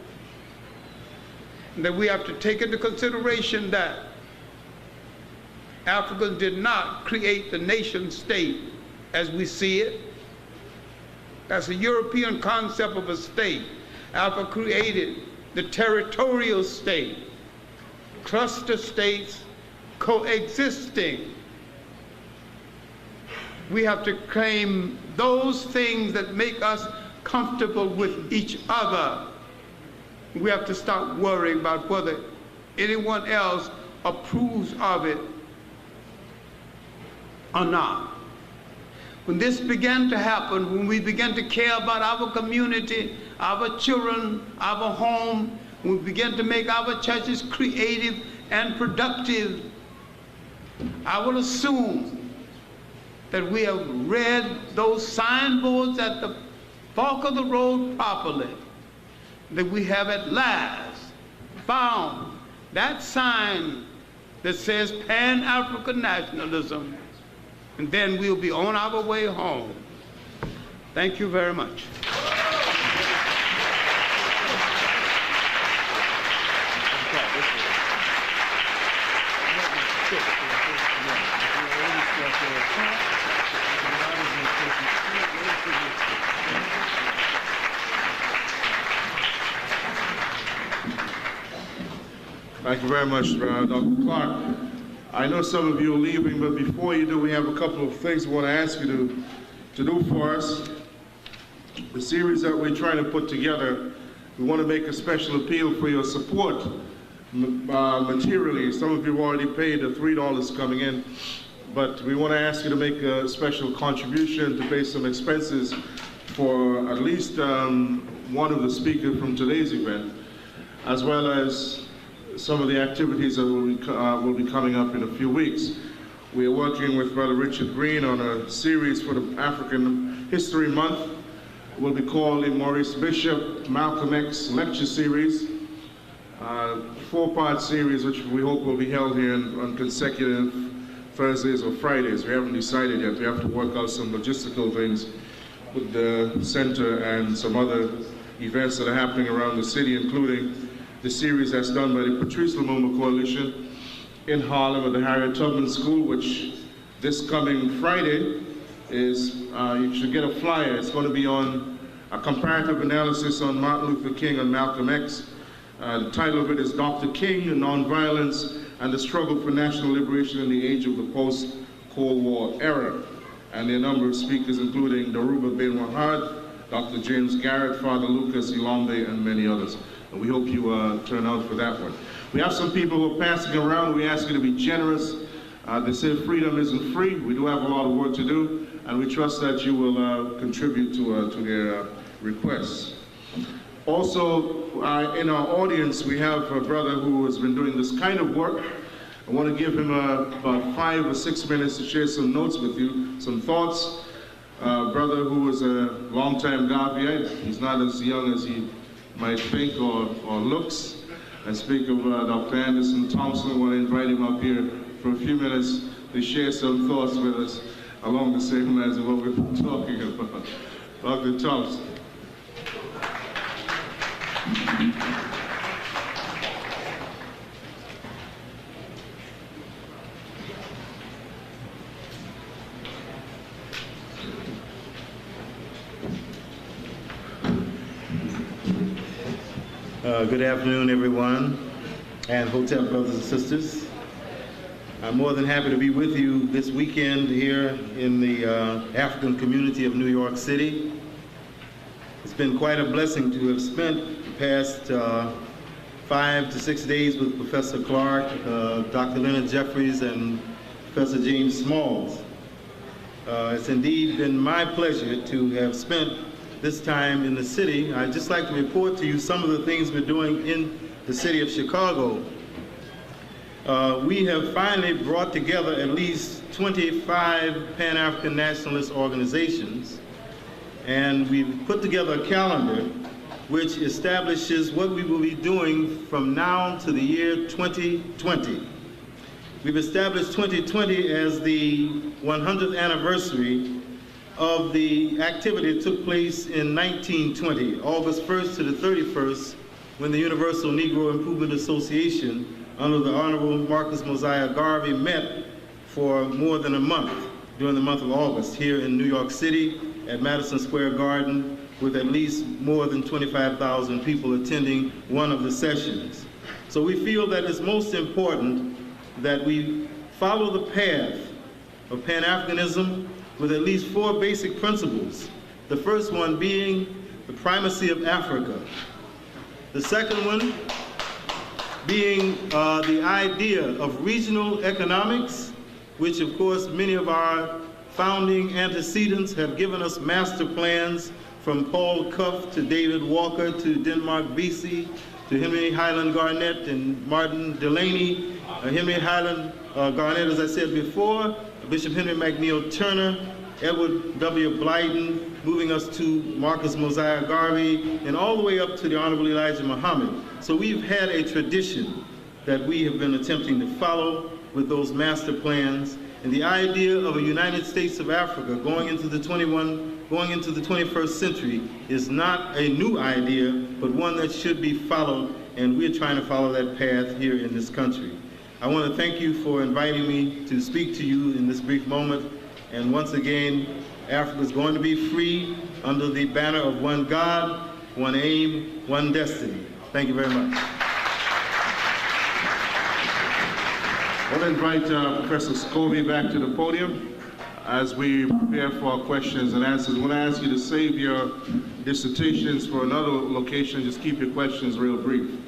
Speaker 4: And that we have to take into consideration that Africans did not create the nation state as we see it. That's a European concept of a state. Africa created the territorial state, cluster states coexisting. We have to claim those things that make us comfortable with each other. We have to stop worrying about whether anyone else approves of it or not. When this began to happen, when we began to care about our community, our children, our home, we begin to make our churches creative and productive, I will assume that we have read those signboards at the fork of the road properly, that we have at last found that sign that says Pan-African nationalism, and then we'll be on our way home. Thank you very much.
Speaker 1: Thank you very much, Dr. Clarke. I know some of you are leaving, but before you do, we have a couple of things we want to ask you to do for us. The series that we're trying to put together, we want to make a special appeal for your support materially. Some of you have already paid the $3 coming in, but we want to ask you to make a special contribution to pay some expenses for at least one of the speakers from today's event, as well as some of the activities that will be coming up in a few weeks. We are working with Brother Richard Green on a series for the African History Month. It will be called the Maurice Bishop Malcolm X Lecture Series, four-part series which we hope will be held here on consecutive Thursdays or Fridays. We haven't decided yet. We have to work out some logistical things with the center and some other events that are happening around the city, including the series that's done by the Patrice Lumumba Coalition in Harlem at the Harriet Tubman School, which this coming Friday is, you should get a flyer. It's going to be on a comparative analysis on Martin Luther King and Malcolm X. The title of it is Dr. King, Nonviolence and the Struggle for National Liberation in the Age of the Post-Cold War Era. And there are a number of speakers, including Daruba Ben Wahad, Dr. James Garrett, Father Lucas Ilombe, and many others. And we hope you turn out for that one. We have some people who are passing around. We ask you to be generous. They say freedom isn't free. We do have a lot of work to do, and we trust that you will contribute to their requests. Also, in our audience, we have a brother who has been doing this kind of work. I want to give him about 5 or 6 minutes to share some notes with you, some thoughts. Brother who is a longtime Gambian. He's not as young as he might think or looks. I speak of Dr. Anderson Thompson. I want to invite him up here for a few minutes to share some thoughts with us along the same lines of what we've been talking about. Dr. Thompson.
Speaker 5: Good afternoon, everyone, and Hotel brothers and sisters. I'm more than happy to be with you this weekend here in the African community of New York City. It's been quite a blessing to have spent the past 5 to 6 days with Professor Clarke, Dr. Leonard Jeffries, and Professor James Smalls. It's indeed been my pleasure to have spent this time in the city. I'd just like to report to you some of the things we're doing in the city of Chicago. We have finally brought together at least 25 Pan-African nationalist organizations, and we've put together a calendar which establishes what we will be doing from now to the year 2020. We've established 2020 as the 100th anniversary of the activity that took place in 1920, August 1st to the 31st, when the Universal Negro Improvement Association under the Honorable Marcus Mosiah Garvey met for more than a month during the month of August here in New York City at Madison Square Garden, with at least more than 25,000 people attending one of the sessions. So we feel that it's most important that we follow the path of Pan-Africanism with at least 4 basic principles. The first one being the primacy of Africa. The second one being the idea of regional economics, which of course many of our founding antecedents have given us master plans, from Paul Cuff to David Walker to Denmark Vesey to Henry Highland Garnett and Martin Delaney, Henry Highland Garnett, as I said before, Bishop Henry McNeil Turner, Edward W. Blyden, moving us to Marcus Mosiah Garvey, and all the way up to the Honorable Elijah Muhammad. So we've had a tradition that we have been attempting to follow with those master plans. And the idea of a United States of Africa going into the 21st century is not a new idea, but one that should be followed, and we're trying to follow that path here in this country. I want to thank you for inviting me to speak to you in this brief moment. And once again, Africa is going to be free under the banner of one God, one aim, one destiny. Thank you very much.
Speaker 1: I want to invite Professor Scobie back to the podium as we prepare for our questions and answers. I want to ask you to save your dissertations for another location. Just keep your questions real brief.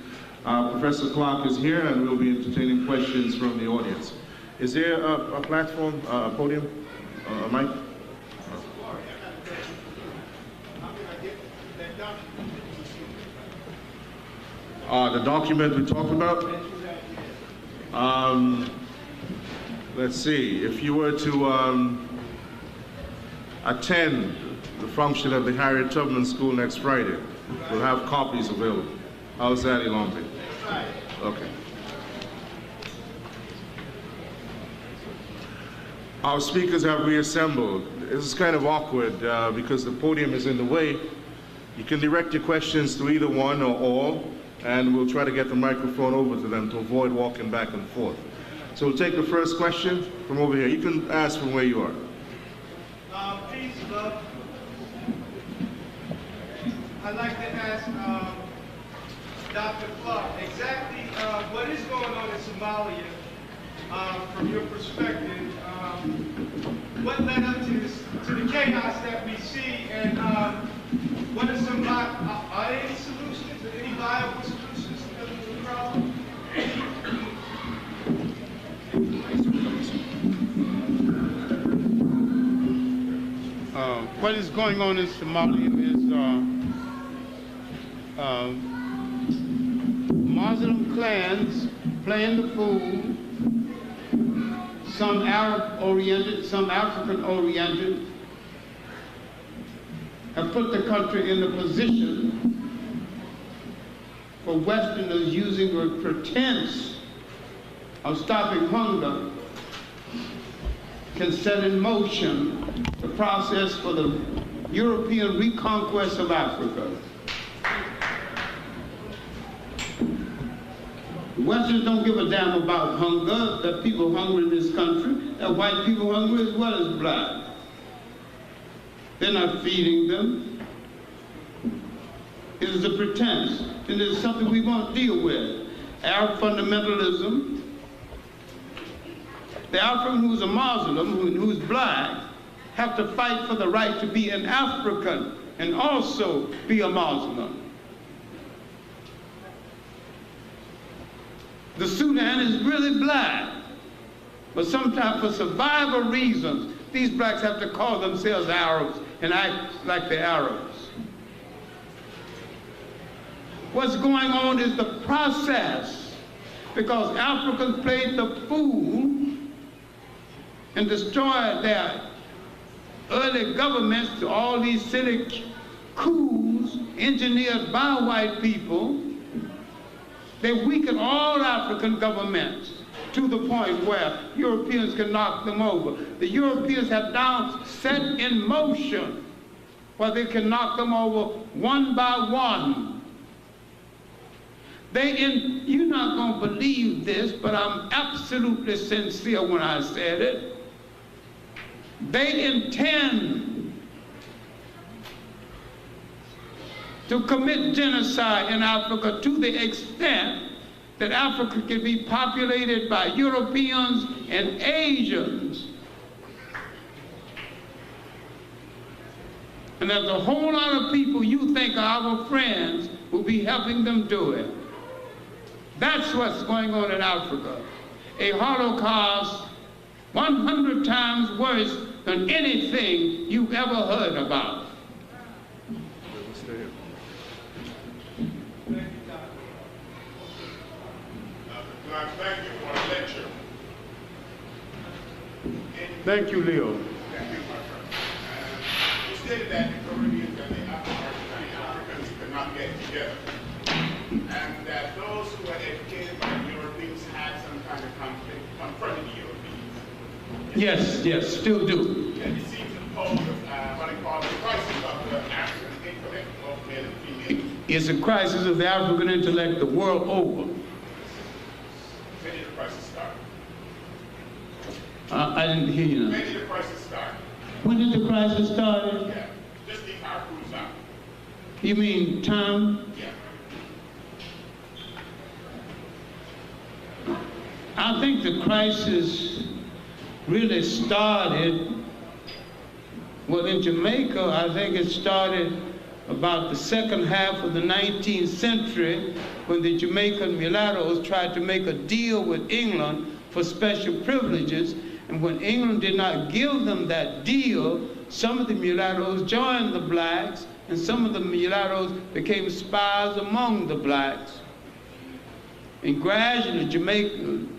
Speaker 1: Professor Clarke is here, and we'll be entertaining questions from the audience. Is there a platform, a podium, a mic? The document we talked about? Let's see, if you were to attend the function of the Harriet Tubman School next Friday, we'll have copies available. How's that, Ilombe? Okay. Our speakers have reassembled. This is kind of awkward because the podium is in the way. You can direct your questions to either one or all, and we'll try to get the microphone over to them to avoid walking back and forth. So we'll take the first question from over here. You can ask from where you are.
Speaker 6: Peace, love. I'd like to ask Dr. Clarke exactly what is going on in Somalia from your perspective. What led up to this, to the chaos that we see, and what are some are there any solutions, any viable solutions to the problem?
Speaker 4: What is going on in Somalia is Muslim clans playing the fool, some Arab-oriented, some African-oriented, have put the country in a position for Westerners using a pretense of stopping hunger can set in motion the process for the European reconquest of Africa. The Westerners don't give a damn about hunger, that people hungry in this country, that white people hungry as well as black. They're not feeding them. It is a pretense, and it's something we won't deal with. Arab fundamentalism. The African who's a Muslim, who's black, have to fight for the right to be an African and also be a Muslim. The Sudan is really black, but sometimes for survival reasons, these blacks have to call themselves Arabs and act like the Arabs. What's going on is the process, because Africans played the fool and destroyed their early governments to all these silly coups engineered by white people. They weakened all African governments to the point where Europeans can knock them over. The Europeans have now set in motion where they can knock them over one by one. You're not going to believe this, but I'm absolutely sincere when I said it. They intend to commit genocide in Africa to the extent that Africa can be populated by Europeans and Asians. And there's a whole lot of people you think are our friends who will be helping them do it. That's what's going on in Africa. A Holocaust 100 times worse than anything you've ever heard about.
Speaker 7: thank you for the lecture.
Speaker 4: Thank you, Leo.
Speaker 7: Thank you, my friend. You stated that the Caribbeans and the Africans could not get together, and that those who were educated by the Europeans had some kind of conflict confronting the Europeans.
Speaker 4: Yes, still do.
Speaker 7: And it seems to pose what they call the crisis of the African intellect, both male and female.
Speaker 4: It's a crisis of the African intellect the world over.
Speaker 7: When did the crisis start?
Speaker 4: I didn't hear you now.
Speaker 7: When did the crisis start?
Speaker 4: When did the crisis start?
Speaker 7: Yeah, just leave our crews out.
Speaker 4: You mean time?
Speaker 7: Yeah.
Speaker 4: I think the crisis really started, well, in Jamaica, I think it started about the second half of the 19th century when the Jamaican mulattoes tried to make a deal with England for special privileges. And when England did not give them that deal, some of the mulattoes joined the blacks, and some of the mulattoes became spies among the blacks. And gradually,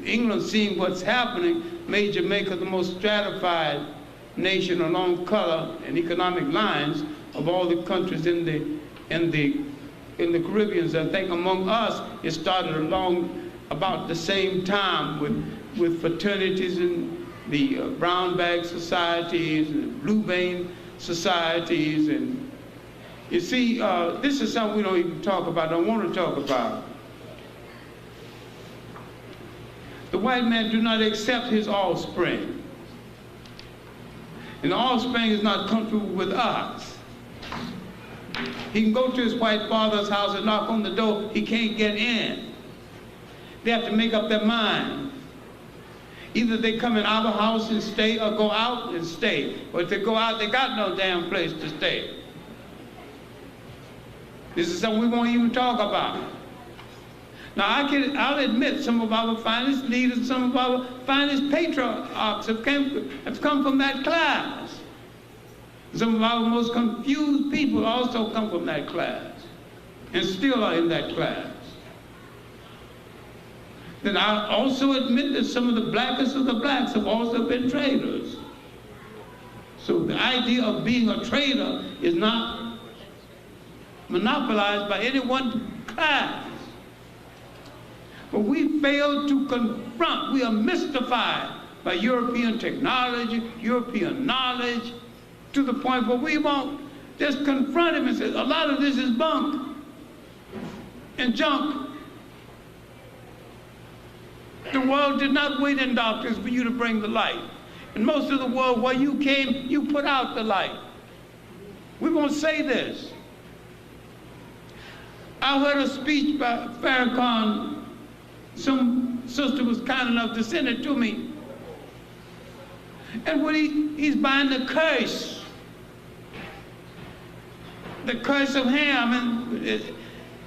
Speaker 4: England, seeing what's happening, made Jamaica the most stratified nation along color and economic lines of all the countries in the Caribbean. I think among us, it started along about the same time with fraternities and the brown bag societies and blue vein societies. And you see, this is something we don't even talk about, don't want to talk about. The white man do not accept his offspring. And the offspring is not comfortable with us. He can go to his white father's house and knock on the door, he can't get in. They have to make up their mind. Either they come in our house and stay or go out and stay. Or if they go out, they got no damn place to stay. This is something we won't even talk about. Now, I'll admit some of our finest leaders, some of our finest patriarchs have come from that class. Some of our most confused people also come from that class and still are in that class. Then I also admit that some of the blackest of the blacks have also been traitors. So the idea of being a traitor is not monopolized by any one class. But we fail to confront, we are mystified by European technology, European knowledge, to the point where we won't just confront him and say, a lot of this is bunk and junk. The world did not wait in darkness for you to bring the light. In most of the world where you came, you put out the light. We won't say this. I heard a speech by Farrakhan. Some sister was kind enough to send it to me. And when he's buying the curse of Ham, and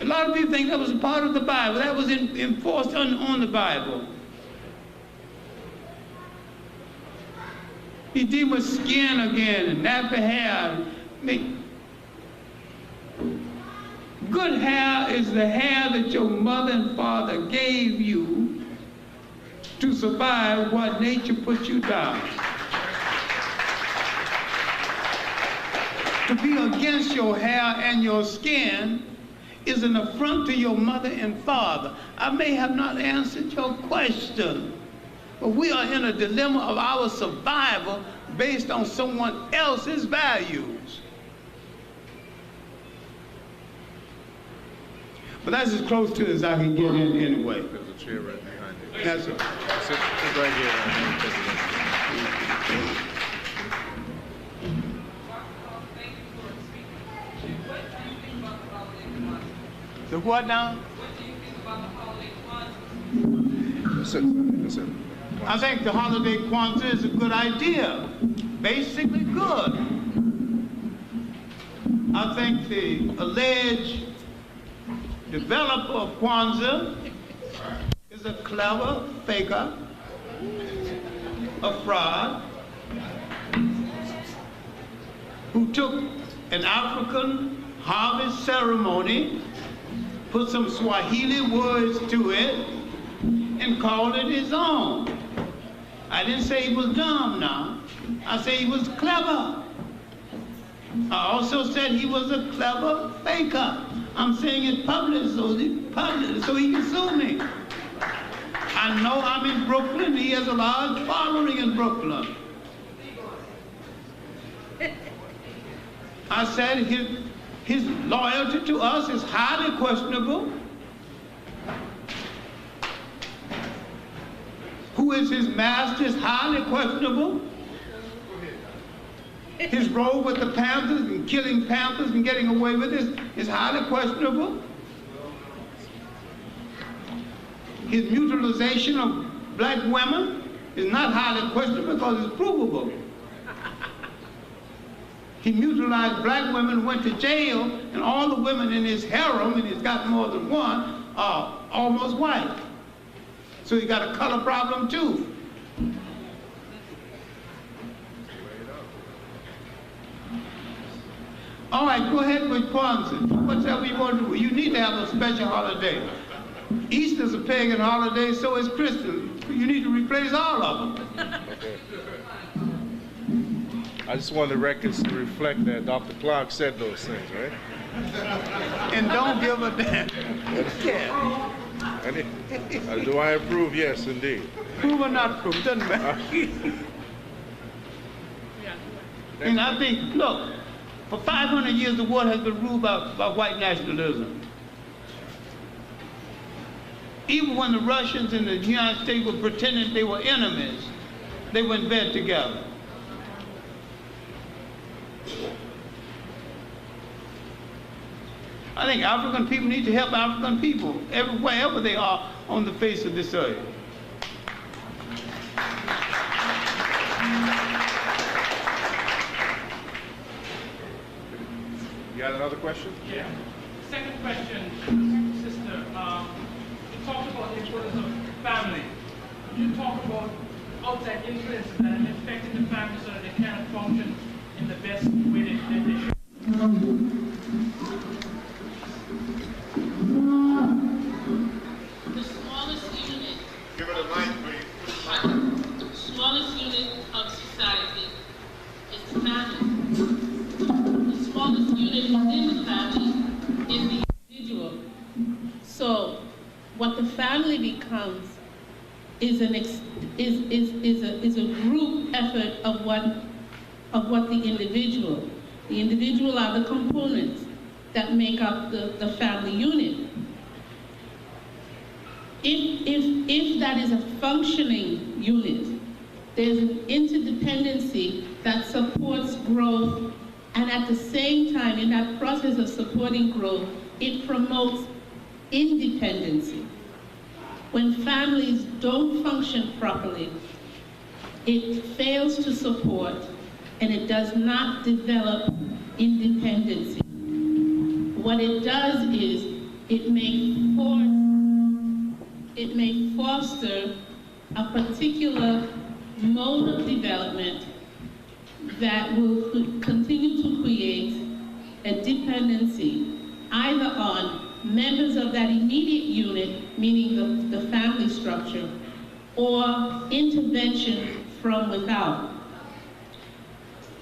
Speaker 4: a lot of people think that was a part of the Bible. That was enforced on the Bible. He deal with skin again and nappy hair. Good hair is the hair that your mother and father gave you to survive what nature put you down. To be against your hair and your skin is an affront to your mother and father. I may have not answered your question, but we are in a dilemma of our survival based on someone else's values. But that's as close to it as I can get in anyway.
Speaker 1: There's a chair right behind you.
Speaker 4: That's it.
Speaker 1: Sit right here.
Speaker 4: The what now?
Speaker 8: What do you think about the holiday Kwanzaa?
Speaker 1: That's it.
Speaker 4: I think the holiday Kwanzaa is a good idea. Basically good. I think the alleged developer of Kwanzaa is a clever faker, a fraud, who took an African harvest ceremony, put some Swahili words to it, and called it his own. I didn't say he was dumb now. I said he was clever. I also said he was a clever faker. I'm saying it public so he can sue me. I know I'm in Brooklyn. He has a large following in Brooklyn. I said his loyalty to us is highly questionable. Who is his master is highly questionable. His role with the Panthers and killing Panthers and getting away with it is highly questionable. His mutilization of black women is not highly questionable because it's provable. He mutilized black women, went to jail, and all the women in his harem, and he's got more than one, are almost white. So he got a color problem too. All right, go ahead with Kwanzaa. Whatever you want to do. You need to have a special holiday. Easter's a pagan holiday, so is Christmas. You need to replace all of them.
Speaker 1: Okay. I just want the records to reflect that Dr. Clarke said those things, right?
Speaker 4: And don't give a damn.
Speaker 1: Do I approve? Yes, indeed.
Speaker 4: Prove or not prove, doesn't matter. And I think, look, for 500 years the world has been ruled by white nationalism. Even when the Russians and the United States were pretending they were enemies, they were in bed together. I think African people need to help African people wherever they are on the face of this earth.
Speaker 1: You got another question?
Speaker 9: Yeah. Second question, sister. You talked about the importance of family. You talk about outside influences that are affecting the family so that they cannot function in the best way they should.
Speaker 3: The smallest unit.
Speaker 7: Give it a mic, please.
Speaker 3: The smallest unit of society is the family. The smallest unit within the family is the individual. So, what the family becomes is a group effort of what the individual. The individual are the components that make up the family unit. If that is a functioning unit, there's an interdependency that supports growth, and at the same time, in that process of supporting growth, it promotes independency. When families don't function properly, it fails to support and it does not develop independency. What it does is it may foster a particular mode of development that will continue to create a dependency either on members of that immediate unit, meaning the family structure, or intervention from without.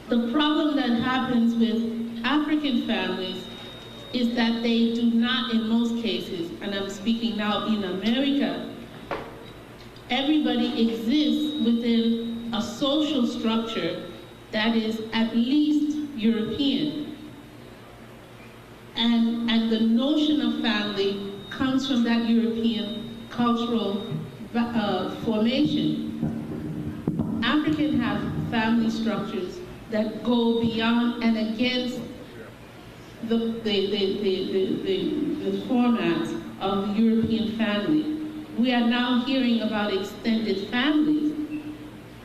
Speaker 3: The problem that happens with African families is that they do not, in most cases, and I'm speaking now in America, everybody exists within a social structure that is at least European. And the notion of family comes from that European cultural formation. Africans have family structures that go beyond and against the format of the European family. We are now hearing about extended families.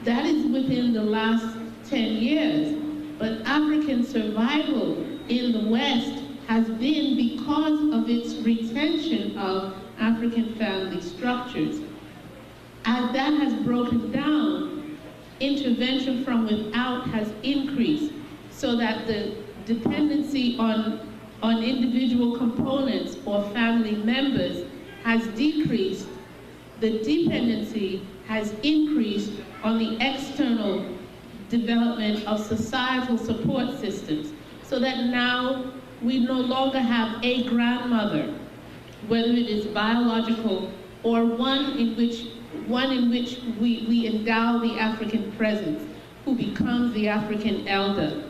Speaker 3: That is within the last 10 years. But African survival in the West has been because of its retention of African family structures. As that has broken down, intervention from without has increased, so that the dependency on individual components or family members has decreased, the dependency has increased on the external development of societal support systems, so that now we no longer have a grandmother, whether it is biological or one in which we endow the African presence, who becomes the African elder.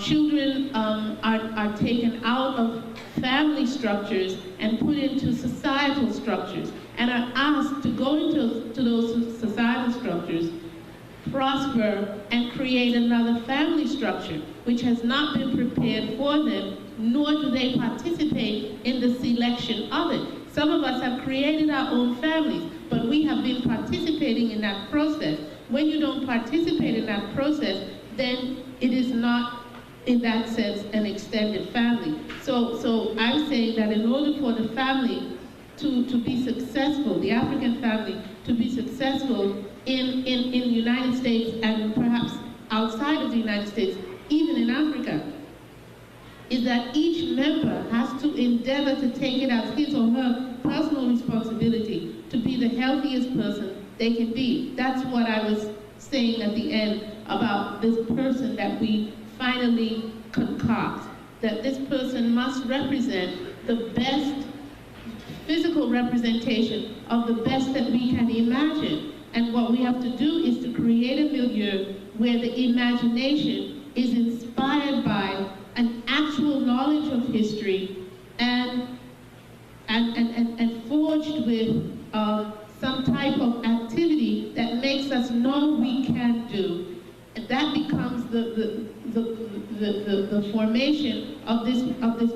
Speaker 3: Children are taken out of family structures and put into societal structures, and are asked to go into those societal structures, prosper, and create another family structure, which has not been prepared for them, nor do they participate in the selection of it. Some of us have created our own families, but we have been participating in that process. When you don't participate in that process, then it is not, in that sense, an extended family. So I'm saying that in order for the family to be successful, the African family to be successful in the United States and perhaps outside of the United States, even in Africa, is that each member has to endeavor to take it as his or her personal responsibility to be the healthiest person they can be. That's what I was saying at the end about this person that we finally concoct, that this person must represent the best physical representation of the best that we can imagine. And what we have to do is to create a milieu where the imagination is inspired by an actual knowledge of history and forged with some type of activity that makes us know we can do. And that becomes the formation of this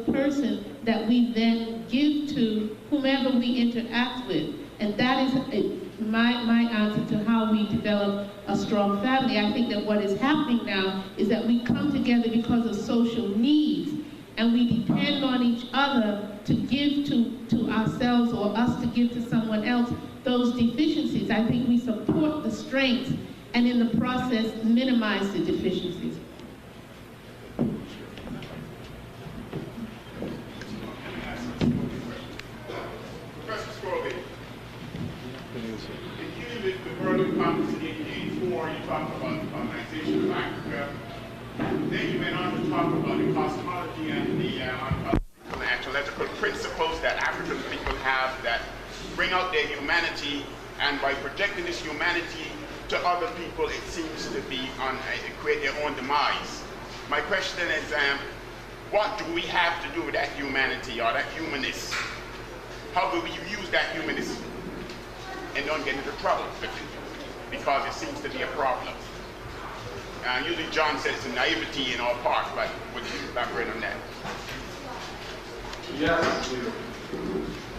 Speaker 3: person that we then give to whomever we interact with. And that is my answer to how we develop a strong family. I think that what is happening now is that we come together because of social needs, and we depend on each other to give to ourselves, or us to give to someone else, those deficiencies. I think we support the strengths and in the process minimize the deficiencies.
Speaker 7: The Berlin Conference in 1884, you talked about the colonization of Africa. Then you went on to talk about the cosmology and the anthropological principles that African people have that bring out their humanity, and by projecting this humanity to other people, it seems to be create their own demise. My question is, what do we have to do with that humanity or that humanist? How do we use that humanist and don't get into trouble with it? Because it seems to be a problem. Usually John says it's a naivety in our part, but would you elaborate on that?
Speaker 2: Yes,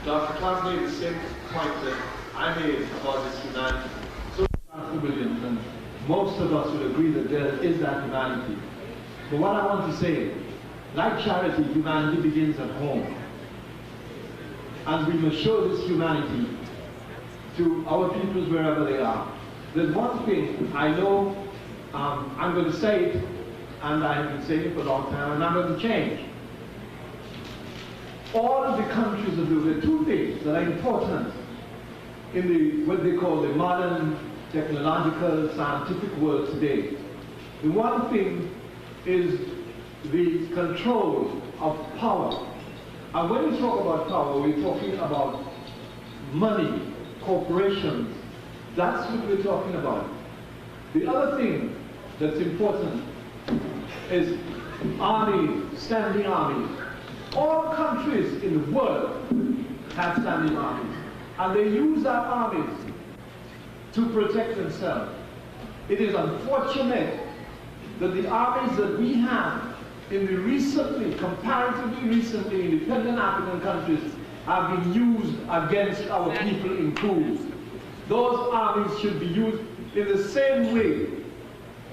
Speaker 2: Dr. Clarke made the same point that I made about this humanity. So Williams, and most of us would agree that there is that humanity. But what I want to say, like charity, humanity begins at home. And we must show this humanity to our peoples wherever they are. There's one thing I know, I'm going to say it, and I have been saying it for a long time, and I'm going to change. All of the countries of the world, there are two things that are important in the, what they call the modern technological scientific world today. The one thing is the control of power. And when we talk about power, we're talking about money, corporations. That's what we're talking about. The other thing that's important is armies, standing armies. All countries in the world have standing armies, and they use our armies to protect themselves. It is unfortunate that the armies that we have in the recently, comparatively recently, independent African countries have been used against our people in coups. Those armies should be used in the same way,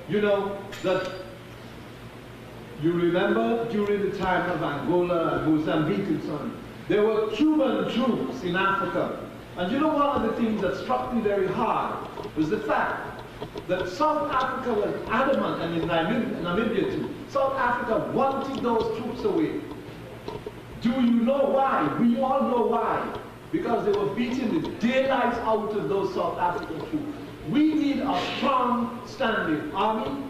Speaker 2: you know, that you remember during the time of Angola and Mozambique and so on, there were Cuban troops in Africa. And you know, one of the things that struck me very hard was the fact that South Africa was adamant, and in Namibia too, South Africa wanted those troops away. Do you know why? We all know why. because they were beating the daylights out of those South African troops. We need a strong standing army,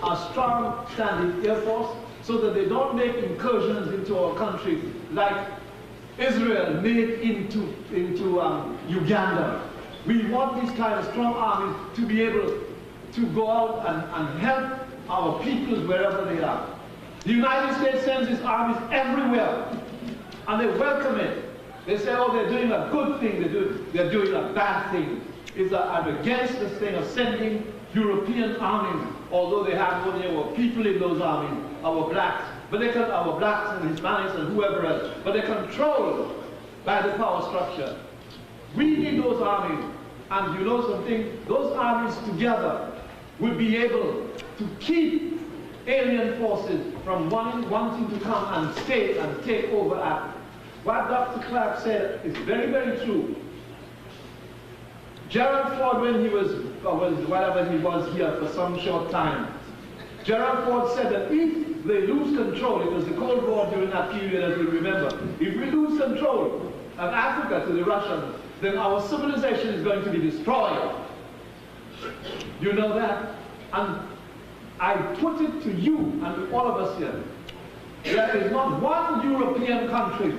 Speaker 2: a strong standing air force, so that they don't make incursions into our country like Israel made into Uganda. We want these kind of strong armies to be able to go out and help our peoples wherever they are. The United States sends its armies everywhere, and they welcome it. They say, oh, they're doing a good thing, they're doing a bad thing. I'm against this thing of sending European armies, although they have only our people in those armies, our blacks, our blacks and Hispanics and whoever else, but they're controlled by the power structure. We need those armies, and you know something, those armies together would be able to keep alien forces from wanting to come and stay and take over Africa. What Dr. Clarke said is very, very true. Gerald Ford, when he was whatever he was here for some short time, Gerald Ford said that if they lose control, it was the Cold War during that period, as we remember, if we lose control of Africa to the Russians, then our civilization is going to be destroyed. You know that? And I put it to you and to all of us here, there is not one European country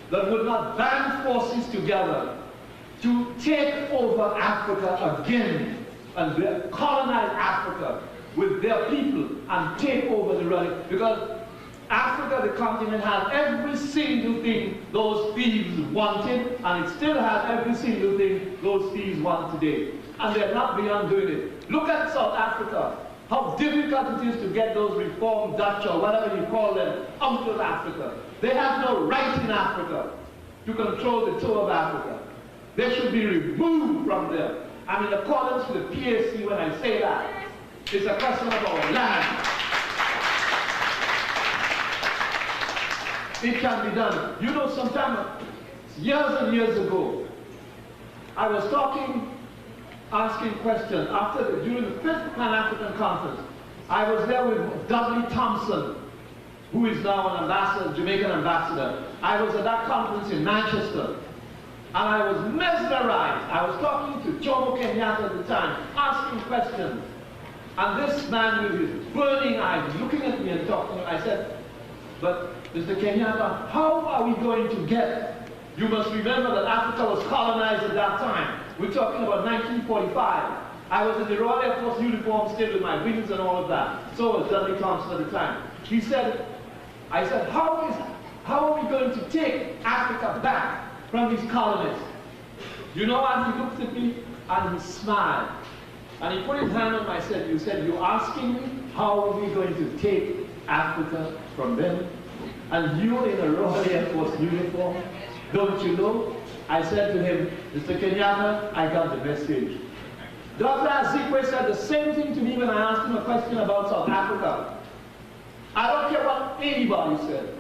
Speaker 2: that would not band forces together to take over Africa again and colonize Africa with their people and take over the running. Because Africa, the continent, has every single thing those thieves wanted, and it still has every single thing those thieves want today. And they're not beyond doing it. Look at South Africa, how difficult it is to get those reformed Dutch or whatever you call them out of Africa. They have no right in Africa to control the toe of Africa. They should be removed from there. I'm in accordance with the PAC when I say that. It's a question of our land. It can be done. You know, sometime, years and years ago, I was asking questions during the 5th Pan-African Conference. I was there with Dudley Thompson, who is now an ambassador, Jamaican ambassador. I was at that conference in Manchester, and I was mesmerized. I was talking to Jomo Kenyatta at the time, asking questions. And this man with his burning eyes, looking at me and talking, I said, but Mr. Kenyatta, how are we going to get? You must remember that Africa was colonized at that time. We're talking about 1945. I was in the Royal Air Force uniform still with my wings and all of that. So was Dudley Thompson at the time. He said, I said, how are we going to take Africa back from these colonists? You know what? He looked at me and he smiled. And he put his hand on my head. You said, you're asking me how are we going to take Africa from them? And you're in a Royal Air Force uniform. Don't you know? I said to him, Mr. Kenyatta, I got the message. Dr. Azikwe said the same thing to me when I asked him a question about South Africa. I don't care what anybody said.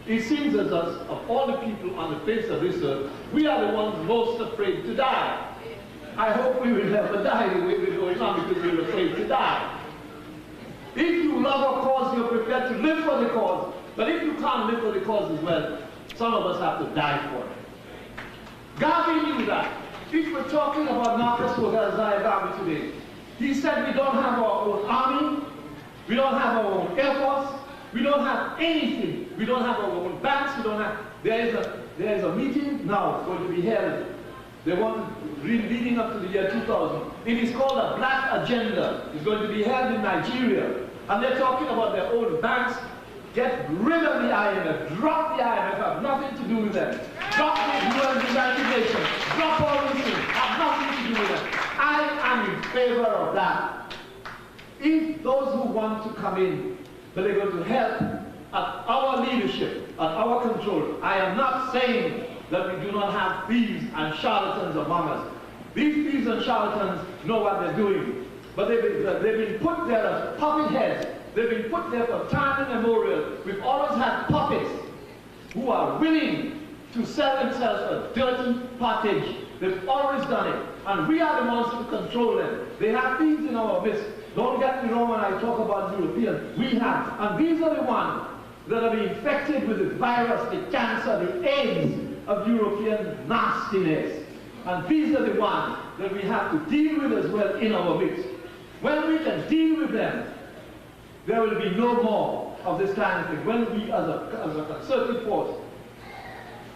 Speaker 2: It seems as us, of all the people on the face of this earth, we are the ones most afraid to die. I hope we will never die the way we're going on because we're afraid to die. If you love a cause, you're prepared to live for the cause. But if you can't live for the cause as well, some of us have to die for it. Garvey knew that. If we're talking about Marcus Garvey today, he said we don't have our own army, we don't have our own air force, we don't have anything. We don't have our own banks, we don't have... There is a meeting now going to be held. They want leading up to the year 2000. It is called a Black Agenda. It's going to be held in Nigeria. And they're talking about their own banks. Get rid of the IMF. Drop the IMF. Have nothing to do with them. Drop the UN United Nations. Drop all these things. Have nothing to do with them. I am in favor of that. If those who want to come in, but they're going to help at our leadership, at our control. I am not saying that we do not have thieves and charlatans among us. These thieves and charlatans know what they're doing. But they've been put there as puppet heads. They've been put there for time immemorial. We've always had puppets who are willing to sell themselves for dirty pottage. They've always done it. And we are the ones who control them. They have thieves in our midst. Don't get me wrong when I talk about Europeans. We have. And these are the ones that are being infected with the virus, the cancer, the AIDS, of European nastiness. And these are the ones that we have to deal with as well in our midst. When we can deal with them, there will be no more of this kind of thing. When we, as a concerted force,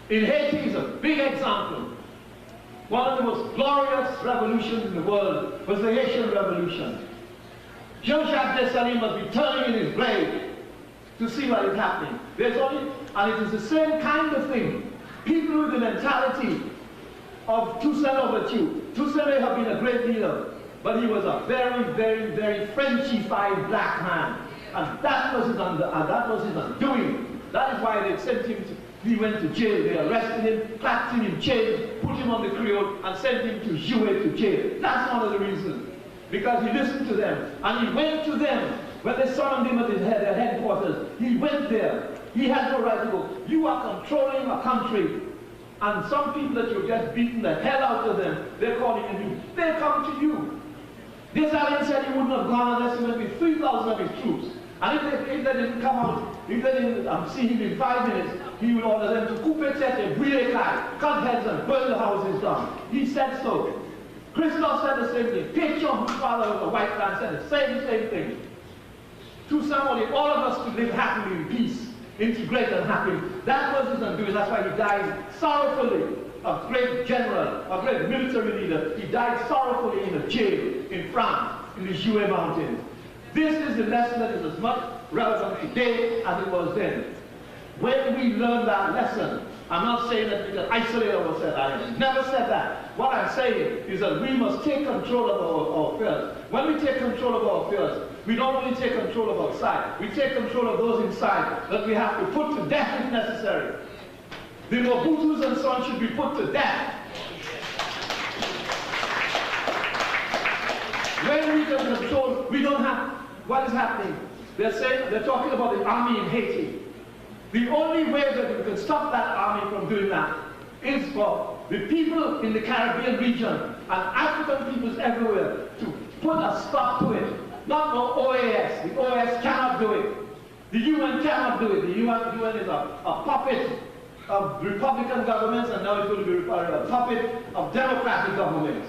Speaker 2: in Haiti is a big example. One of the most glorious revolutions in the world was the Haitian Revolution. Jean-Jacques Dessalines must be turning in his grave to see what is happening. There's only, and it is the same kind of thing. People with the mentality of Toussaint Louverture. Toussaint may have been a great leader, but he was a very, very, very Frenchified black man. And that was his undoing. That is why they sent him to, he went to jail. They arrested him, clapped him in chains, put him on the Creole, and sent him to Jouet to jail. That's one of the reasons. Because he listened to them. And he went to them. When they summoned him at their headquarters, he went there. He had no right to go. You are controlling a country. And some people that you've just beaten the hell out of them, they're calling you. They come to you. Dessalines said he wouldn't have gone unless he went with 3,000 of his troops. And if they didn't come out, if they didn't see him in 5 minutes, he would order them to coupe tête, brûler cailles, cut heads and burn the houses down. He said so. Christophe said the same thing. Pétion, whose father was a white man, said the same thing. To somebody, all of us to live happily in peace, integrate and happy. That was his undoing. That's why he died sorrowfully. A great general, a great military leader. He died sorrowfully in a jail in France, in the Jouet Mountains. This is the lesson that is as much relevant today as it was then. When we learn that lesson, I'm not saying that we can isolate ourselves. I have never said that. What I'm saying is that we must take control of our affairs. When we take control of our affairs, we don't only take control of outside, we take control of those inside that we have to put to death if necessary. The Mobutus and so on should be put to death. When we can control, we don't have, what is happening? They're talking about the army in Haiti. The only way that we can stop that army from doing that is for the people in the Caribbean region and African peoples everywhere to put a stop to it. Not the OAS. The OAS cannot do it. The UN cannot do it. The UN is a puppet of Republican governments, and now it's going to be a puppet of Democratic governments.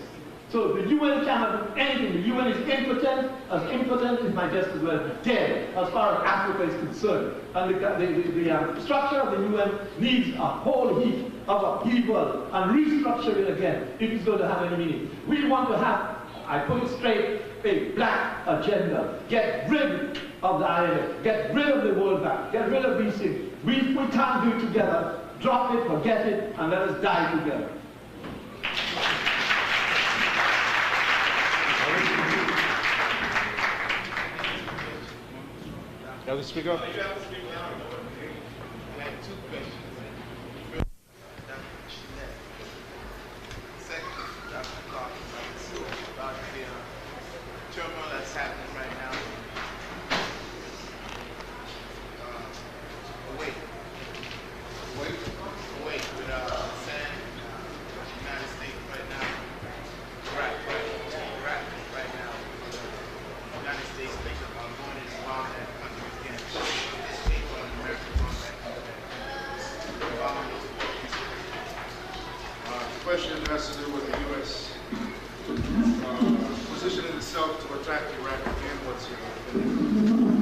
Speaker 2: So the UN cannot do anything. The UN is impotent. As impotent as my just as well dead as far as Africa is concerned. And the structure of the UN needs a whole heap of upheaval and restructuring again if it's going to have any meaning. We want to have, I put it straight, a black agenda. Get rid of the IMF. Get rid of the World Bank. Get rid of these things. We can't do it together. Drop it, forget it, and let us die together.
Speaker 1: Have the speaker?
Speaker 7: I have two questions. Second, Dr. Clarke, about the turmoil that's happening right now. Away with San, United States right now. Iraq right now. United States thinking about going and bomb that country again. This paper on American bomb that country.
Speaker 1: The question has to do with the U.S. Positioning itself to attack Iraq again. What's your opinion?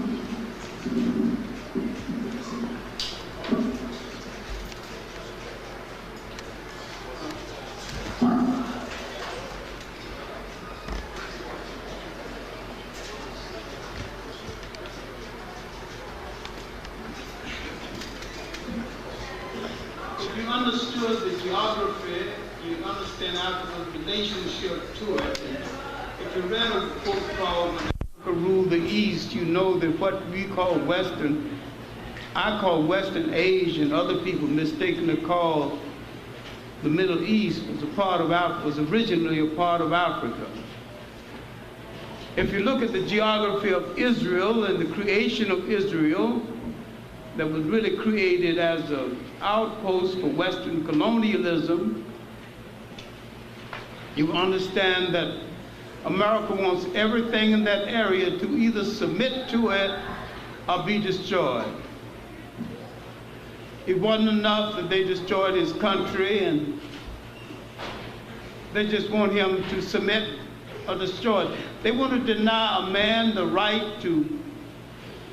Speaker 4: If you understood the geography, you understand Africa's relationship to it. If you read a book called Africa Rule the East, you know that what we call Western, I call Western Asia, and other people mistakenly call the Middle East was originally a part of Africa. If you look at the geography of Israel and the creation of Israel, that was really created as an outpost for Western colonialism, you understand that America wants everything in that area to either submit to it or be destroyed. it wasn't enough that they destroyed his country and they just want him to submit or destroy it. They want to deny a man the right to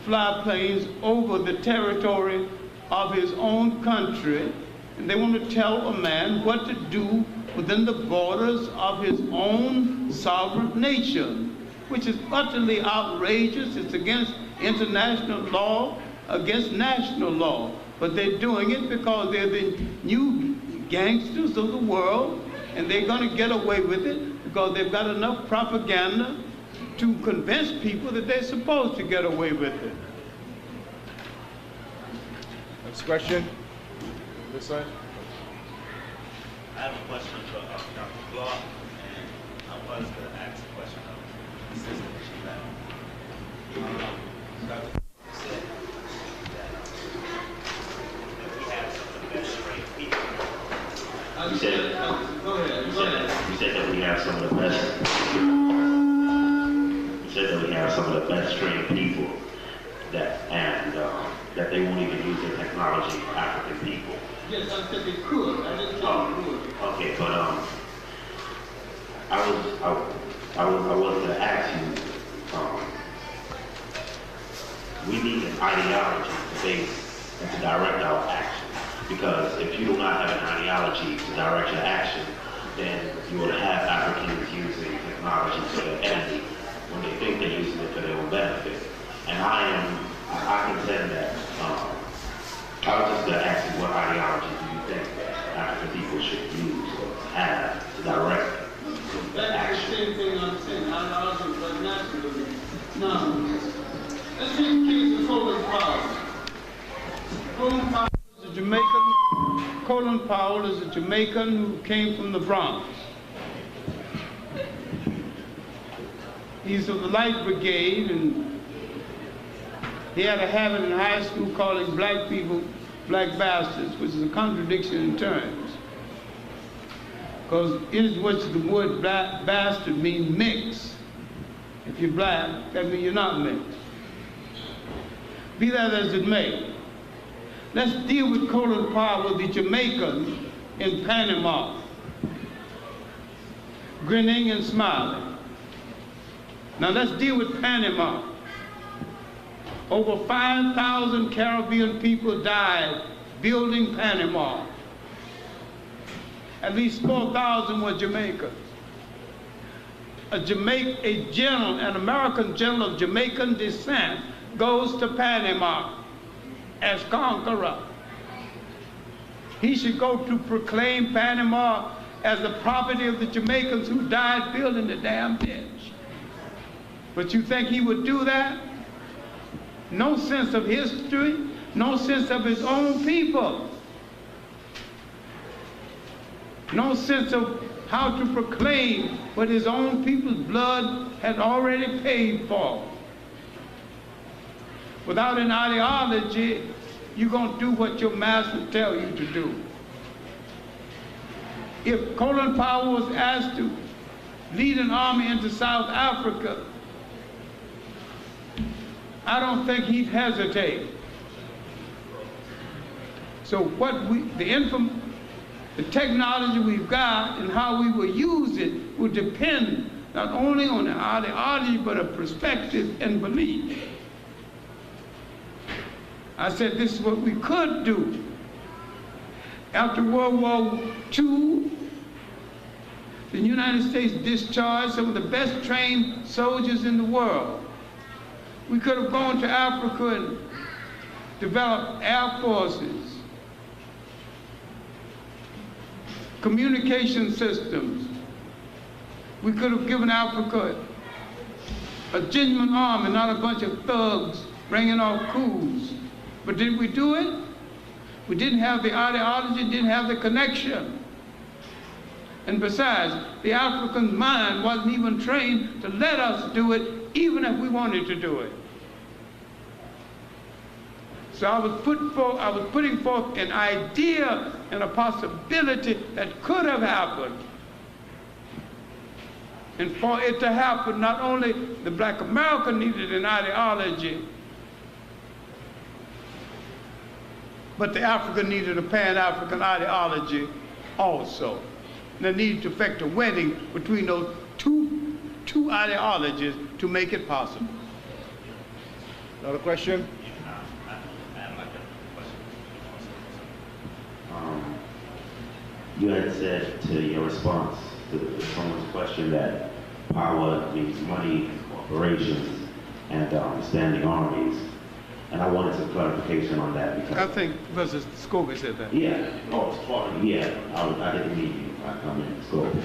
Speaker 4: fly planes over the territory of his own country, and they want to tell a man what to do within the borders of his own sovereign nation, which is utterly outrageous. It's against international law, against national law. But they're doing it because they're the new gangsters of the world, and they're going to get away with it because they've got enough propaganda to convince people that they're supposed to get away with it.
Speaker 1: Next question. This side.
Speaker 10: I have a question for Dr. Clarke, and I was going to ask a question of the sister that she left. Dr. Clarke said that we have some of the best trained people. You said that we have some of the best. You said that we have some of the best trained people that they won't even use the technology of African people.
Speaker 4: Yes, I said they could. I didn't say they would.
Speaker 10: Okay, but I was going to ask you. We need an ideology to base and to direct our action. Because if you do not have an ideology to direct your action, then you will have Africans using technology for their enemy when they think they're using it for their own benefit. And I contend that, I was just going to ask you, what ideology do you think African people should use or have to direct their action?
Speaker 4: That's the same thing I'm saying, ideology but nationalism. Now, let's take the case of Colin Powell. Colin Powell is a Jamaican. Colin Powell is a Jamaican who came from the Bronx. He's of the Light Brigade, and he had a habit in high school calling black people black bastards, which is a contradiction in terms. Because in which the word black bastard means mix. If you're black, that means you're not mixed. Be that as it may, let's deal with Colin Powell, the Jamaican in Panama, grinning and smiling. Now let's deal with Panama. Over 5,000 Caribbean people died building Panama. At least 4,000 were Jamaicans. An American general of Jamaican descent goes to Panama as conqueror. He should go to proclaim Panama as the property of the Jamaicans who died building the damn ditch. But you think he would do that? No sense of history, no sense of his own people. No sense of how to proclaim what his own people's blood had already paid for. Without an ideology, you're going to do what your master tells you to do. If Colin Powell was asked to lead an army into South Africa, I don't think he'd hesitate. So the technology we've got and how we will use it will depend not only on an ideology, but a perspective and belief. I said this is what we could do. After World War II, the United States discharged some of the best trained soldiers in the world. We could have gone to Africa and developed air forces, communication systems. We could have given Africa a genuine army, not a bunch of thugs bringing off coups. But did we do it? We didn't have the ideology, didn't have the connection. And besides, the African mind wasn't even trained to let us do it, even if we wanted to do it. So I was putting forth an idea and a possibility that could have happened. And for it to happen, not only the black American needed an ideology, but the Africa needed a Pan-African ideology also. There needed to effect a wedding between those two ideologies to make it possible.
Speaker 1: Another question?
Speaker 10: You had said to your response to someone's question that power means money, corporations, and standing armies. And I wanted some clarification on that because
Speaker 4: I think Professor Scobie said that.
Speaker 10: yeah, yeah, I didn't meet you. I come in Scobie.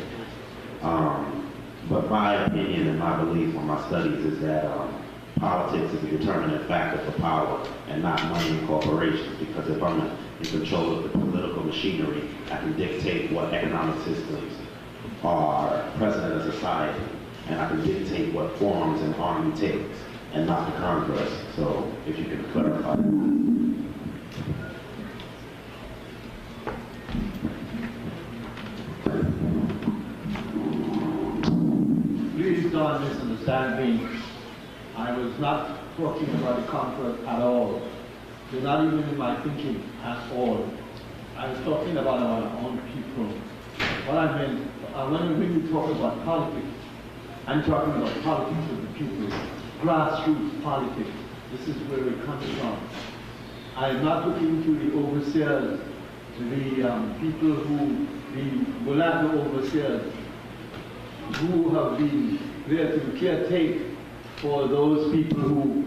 Speaker 10: But my opinion and my belief on my studies is that politics is a determinant factor for power and not money and corporations, because if I'm in control of the political machinery, I can dictate what economic systems are present in a society, and I can dictate what forms an army takes, and not the converse. So if you can clarify that.
Speaker 2: Please don't misunderstand me. I was not talking about the conqueror at all. They're not even in my thinking at all. I was talking about our own people. What I meant, when we talk about politics, I'm talking about politics of the people, grassroots politics. This is where it comes from. I'm not looking to the overseers, the people who, the mulatto overseers, who have been there to caretake for those people who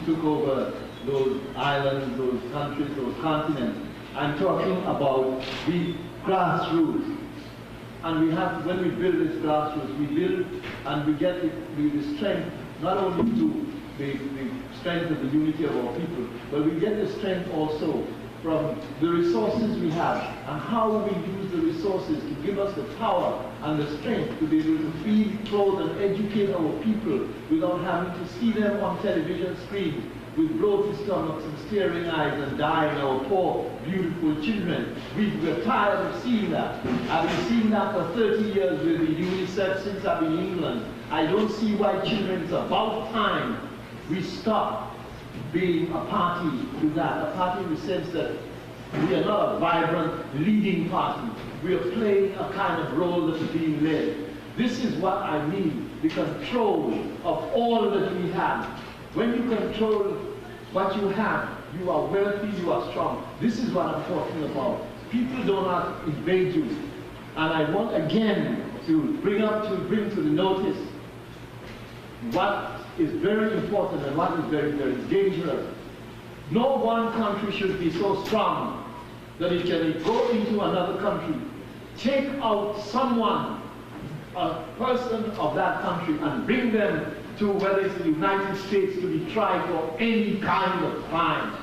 Speaker 2: took over those islands, those countries, those continents. I'm talking about the grassroots. And we have, when we build this grassroots, we build and we get the strength, not only to the strength of the unity of our people, but we get the strength also from the resources we have and how we use the resources to give us the power and the strength to be able to feed, clothe, and educate our people without having to see them on television screens with bloated stomachs and staring eyes and dying, our poor, beautiful children. We're tired of seeing that. I've been seeing that for 30 years with the UNICEF since I've been in England. I don't see why children, it's about time we stop being a party to that, a party in the sense that we are not a vibrant leading party. We are playing a kind of role that is being led. This is what I mean, the control of all that we have. When you control what you have, you are wealthy, you are strong. This is what I'm talking about. People do not invade you. And I want again to bring to the notice what is very important and what is very, very dangerous. No one country should be so strong that it can go into another country, take out someone, a person of that country, and bring them to whether it's the United States to be tried for any kind of crime.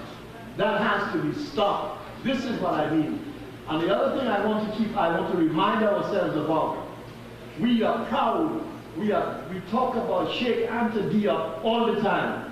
Speaker 2: That has to be stopped. This is what I mean. And the other thing I want to remind ourselves about, we are proud. We talk about Sheikh Anta Diop all the time.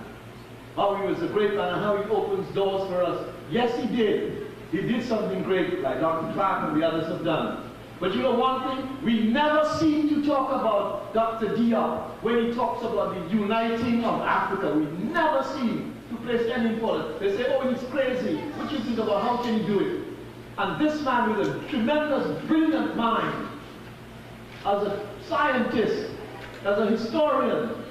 Speaker 2: How he was a great man and how he opens doors for us. Yes, he did. He did something great, like Dr. Clarke and the others have done. But you know one thing? We never seem to talk about Dr. Diop when he talks about the uniting of Africa. We never seem to place any importance. They say, oh, he's crazy. What do you think about how can he do it? And this man with a tremendous, brilliant mind, as a scientist, as a historian,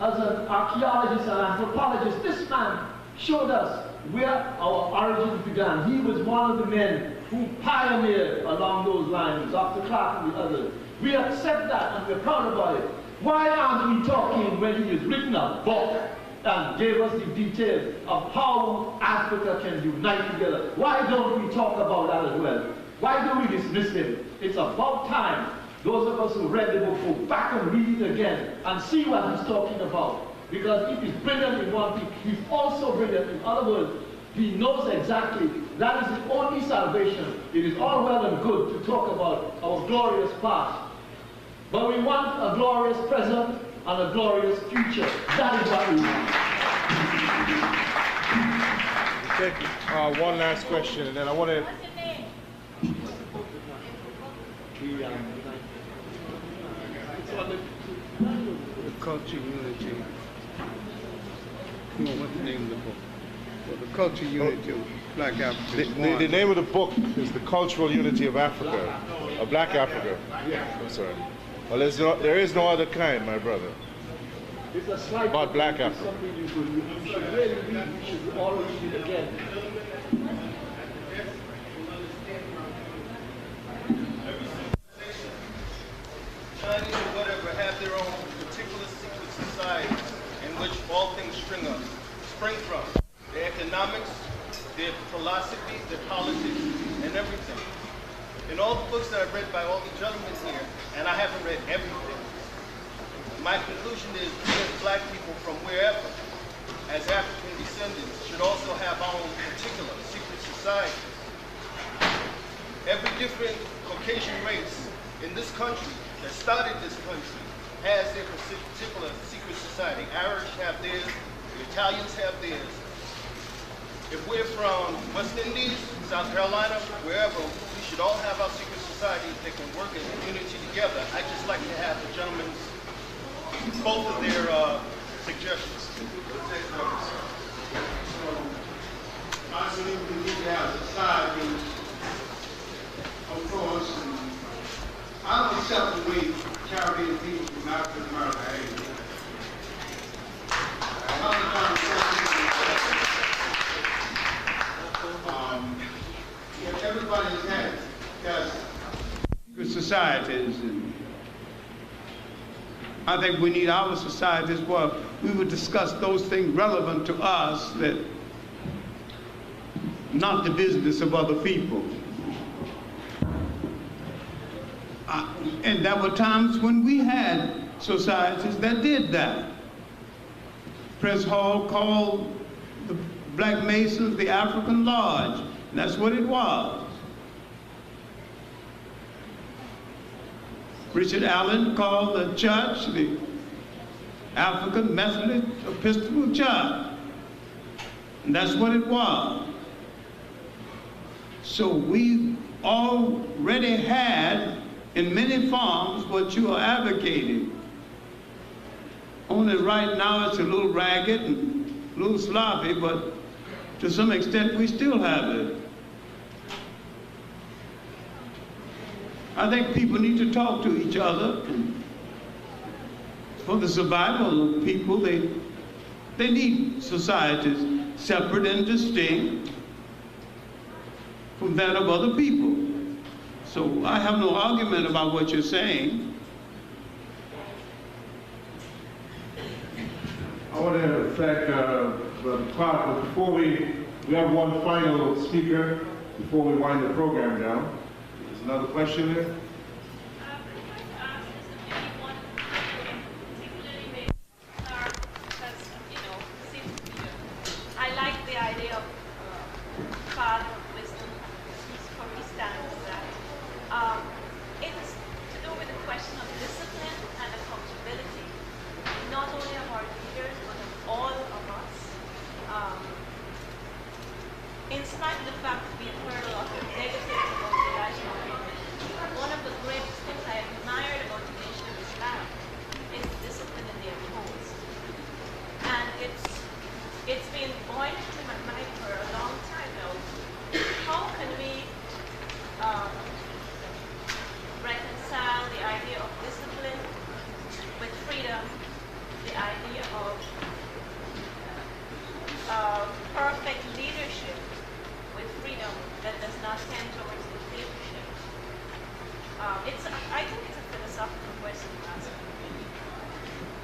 Speaker 2: as an archaeologist and anthropologist, this man showed us where our origins began. He was one of the men who pioneered along those lines, Dr. Clarke and the others. We accept that and we're proud about it. Why aren't we talking when he has written a book and gave us the details of how Africa can unite together? Why don't we talk about that as well? Why do we dismiss him? It's about time those of us who read the book go back and read it again and see what he's talking about. Because if he's brilliant in one thing, he's also brilliant in other words. He knows exactly that is the only salvation. It is all well and good to talk about our glorious past. But we want a glorious present and a glorious future. That is what we want.
Speaker 1: Take one last question, and then I want to...
Speaker 4: The Culture Unity. What's the name of the book? Well, the Culture Unity. Black Africans.
Speaker 1: The name of the book is The Cultural Unity of Africa, or Black Africa. I'm sorry. Well, there is no other kind, my brother.
Speaker 2: It's a slide
Speaker 1: about Black Africa.
Speaker 2: Something you should really read, you should all read it again.
Speaker 6: Chinese or whatever have their own particular secret societies in which all things spring from. Their economics, their philosophy, their politics, and everything. In all the books that I've read by all the gentlemen here, and I haven't read everything, my conclusion is we as black people from wherever, as African descendants, should also have our own particular secret society. Every different Caucasian race in this country that started this country has their particular secret society. Irish have theirs, the Italians have theirs. If we're from West Indies, South Carolina, wherever, we should all have our secret societies that can work in unity together. I'd just like to have the gentlemen's, both of their suggestions.
Speaker 4: I believe we need to have society, of course. I don't accept the way Caribbean people from African America behave. Everybody has secret societies, and I think we need our societies where we would discuss those things relevant to us, that not the business of other people. And there were times when we had societies that did that. Press Hall called the Black Masons the African Lodge, and that's what it was. Richard Allen called the church the African Methodist Episcopal Church, and that's what it was. So we already had, in many forms, what you are advocating. Only right now it's a little ragged and a little sloppy, but to some extent we still have it. I think people need to talk to each other. For the survival of people, they need societies separate and distinct from that of other people. So I have no argument about what you're saying.
Speaker 1: I want to thank Brother Clarke, but before we have one final speaker before we wind the program down. There's another question there?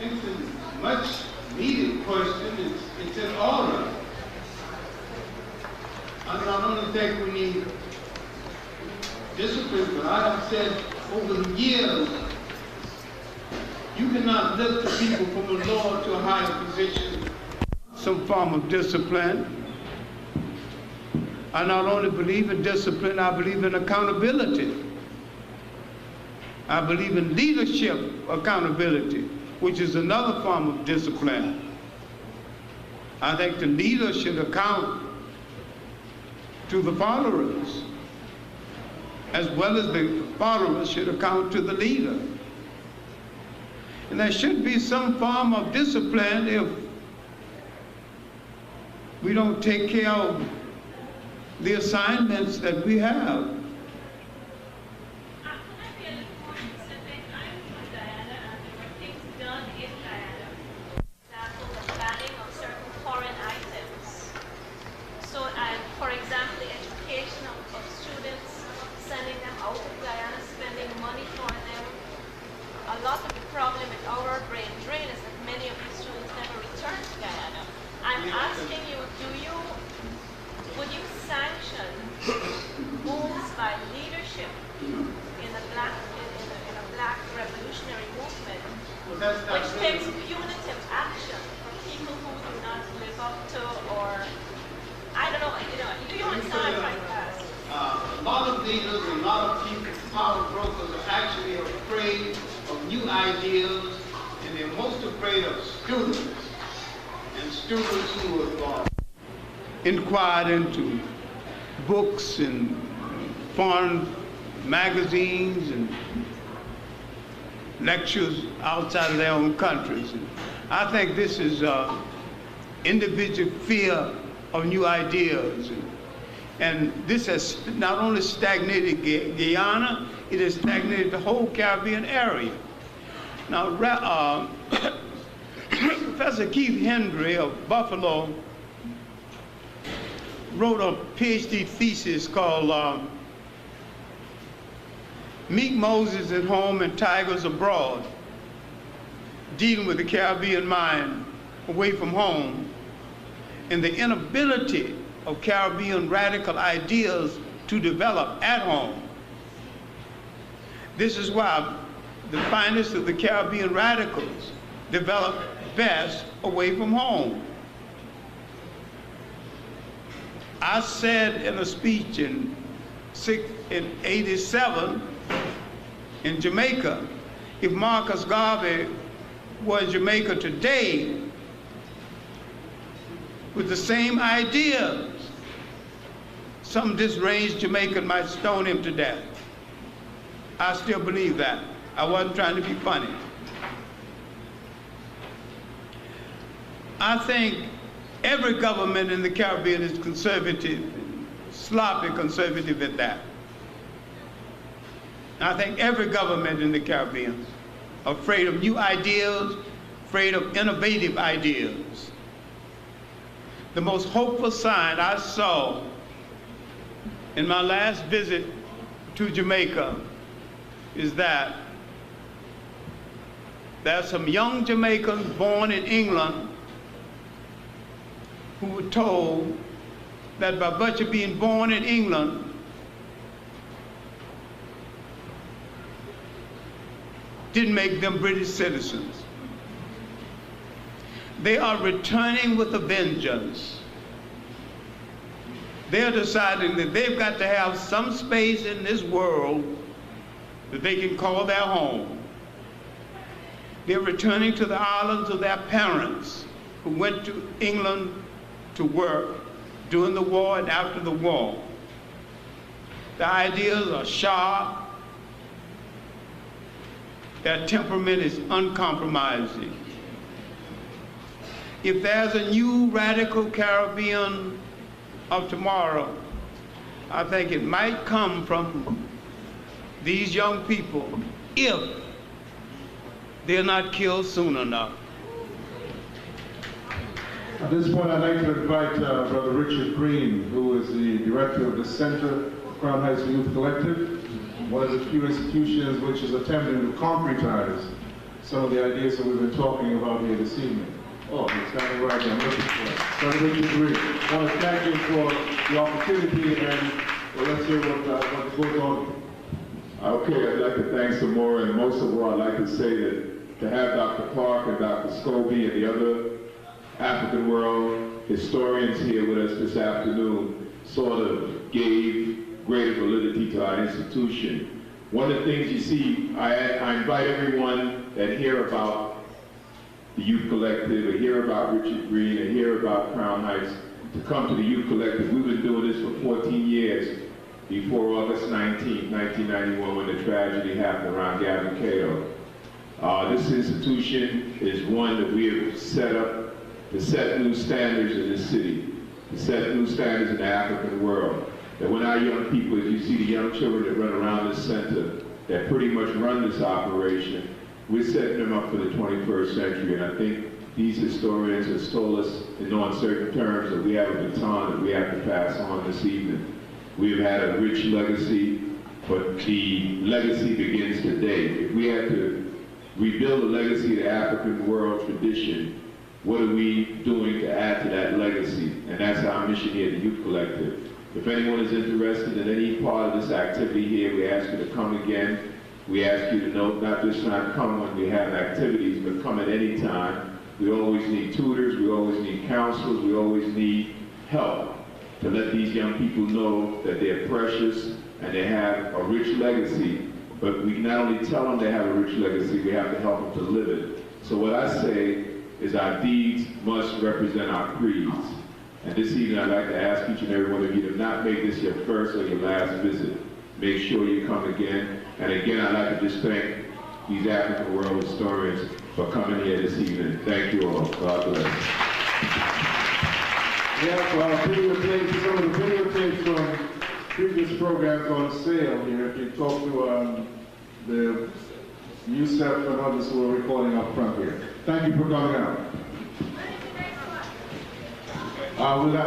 Speaker 4: It's a much needed question. It's in order. I mean, I don't think we need discipline, but I have said over the years, you cannot lift the people from the lower to a higher position. Some form of discipline. I not only believe in discipline, I believe in accountability. I believe in leadership accountability, which is another form of discipline. I think the leader should account to the followers, as well as the followers should account to the leader. And there should be some form of discipline if we don't take care of the assignments that we have.
Speaker 8: Can I be a little more specific? I'm from Guyana, and there were things done in Guyana. For example, the banning of certain foreign items. So, for example, the education of students, sending them out of Guyana, spending money for them. A lot of the problem with our brain drain is that many of these students never return to Guyana. I'm asking you, would you sanction moves by leadership in a black revolutionary movement, which takes punitive action for people who do not live up to, or I don't know, do you understand what I'm trying to ask?
Speaker 4: A lot of leaders, a lot of people, power brokers are actually afraid of new ideas, and they're most afraid of students, and students who have inquired into books and foreign magazines and lectures outside of their own countries. And I think this is individual fear of new ideas. And this has not only stagnated Guyana, it has stagnated the whole Caribbean area. Now, Professor Keith Henry of Buffalo wrote a PhD thesis called Meek Moses at Home and Tigers Abroad, dealing with the Caribbean mind away from home and the inability of Caribbean radical ideas to develop at home. This is why the finest of the Caribbean radicals develop best away from home. I said in a speech in 87 in Jamaica, if Marcus Garvey were in Jamaica today with the same ideas, some disranged Jamaican might stone him to death. I still believe that. I wasn't trying to be funny. I think every government in the Caribbean is conservative, sloppy conservative at that. I think every government in the Caribbean afraid of new ideas, afraid of innovative ideas. The most hopeful sign I saw in my last visit to Jamaica is that there are some young Jamaicans born in England who were told that by virtue of being born in England, didn't make them British citizens. They are returning with a vengeance. They're deciding that they've got to have some space in this world that they can call their home. They're returning to the islands of their parents who went to England to work during the war and after the war. The ideas are sharp. Their temperament is uncompromising. If there's a new radical Caribbean of tomorrow, I think it might come from these young people if they're not killed soon enough.
Speaker 1: At this point, I'd like to invite Brother Richard Green, who is the director of the Center for Crown Heights Youth Collective, one of the few institutions which is attempting to concretize some of the ideas that we've been talking about here this evening. Oh, he's standing right there. I'm looking for it. Brother Richard Green, I want to thank you for the opportunity, and let's hear what goes on.
Speaker 11: Okay, I'd like to thank some more, and most of all, I'd like to say that to have Dr. Clarke and Dr. Scobie and the other African world historians here with us this afternoon sort of gave greater validity to our institution. One of the things you see, I invite everyone that hear about the Youth Collective, or hear about Richard Green, or hear about Crown Heights, to come to the Youth Collective. We've been doing this for 14 years, before August 19, 1991, when the tragedy happened around Gavin Cato. This institution is one that we have set up to set new standards in this city, to set new standards in the African world. that when our young people, as you see the young children that run around this center, that pretty much run this operation, we're setting them up for the 21st century. And I think these historians have told us in no uncertain terms that we have a baton that we have to pass on this evening. We have had a rich legacy, but the legacy begins today. If we had to rebuild a legacy of the African world tradition, what are we doing to add to that legacy? And that's our mission here at the Youth Collective. If anyone is interested in any part of this activity here, we ask you to come again. We ask you to note, not just not come when we have activities, but come at any time. We always need tutors, we always need counselors, we always need help to let these young people know that they're precious and they have a rich legacy. But we not only tell them they have a rich legacy, we have to help them to live it. So what I say is our deeds must represent our creeds. And this evening I'd like to ask each and every one of you to not make this your first or your last visit. Make sure you come again. And again, I'd like to just thank these African world historians for coming here this evening. Thank you all. God bless.
Speaker 12: We have videotapes, some of the videotapes from previous programs on sale here. If you talk to the Youssef and others who are recording up front here. Thank you for coming out.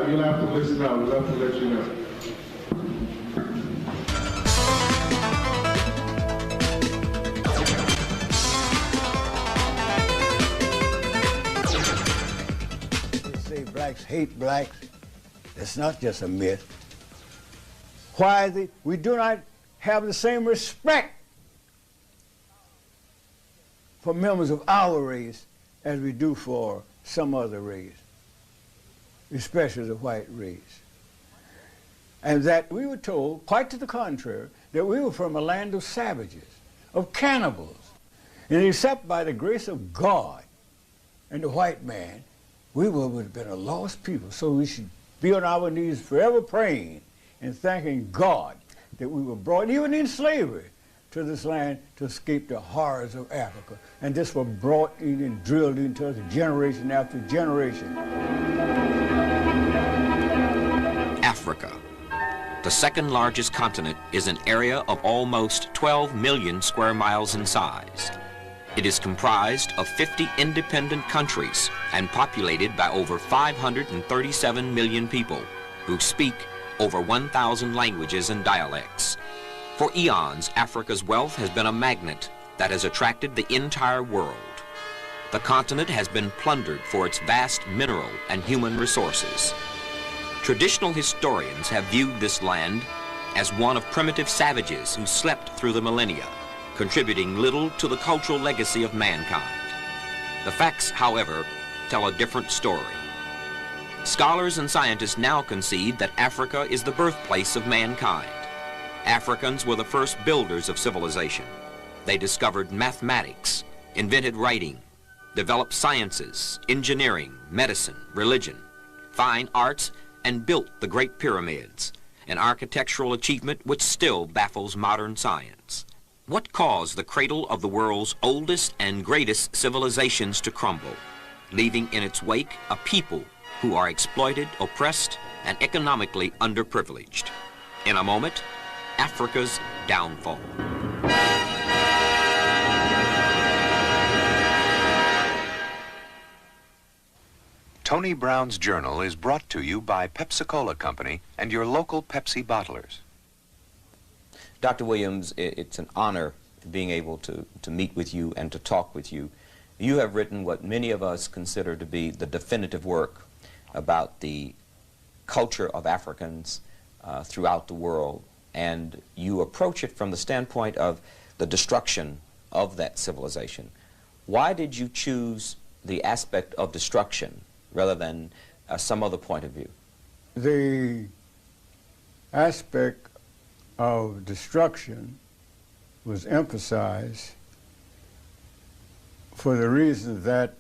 Speaker 12: You'll have to listen out. We'll have to let you know.
Speaker 13: They say blacks hate blacks. It's not just a myth. Why is it we do not have the same respect for members of our race as we do for some other race, especially the white race. And that we were told, quite to the contrary, that we were from a land of savages, of cannibals. And except by the grace of God and the white man, we would have been a lost people. So we should be on our knees forever praying and thanking God that we were brought, even in slavery, to this land to escape the horrors of Africa. And this was brought in and drilled into us generation after generation.
Speaker 14: Africa, the second largest continent, is an area of almost 12 million square miles in size. It is comprised of 50 independent countries and populated by over 537 million people who speak over 1,000 languages and dialects. For eons, Africa's wealth has been a magnet that has attracted the entire world. The continent has been plundered for its vast mineral and human resources. Traditional historians have viewed this land as one of primitive savages who slept through the millennia, contributing little to the cultural legacy of mankind. The facts, however, tell a different story. Scholars and scientists now concede that Africa is the birthplace of mankind. Africans were the first builders of civilization. They discovered mathematics, invented writing, developed sciences, engineering, medicine, religion, fine arts, and built the Great Pyramids, an architectural achievement which still baffles modern science. What caused the cradle of the world's oldest and greatest civilizations to crumble, leaving in its wake a people who are exploited, oppressed, and economically underprivileged? In a moment, Africa's downfall.
Speaker 15: Tony Brown's Journal is brought to you by Pepsi-Cola Company and your local Pepsi bottlers.
Speaker 14: Dr. Williams, it's an honor being able to meet with you and to talk with you. You have written what many of us consider to be the definitive work about the culture of Africans throughout the world, and you approach it from the standpoint of the destruction of that civilization. Why did you choose the aspect of destruction rather than some other point of view?
Speaker 13: The aspect of destruction was emphasized for the reason that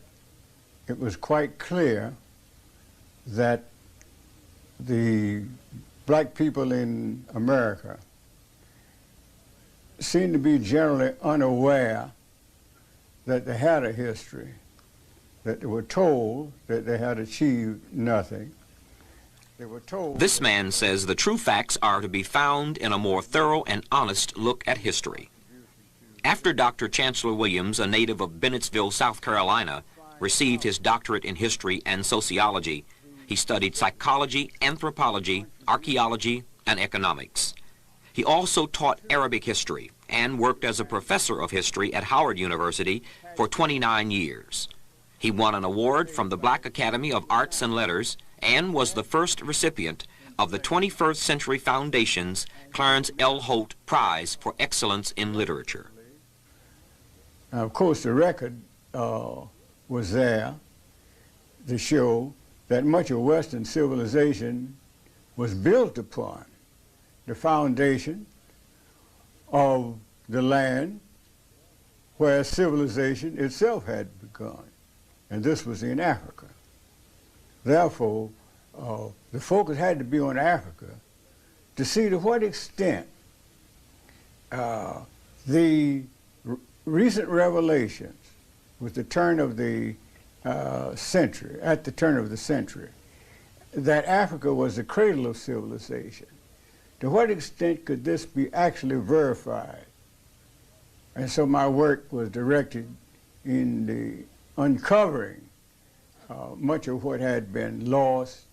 Speaker 13: it was quite clear that the black people in America seemed to be generally unaware that they had a history, that they were told that they had achieved nothing, They were told.
Speaker 14: This man says the true facts are to be found in a more thorough and honest look at history. After Dr. Chancellor Williams, a native of Bennettsville, South Carolina, received his doctorate in history and sociology, he studied psychology, anthropology, archaeology, and economics. He also taught Arabic history and worked as a professor of history at Howard University for 29 years. He won an award from the Black Academy of Arts and Letters and was the first recipient of the 21st Century Foundation's Clarence L. Holt Prize for Excellence in Literature.
Speaker 13: Now, of course, the record was there to show that much of Western civilization was built upon the foundation of the land where civilization itself had begun, and this was in Africa. Therefore, the focus had to be on Africa to see to what extent the recent revelations with the turn of the century, at the turn of the century, that Africa was the cradle of civilization. To what extent could this be actually verified? And so my work was directed in the uncovering much of what had been lost,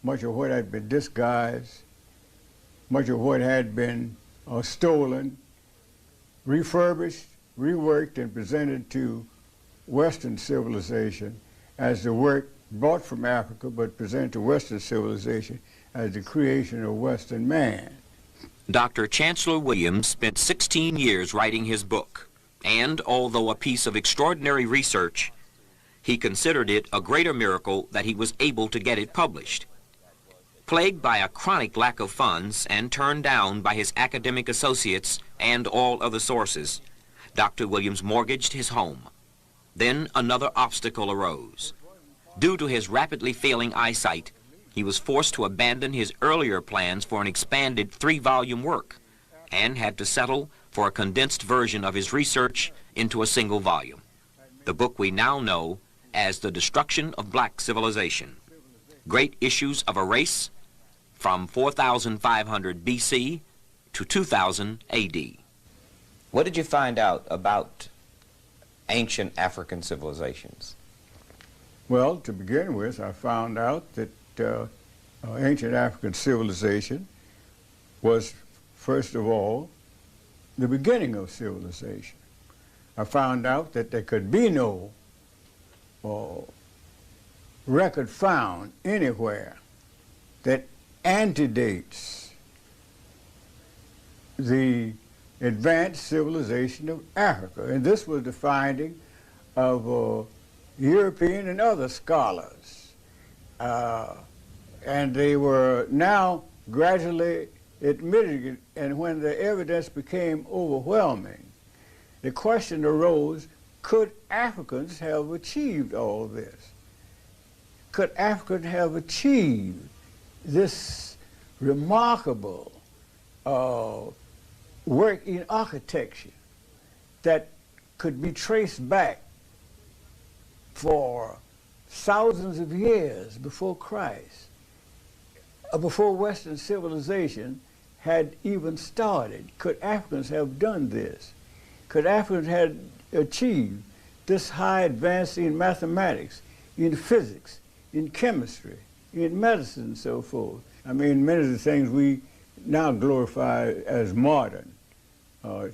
Speaker 13: much of what had been disguised, much of what had been stolen, refurbished, reworked, and presented to Western civilization as the work brought from Africa, but presented to Western civilization as the creation of Western man.
Speaker 14: Dr. Chancellor Williams spent 16 years writing his book, and although a piece of extraordinary research, he considered it a greater miracle that he was able to get it published. Plagued by a chronic lack of funds and turned down by his academic associates and all other sources, Dr. Williams mortgaged his home. Then another obstacle arose. Due to his rapidly failing eyesight, he was forced to abandon his earlier plans for an expanded 3-volume work and had to settle for a condensed version of his research into a single volume, the book we now know as The Destruction of Black Civilization, Great Issues of a Race from 4500 BC to 2000 AD.
Speaker 16: What did you find out about ancient African civilizations?
Speaker 13: Well, to begin with, I found out that ancient African civilization was, first of all, the beginning of civilization. I found out that there could be no record found anywhere that antedates the advanced civilization of Africa. And this was the finding of European and other scholars. And they were now gradually admitting it, and when the evidence became overwhelming, the question arose, could Africans have achieved all this? Could Africans have achieved this remarkable work in architecture that could be traced back for thousands of years before Christ, before Western civilization had even started? Could Africans have done this? Could Africans have achieved this high advance in mathematics, in physics, in chemistry, in medicine, and so forth? I mean, many of the things we now glorify as modern.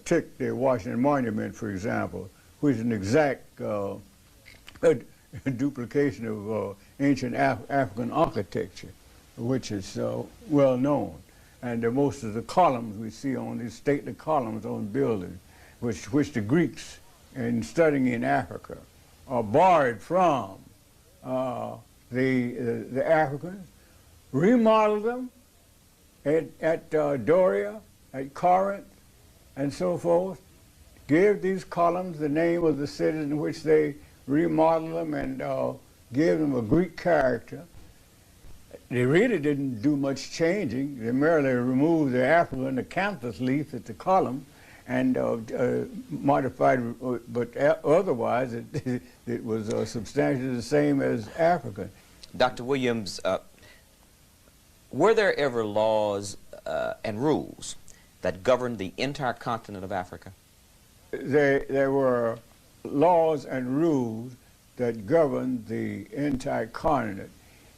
Speaker 13: Take the Washington Monument, for example, which is an exact duplication of ancient African architecture, which is well known. And most of the columns we see on these stately columns on buildings, which the Greeks, in studying in Africa, are borrowed from the Africans, remodeled them at Doria, at Corinth, and so forth, gave these columns the name of the cities in which they remodeled them, and gave them a Greek character. They really didn't do much changing. They merely removed the apple and the acanthus leaf at the column and modified, but otherwise it was substantially the same as African.
Speaker 16: Dr. Williams, were there ever laws and rules that governed the entire continent of Africa?
Speaker 13: There were laws and rules that governed the entire continent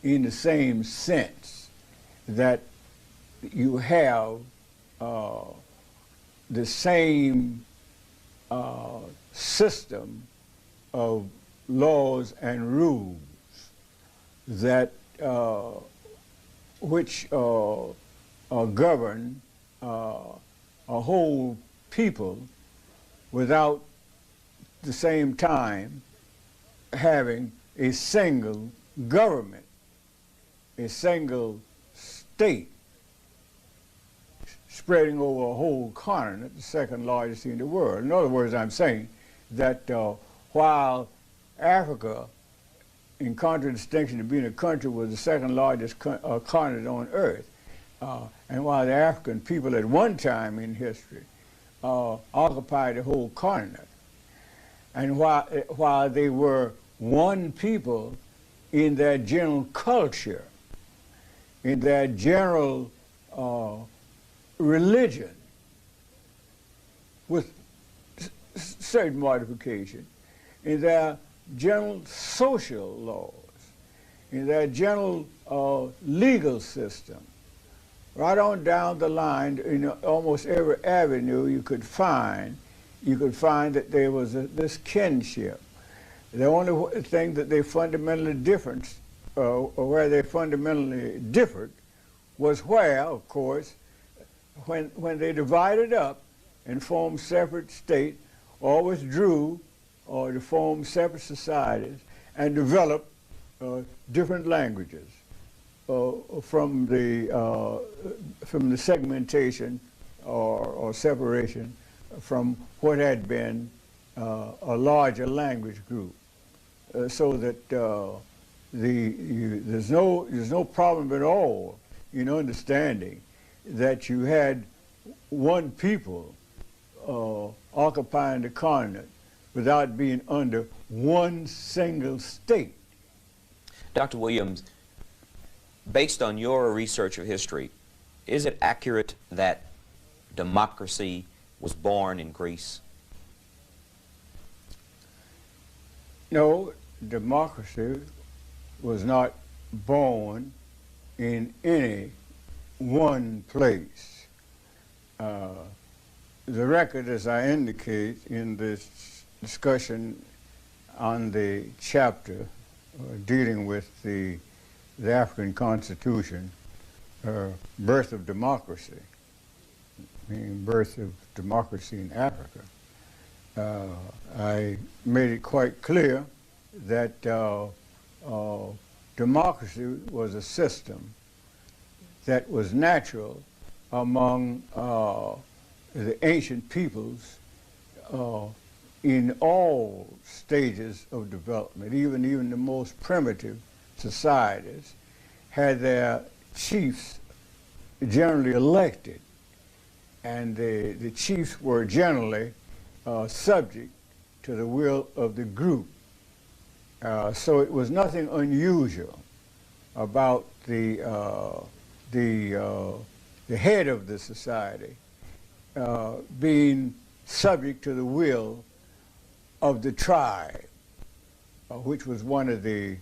Speaker 13: in the same sense that you have the same system of laws and rules that which govern a whole people without the same time having a single government, a single state spreading over a whole continent, the second largest in the world. In other words, I'm saying that while Africa, in contradistinction to being a country, was the second largest continent on earth, and while the African people at one time in history occupied the whole continent, and while they were one people in their general culture, in their general religion, with certain modification, in their general social laws, in their general legal system, right on down the line, in almost every avenue you could find that there was this kinship. The only thing that they fundamentally different, or where they fundamentally differed, was where, of course, when they divided up and formed separate states, or withdrew, or to form separate societies, and developed different languages from the segmentation or separation from what had been a larger language group, so that there's no problem at all in understanding that you had one people occupying the continent without being under one single state.
Speaker 16: Dr. Williams, based on your research of history, is it accurate that democracy was born in Greece?
Speaker 13: No, democracy was not born in any one place. The record, as I indicate in this discussion on the chapter dealing with the African Constitution, birth of democracy, meaning birth of democracy in Africa, I made it quite clear that democracy was a system that was natural among the ancient peoples in all stages of development. Even the most primitive societies had their chiefs generally elected, and the chiefs were generally subject to the will of the group. So it was nothing unusual about the head of the society being subject to the will of the tribe, which was one of the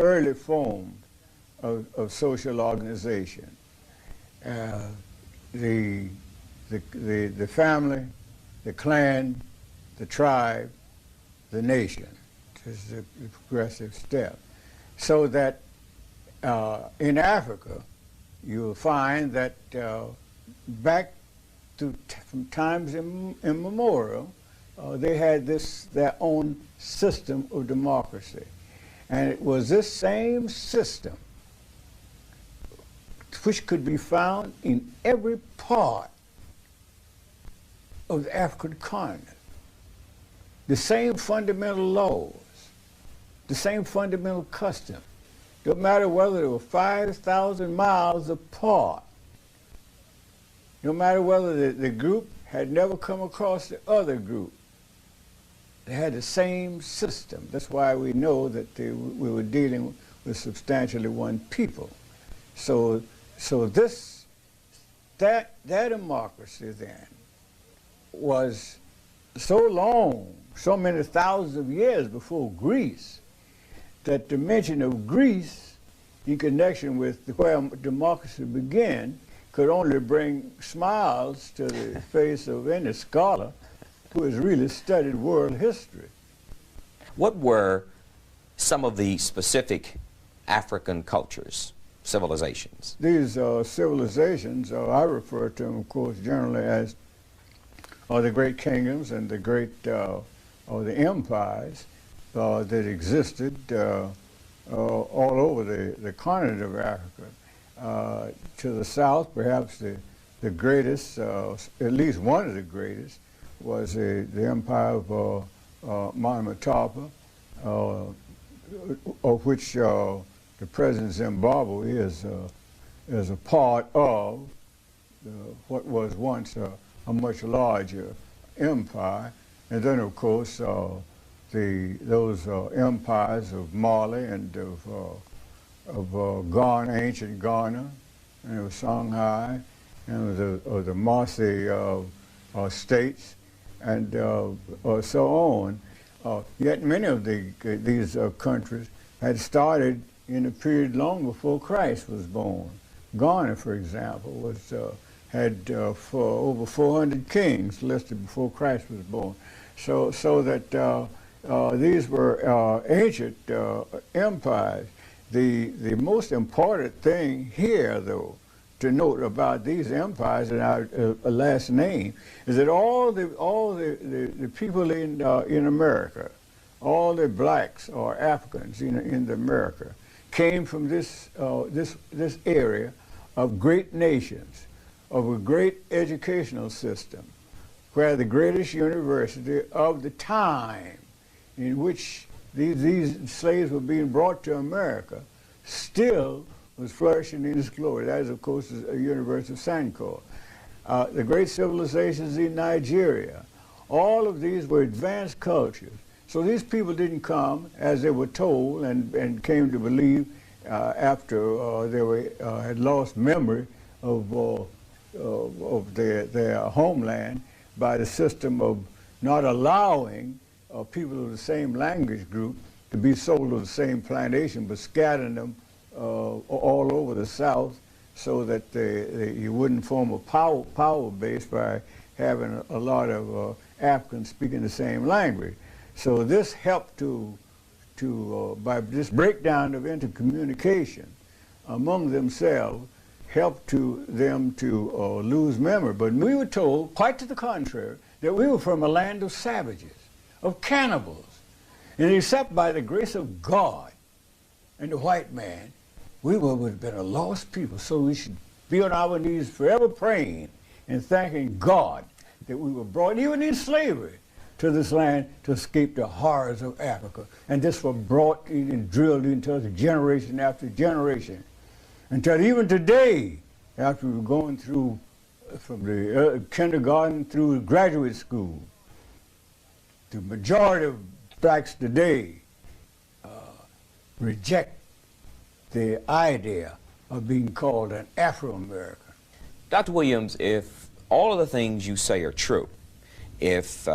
Speaker 13: early forms of social organization. The family, the clan, the tribe, the nation. This is the progressive step. So that in Africa, you'll find that back from times immemorial, they had their own system of democracy. And it was this same system which could be found in every part of the African continent. The same fundamental laws, the same fundamental custom. No matter whether they were 5,000 miles apart, no matter whether the group had never come across the other group, they had the same system. That's why we know that we were dealing with substantially one people. So that democracy then was so long, so many thousands of years before Greece, that the mention of Greece in connection with where democracy began could only bring smiles to the face of any scholar who has really studied world history.
Speaker 16: What were some of the specific African cultures, civilizations?
Speaker 13: These civilizations, I refer to them, of course, generally as the great kingdoms and the great, or the empires that existed all over the continent of Africa. To the south, perhaps the greatest, at least one of the greatest, was the empire of Monomotapa, of which the present Zimbabwe is a part of what was once a much larger empire. And then, of course, those empires of Mali and of Ghana, ancient Ghana, and of Shanghai, and of the Marsi states, and so on. Yet many of these countries had started in a period long before Christ was born. Ghana, for example, had over 400 kings listed before Christ was born. So that these were ancient empires. The most important thing here, though, to note about these empires and our last name is that all the people in America, all the blacks or Africans in America, came from this area of great nations, of a great educational system, where the greatest university of the time in which these slaves were being brought to America still was flourishing in its glory. That is, of course, the University of Sankore. The great civilizations in Nigeria, all of these were advanced cultures. So these people didn't come, as they were told and came to believe after they had lost memory of their homeland, by the system of not allowing people of the same language group to be sold to the same plantation, but scattering them all over the South, so that you wouldn't form a power base by having a lot of Africans speaking the same language. So this helped by this breakdown of intercommunication among themselves, helped them to lose memory. But we were told, quite to the contrary, that we were from a land of savages, of cannibals. And except by the grace of God and the white man, we would have been a lost people. So we should be on our knees forever praying and thanking God that we were brought, even in slavery, to this land to escape the horrors of Africa. And this was brought in and drilled into us generation after generation, until even today, after we're going through from the kindergarten through graduate school, the majority of blacks today reject the idea of being called an Afro-American.
Speaker 16: Dr. Williams, if all of the things you say are true, if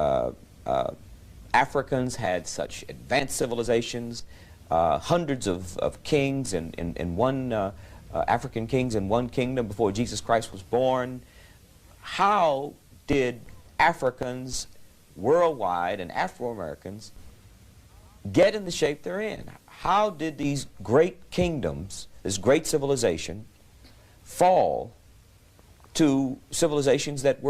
Speaker 16: Africans had such advanced civilizations, hundreds of kings and one African kings in one kingdom before Jesus Christ was born, how did Africans worldwide and Afro-Americans get in the shape they're in? How did these great kingdoms, this great civilization, fall to civilizations that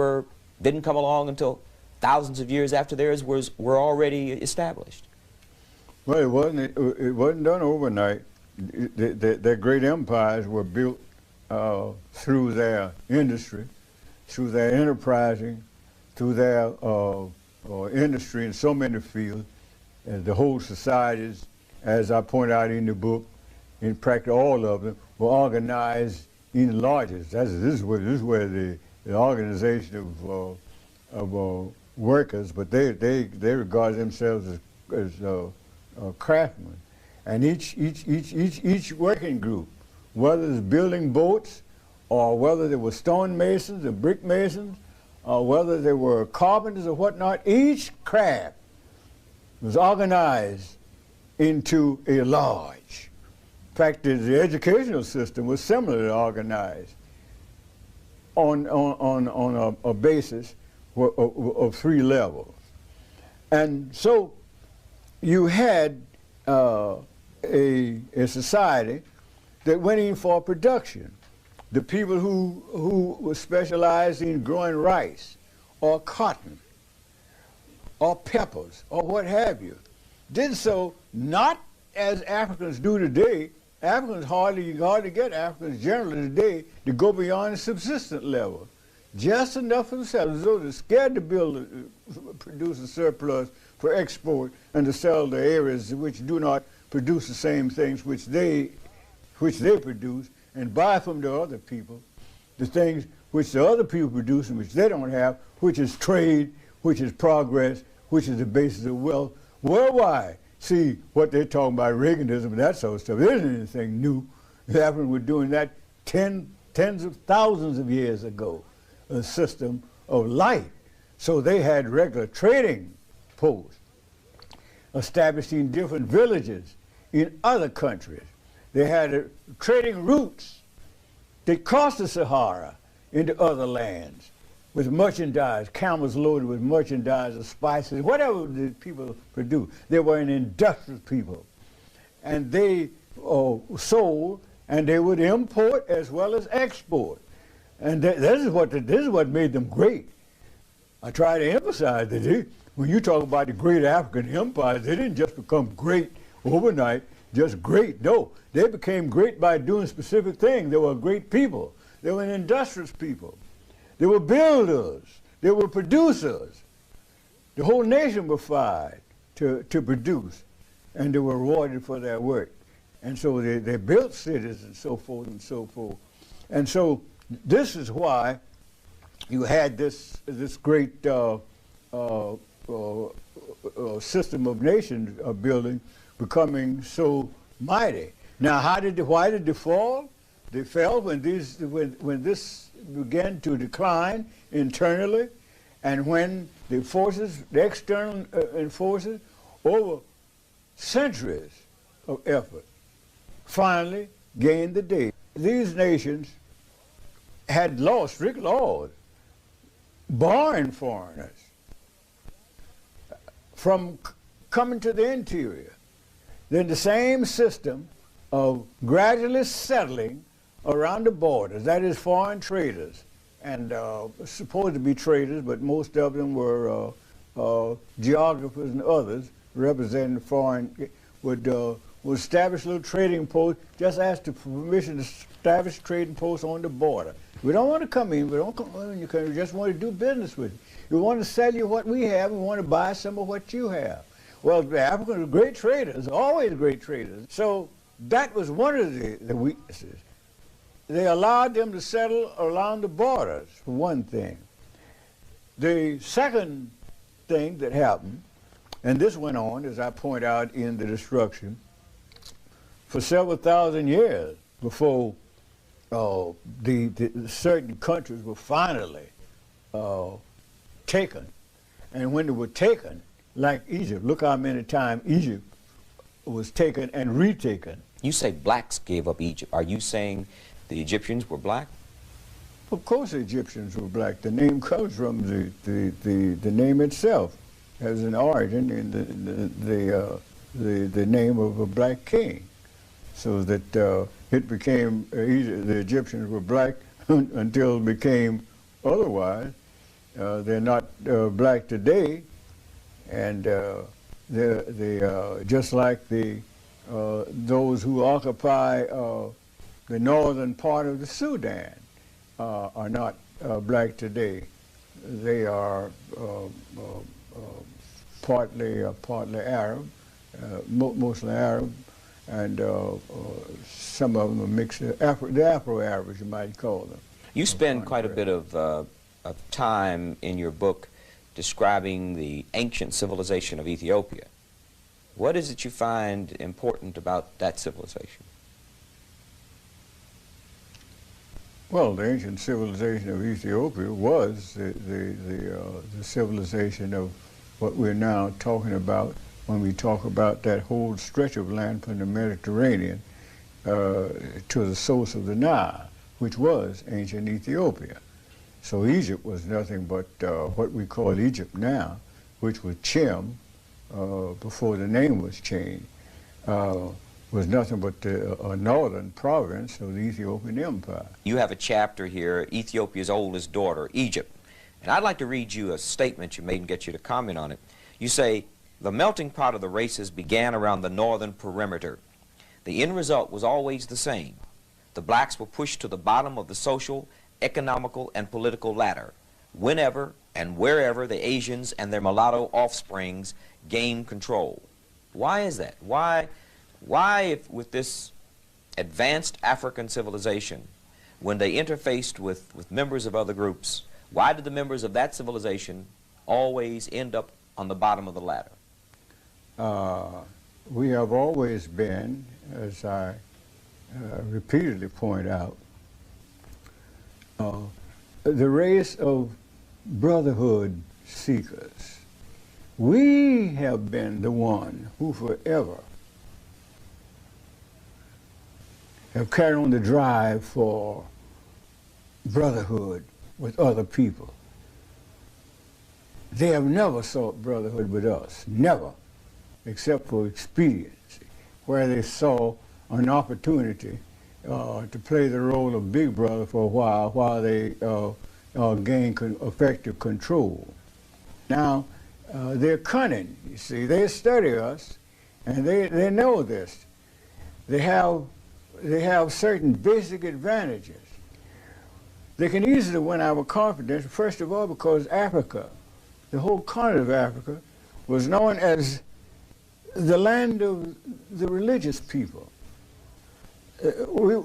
Speaker 16: didn't come along until thousands of years after theirs were already established?
Speaker 13: Well, it wasn't done overnight. Their great empires were built through their industry, through their enterprising, through their industry in so many fields. And the whole societies, as I point out in the book, in practically all of them, were organized in lodges. This is where the organization of workers, but they regard themselves as craftsmen. And each working group, whether it's building boats, or whether they were stone masons or brick masons, or whether they were carpenters or whatnot, each craft was organized into a lodge. In fact, the educational system was similarly organized on a basis of 3 levels. And so you had a society that went in for production. The people who were specialized in growing rice or cotton or peppers or what have you did so not as Africans do today. Africans you hardly get Africans generally today to go beyond the subsistence level. Just enough for themselves, as though they're scared to produce a surplus for export and to sell the areas which do not produce the same things which they produce, and buy from the other people the things which the other people produce and which they don't have, which is trade, which is progress, which is the basis of wealth worldwide. See, what they're talking about, Reaganism and that sort of stuff, it isn't anything new. The Africans were doing that tens of thousands of years ago, a system of life. So they had regular trading posts established in different villages in other countries. They had trading routes that crossed the Sahara into other lands with merchandise, camels loaded with merchandise of spices, whatever the people produced. They were an industrious people. And they sold, and they would import as well as export. And this is what made them great. I try to emphasize that when you talk about the great African empires, they didn't just become great overnight, just great. No, they became great by doing specific things. They were great people. They were an industrious people. They were builders. They were producers. The whole nation was fired to produce, and they were rewarded for their work. And so they built cities and so forth and so forth. And so this is why you had this great system of nation building becoming so mighty. Now, why did they fall? They fell when this began to decline internally, and when the external forces, over centuries of effort, finally gained the day. These nations had strict laws barring foreigners from coming to the interior. Then the same system of gradually settling around the borders, that is foreign traders, and supposed to be traders, but most of them were geographers and others representing foreign, would establish little trading posts, just ask for permission to establish trading posts on the border. We don't want to come in, we don't come in, we just want to do business with you. We want to sell you what we have, we want to buy some of what you have. Well, the Africans were great traders, always great traders. So that was one of the weaknesses. They allowed them to settle along the borders, for one thing. The second thing that happened, and this went on, as I point out in the destruction, for several thousand years before the certain countries were finally taken. And when they were taken, like Egypt, look how many times Egypt was taken and retaken.
Speaker 16: You say blacks gave up Egypt. Are you saying the Egyptians were black?
Speaker 13: Of course the Egyptians were black. The name comes from the name itself, has an origin in the name of a black king. So that it became, the Egyptians were black until it became otherwise. They're not black today, and they're just like those who occupy the northern part of the Sudan are not black today. They are partly Arab, mostly Arab, and some of them are mixed, the Afro-Arabs, you might call them.
Speaker 16: You spend quite a bit of time in your book describing the ancient civilization of Ethiopia, What is it you find important about that civilization?
Speaker 13: Well, the ancient civilization of Ethiopia was the civilization of what we're now talking about when we talk about that whole stretch of land from the Mediterranean to the source of the Nile, which was ancient Ethiopia. So Egypt was nothing but what we call Egypt now, which was Chem, before the name was changed, was nothing but a northern province of the Ethiopian Empire.
Speaker 16: You have a chapter here, Ethiopia's oldest daughter, Egypt. And I'd like to read you a statement you made and get you to comment on it. You say, the melting pot of the races began around the northern perimeter. The end result was always the same. The blacks were pushed to the bottom of the social, economical, and political ladder, whenever and wherever the Asians and their mulatto offsprings gained control. Why is that? Why if with this advanced African civilization, when they interfaced with members of other groups, why did the members of that civilization always end up on the bottom of the ladder?
Speaker 13: We have always been, as I repeatedly point out, the race of brotherhood seekers. We have been the one who forever have carried on the drive for brotherhood with other people. They have never sought brotherhood with us, never, except for expediency, where they saw an opportunity to play the role of big brother for a while they gain effective control. Now, they're cunning, you see. They study us, and they know this. They have certain basic advantages. They can easily win our confidence, first of all, because Africa, the whole continent of Africa, was known as the land of the religious people. We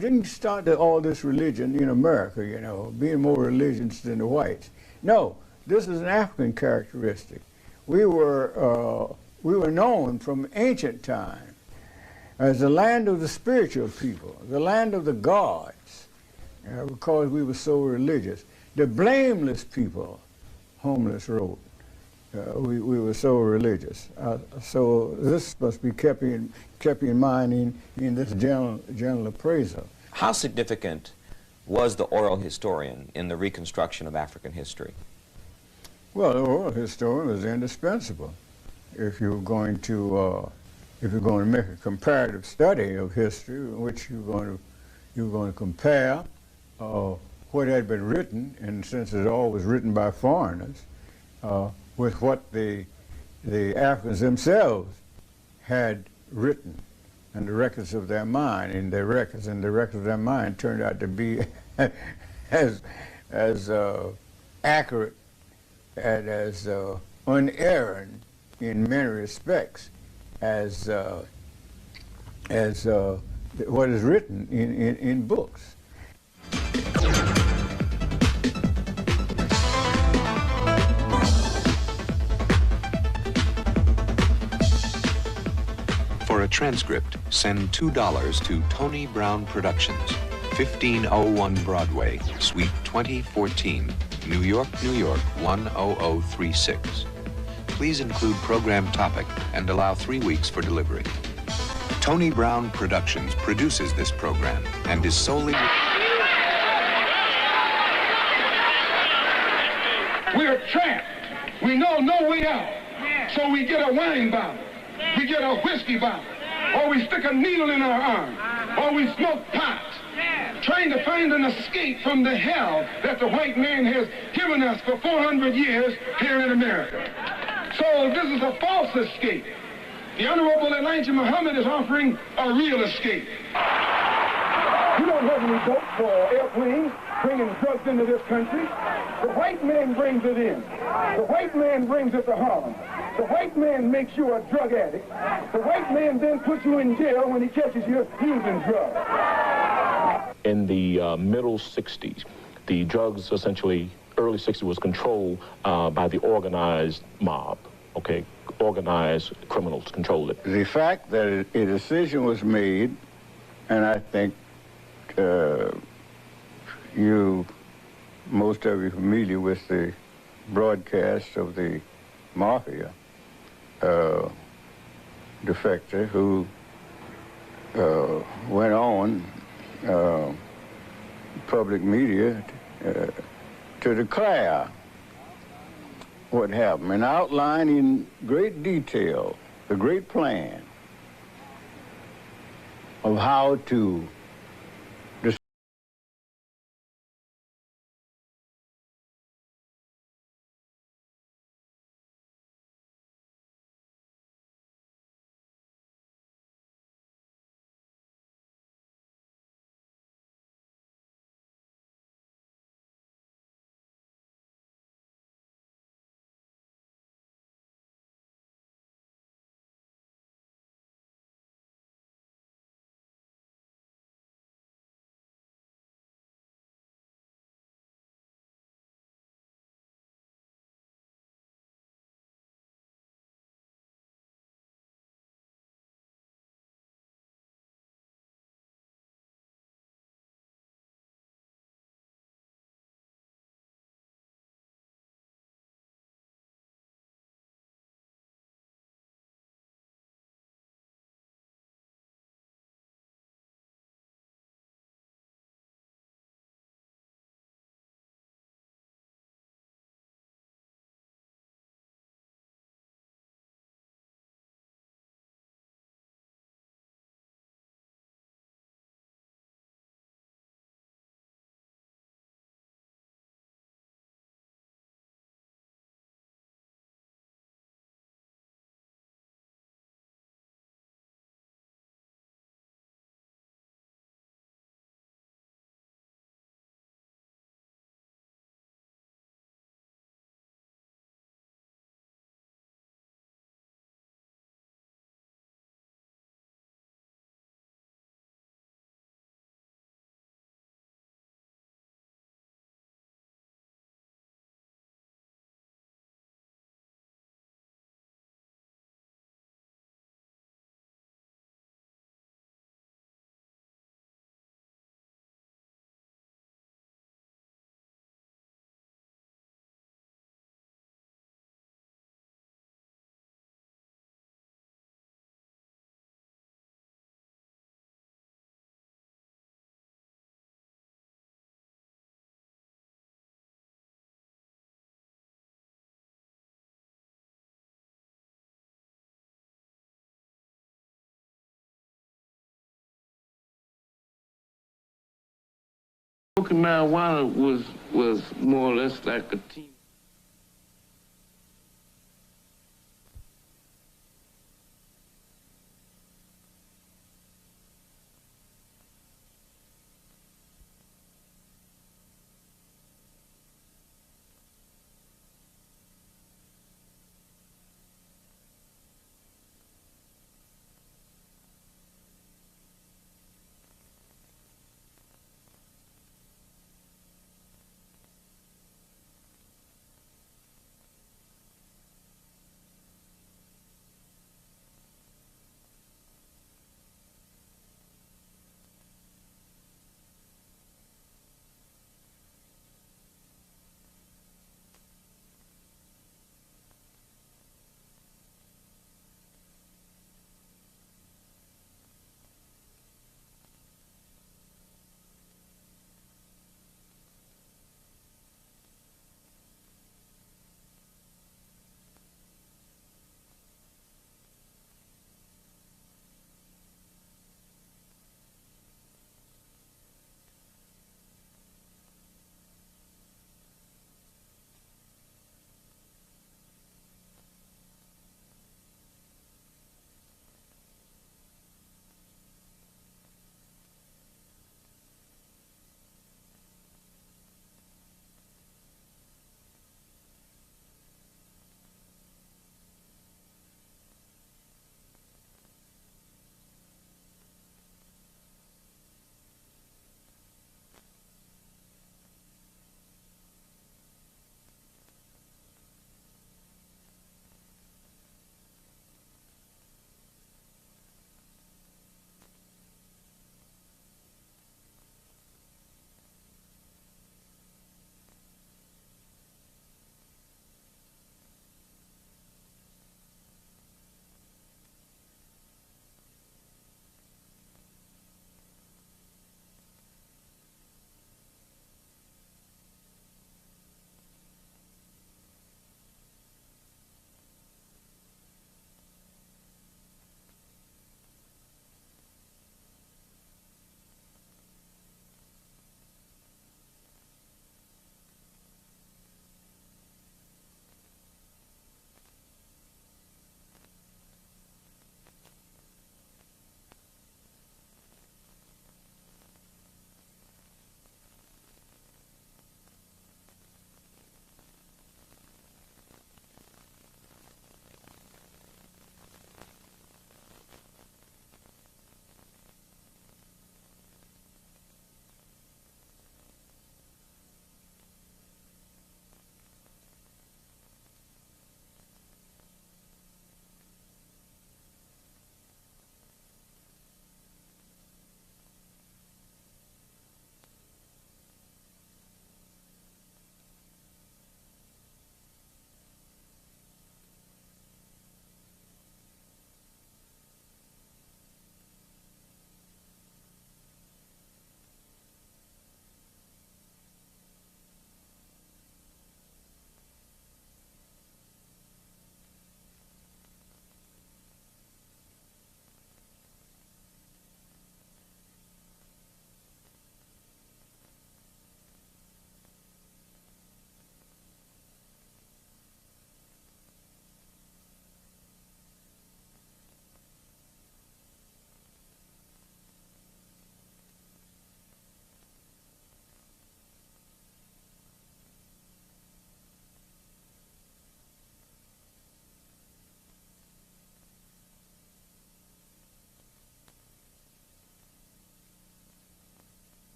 Speaker 13: didn't start all this religion in America, you know, being more religious than the whites. No, this is an African characteristic. We were known from ancient times as the land of the spiritual people, the land of the gods, because we were so religious. The blameless people, Homeless wrote. We were so religious. So this must be kept in mind in this general appraisal.
Speaker 16: How significant was the oral historian in the reconstruction of African history?
Speaker 13: Well, the oral historian was indispensable. If you're going to make a comparative study of history, in which you're going to compare what had been written, and since it all was written by foreigners, with what the Africans themselves had written and the records of their mind, and the records of their mind turned out to be as accurate and as unerring in many respects as what is written in books.
Speaker 15: For a transcript, send $2 to Tony Brown Productions, 1501 Broadway, Suite 2014, New York, New York, 10036. Please include program topic and allow 3 weeks for delivery. Tony Brown Productions produces this program and is solely...
Speaker 17: We're trapped. We know no way out. So we get a wine bottle. We get a whiskey bottle, or we stick a needle in our arm, or we smoke pot, trying to find an escape from the hell that the white man has given us for 400 years here in America. So this is a false escape. The Honorable Elijah Muhammad is offering a real escape.
Speaker 12: You don't have any dope for airplanes bringing drugs into this country. The white man brings it in. The white man brings it to Harlem. The white man makes you a drug addict. The white man then puts you in jail when he catches you using drugs.
Speaker 18: In the middle 60s, the drugs essentially, early 60s was controlled by the organized mob, okay? organized criminals controlled it.
Speaker 19: The fact that a decision was made, and I think most of you familiar with the broadcast of the mafia defector who went on public media to declare what happened and outline in great detail the great plan of how to
Speaker 17: Smoking marijuana was more or less like a team.